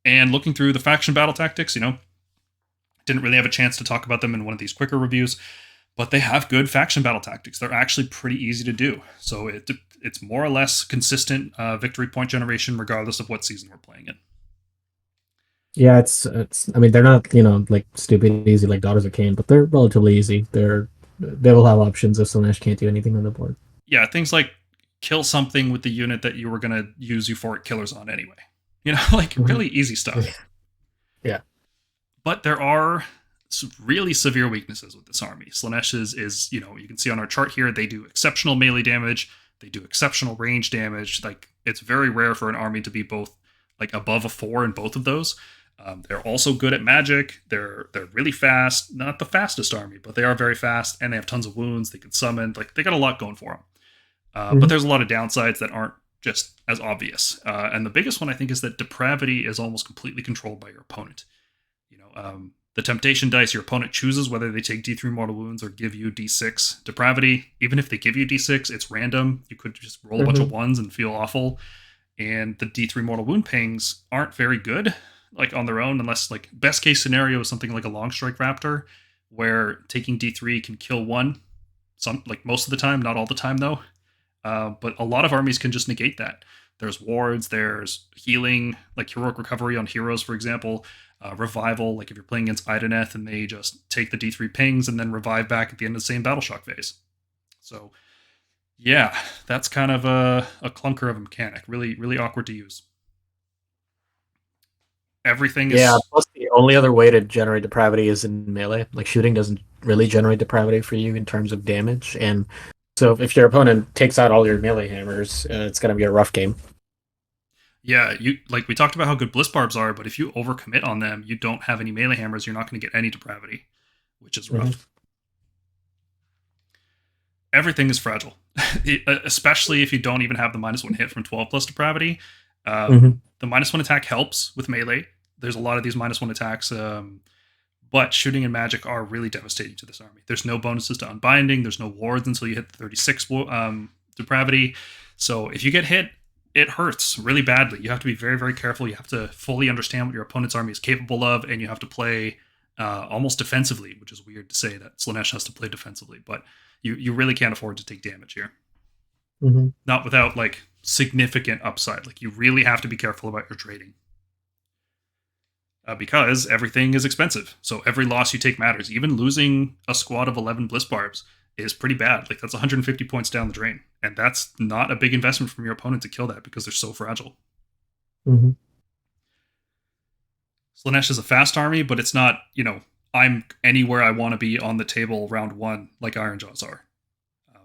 And looking through the faction battle tactics, didn't really have a chance to talk about them in one of these quicker reviews, but they have good faction battle tactics. They're actually pretty easy to do. So it's more or less consistent victory point generation regardless of what season we're playing in. Yeah, it's. I mean, they're not like stupid easy like Daughters of Cain, but they're relatively easy. They will have options if Slaanesh can't do anything on the board. Yeah, things like kill something with the unit that you were going to use Euphoric Killers on anyway. Like really easy stuff. Yeah. But there are some really severe weaknesses with this army. Slaanesh is you can see on our chart here, they do exceptional melee damage. They do exceptional range damage. Like it's very rare for an army to be both like above a 4 in both of those. They're also good at magic. They're really fast. Not the fastest army, but they are very fast, and they have tons of wounds. They can summon. Like they got a lot going for them. But there's a lot of downsides that aren't just as obvious. And the biggest one I think is that Depravity is almost completely controlled by your opponent. The Temptation dice, your opponent chooses whether they take D3 mortal wounds or give you D6 Depravity. Even if they give you D6, it's random. You could just roll a bunch of ones and feel awful. And the D3 mortal wound pings aren't very good, like on their own, unless like best case scenario is something like a Long Strike Raptor, where taking D3 can kill one, like most of the time, not all the time though. But a lot of armies can just negate that. There's wards, there's healing, like heroic recovery on heroes, for example. Revival, like if you're playing against Hedonitte and they just take the D3 pings and then revive back at the end of the same battle shock phase. So yeah, that's kind of a clunker of a mechanic. Really, really awkward to use. Everything is... Yeah, plus the only other way to generate Depravity is in melee. Like shooting doesn't really generate Depravity for you in terms of damage. And so if your opponent takes out all your melee hammers, it's going to be a rough game. Yeah, we talked about how good Blissbarbs are, but if you overcommit on them, you don't have any melee hammers, you're not going to get any Depravity, which is rough. Everything is fragile, especially if you don't even have the -1 hit from 12 plus Depravity. The -1 attack helps with melee. There's a lot of these -1 attacks, but shooting and magic are really devastating to this army. There's no bonuses to Unbinding. There's no wards until you hit the 36 Depravity. So if you get hit, it hurts really badly. You have to be very, very careful. You have to fully understand what your opponent's army is capable of, and you have to play almost defensively, which is weird to say that Slaanesh has to play defensively, but you really can't afford to take damage here. Not without like significant upside. Like you really have to be careful about your trading. Because everything is expensive. So every loss you take matters. Even losing a squad of 11 Blissbarbs is pretty bad. Like that's 150 points down the drain. And that's not a big investment from your opponent to kill that because they're so fragile. Slaanesh is a fast army, but it's not, I'm anywhere I want to be on the table round 1 like Ironjaws are.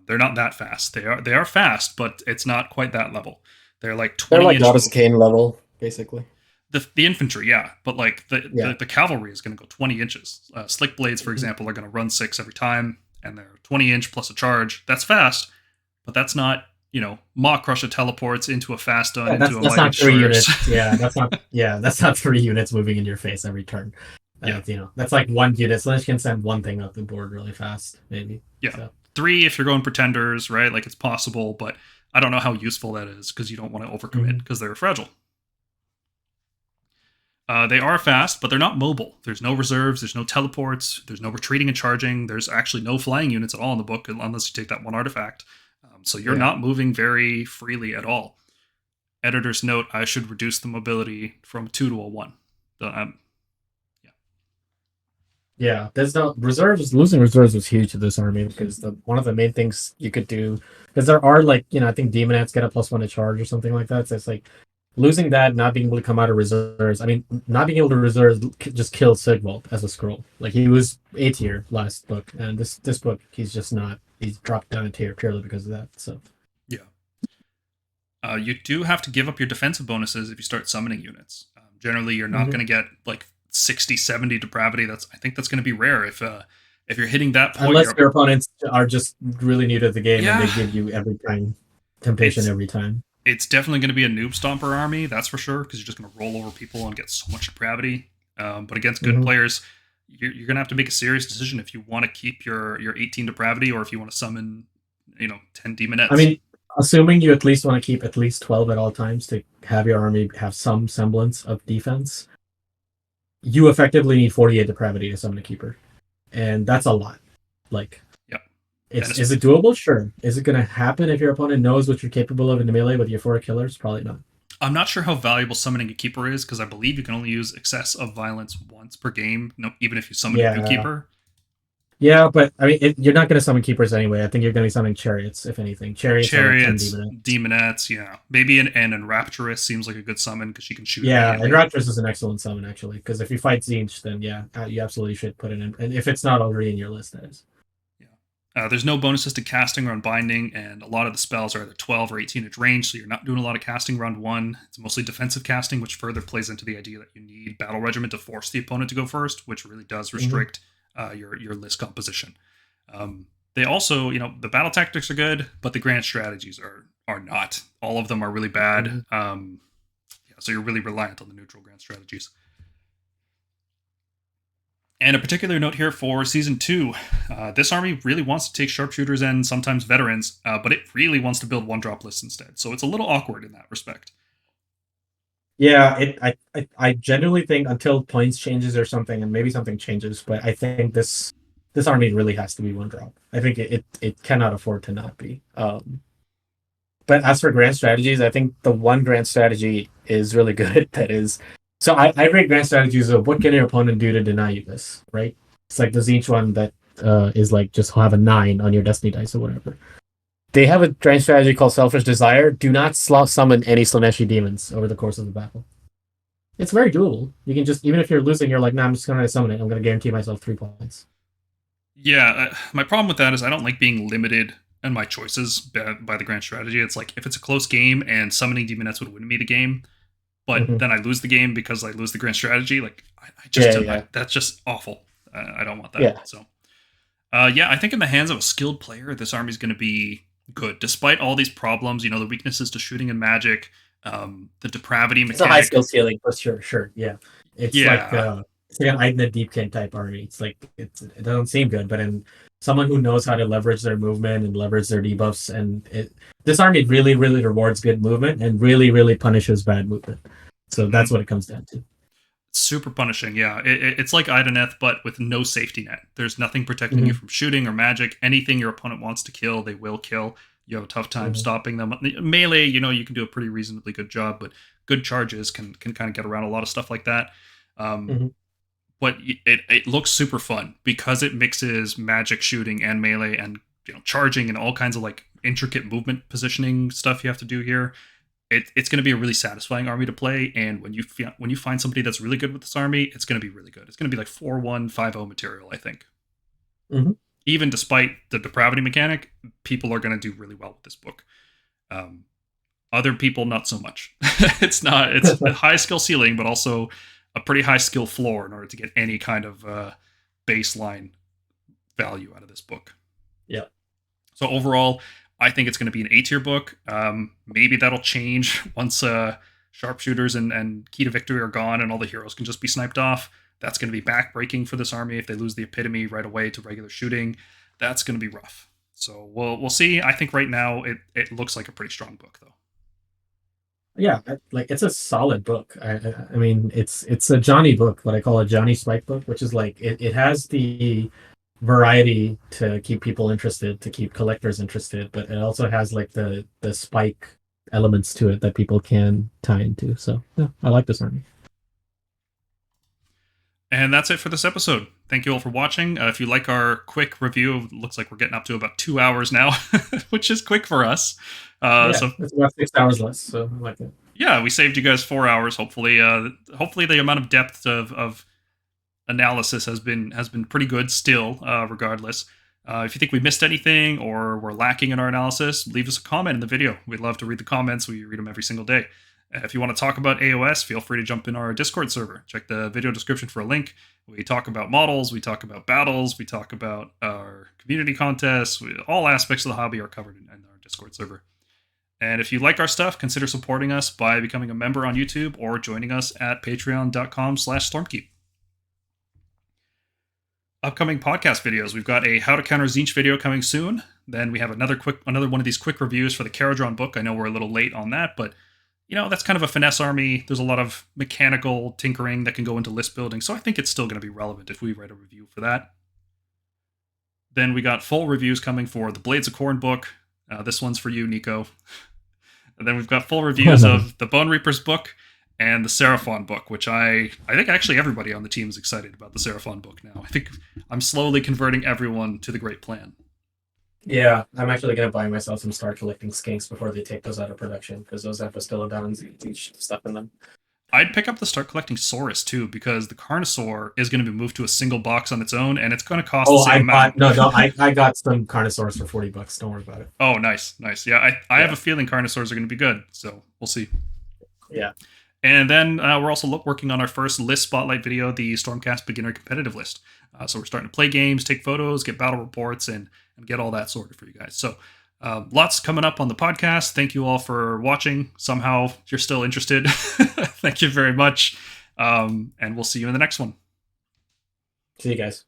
They're not that fast. They are fast, but it's not quite that level. They're like 20 They're like Daughters of Cain level, basically. The infantry, yeah, but like the cavalry is going to go 20 inches. Slick Blades, for example, are going to run 6 every time, and they're 20 inch plus a charge. That's fast, but that's not, Maw Crusher teleports into a fast stun into a that's not 3 units. That's not 3 units moving in your face every turn. That's like 1 unit. Slaanesh can send one thing up the board really fast, maybe. Yeah. So. 3 if you're going Pretenders, right? Like it's possible, but I don't know how useful that is because you don't want to overcommit because they're fragile. They are fast, but they're not mobile. There's no reserves, there's no teleports, there's no retreating and charging, there's actually no flying units at all in the book unless you take that one artifact. So you're not moving very freely at all. Editor's note, I should reduce the mobility from 2 to a 1. Yeah, there's no reserves. Losing reserves was huge to this army because one of the main things you could do, because there are like, I think Daemonettes get a +1 to charge or something like that. So it's like losing that, not being able to come out of reserves. I mean, not being able to reserve just killed Sigvald as a scroll. Like he was A tier last book, and this book he's just not. He's dropped down a tier purely because of that. So yeah, you do have to give up your defensive bonuses if you start summoning units. Generally, you're not going to get like 60, 70 depravity. I think that's going to be rare if you're hitting that point. Unless your opponents are just really new to the game Yeah. and they give you every time temptation every time. It's definitely going to be a noob stomper army, that's for sure, because you're just going to roll over people and get so much depravity. But against good players, you're going to have to make a serious decision if you want to keep your 18 depravity or if you want to summon 10 Daemonettes. I mean, assuming you at least want to keep at least 12 at all times to have your army have some semblance of defense, you effectively need 48 depravity to summon a keeper. And that's a lot. Like, yep. Is it doable? Sure. Is it going to happen if your opponent knows what you're capable of in the melee with your 4 killers? Probably not. I'm not sure how valuable summoning a keeper is, because I believe you can only use excess of violence once per game, even if you summon a new keeper. Yeah, but I mean, you're not going to summon keepers anyway. I think you're going to be summoning chariots, if anything. Chariots, Daemonettes, yeah. Maybe an Enrapturous seems like a good summon because she can shoot. Yeah, Enrapturous is an excellent summon, actually, because if you fight Tzeentch, then yeah, you absolutely should put it in. And if it's not already in your list, that is. Yeah. There's no bonuses to casting or unbinding, and a lot of the spells are either 12 or 18 inch range, so you're not doing a lot of casting round 1. It's mostly defensive casting, which further plays into the idea that you need Battle Regiment to force the opponent to go first, which really does restrict your list composition. They also, the battle tactics are good, but the grand strategies are not. All of them are really bad. So you're really reliant on the neutral grand strategies. And a particular note here for Season 2, this army really wants to take sharpshooters and sometimes veterans, but it really wants to build 1-drop lists instead. So it's a little awkward in that respect. Yeah, I genuinely think until points changes or something, and maybe something changes, but I think this army really has to be 1-drop. I think it cannot afford to not be. But as for grand strategies, I think the one grand strategy is really good. That is, so I rate grand strategies of what can your opponent do to deny you this, right? It's like the Tzeentch one that is like just have a 9 on your destiny dice or whatever. They have a grand strategy called Selfish Desire. Do not summon any Slaaneshi demons over the course of the battle. It's very doable. You can just, even if you're losing, you're like, nah, I'm just going to summon it. I'm going to guarantee myself 3 points. Yeah, my problem with that is I don't like being limited in my choices by the grand strategy. It's like, if it's a close game and summoning Daemonettes would win me the game, but then I lose the game because I lose the grand strategy, like, that's just awful. I don't want that. Yeah. So, I think in the hands of a skilled player, this army's going to be good, despite all these problems. The weaknesses to shooting and magic, the depravity mechanic. It's a high skill ceiling for sure. Yeah, it's like an Idna Deepkin type army. It's like it doesn't seem good, but in someone who knows how to leverage their movement and leverage their debuffs, and this army really rewards good movement and really punishes bad movement. So that's what it comes down to. Super punishing, yeah. It's like Idoneth, but with no safety net. There's nothing protecting you from shooting or magic. Anything your opponent wants to kill, they will kill. You have a tough time stopping them. Melee, you can do a pretty reasonably good job, but good charges can kind of get around a lot of stuff like that. But it looks super fun because it mixes magic, shooting, and melee, and charging, and all kinds of like intricate movement positioning stuff you have to do here. It's going to be a really satisfying army to play, and when you find somebody that's really good with this army, it's going to be really good. It's going to be like 4-1, 5-0 material, I think. Even despite the depravity mechanic, people are going to do really well with this book. Other people, not so much. It's a high skill ceiling, but also a pretty high skill floor in order to get any kind of baseline value out of this book. Yeah. So overall, I think it's going to be an A-tier book. Maybe that'll change once sharpshooters and key to victory are gone and all the heroes can just be sniped off. That's going to be backbreaking for this army if they lose the epitome right away to regular shooting. That's going to be rough. So we'll see. I think right now it looks like a pretty strong book, though. Yeah, like it's a solid book. I mean, it's a Johnny book, what I call a Johnny Spike book, which is like it has the variety to keep people interested, to keep collectors interested, but it also has like the spike elements to it that people can tie into. So yeah, I like this army. And that's it for this episode. thank you all for watching. If you like our quick review, it looks like we're getting up to about 2 hours now, which is quick for us. So it's about 6 hours less, so I like it. Yeah, we saved you guys 4 hours. Hopefully, the amount of depth of analysis has been pretty good still, regardless. If you think we missed anything or we're lacking in our analysis, leave us a comment in the video. We'd love to read the comments. We read them every single day. If you want to talk about AOS, feel free to jump in our Discord server. Check the video description for a link. We talk about models, we talk about battles, we talk about our community contests. All aspects of the hobby are covered in our Discord server. And if you like our stuff, consider supporting us by becoming a member on YouTube or joining us at patreon.com/Stormkeep. Upcoming podcast videos. We've got a How to Counter Tzeentch video coming soon. Then we have another one of these quick reviews for the Caradron book. I know we're a little late on that, but that's kind of a finesse army. There's a lot of mechanical tinkering that can go into list building, so I think it's still going to be relevant if we write a review for that. Then we got full reviews coming for the Blades of Khorne book. This one's for you, Nico. And then we've got full reviews of the Bone Reapers book and the Seraphon book, which I think actually everybody on the team is excited about the Seraphon book now. I think I'm slowly converting everyone to the Great Plan. Yeah, I'm actually going to buy myself some Start Collecting Skinks before they take those out of production, because those have Bastillodon and Tzeentch stuff in them. I'd pick up the Start Collecting Saurus too, because the Carnosaur is going to be moved to a single box on its own, and it's going to cost the same amount. I got some Carnosaurs for $40. Don't worry about it. Oh, nice. Yeah, I have a feeling Carnosaurs are going to be good, so we'll see. Yeah. And then we're also working on our first list spotlight video, the Stormcast Beginner Competitive List. So we're starting to play games, take photos, get battle reports, and get all that sorted for you guys. So lots coming up on the podcast. Thank you all for watching. Somehow you're still interested. Thank you very much. And we'll see you in the next one. See you guys.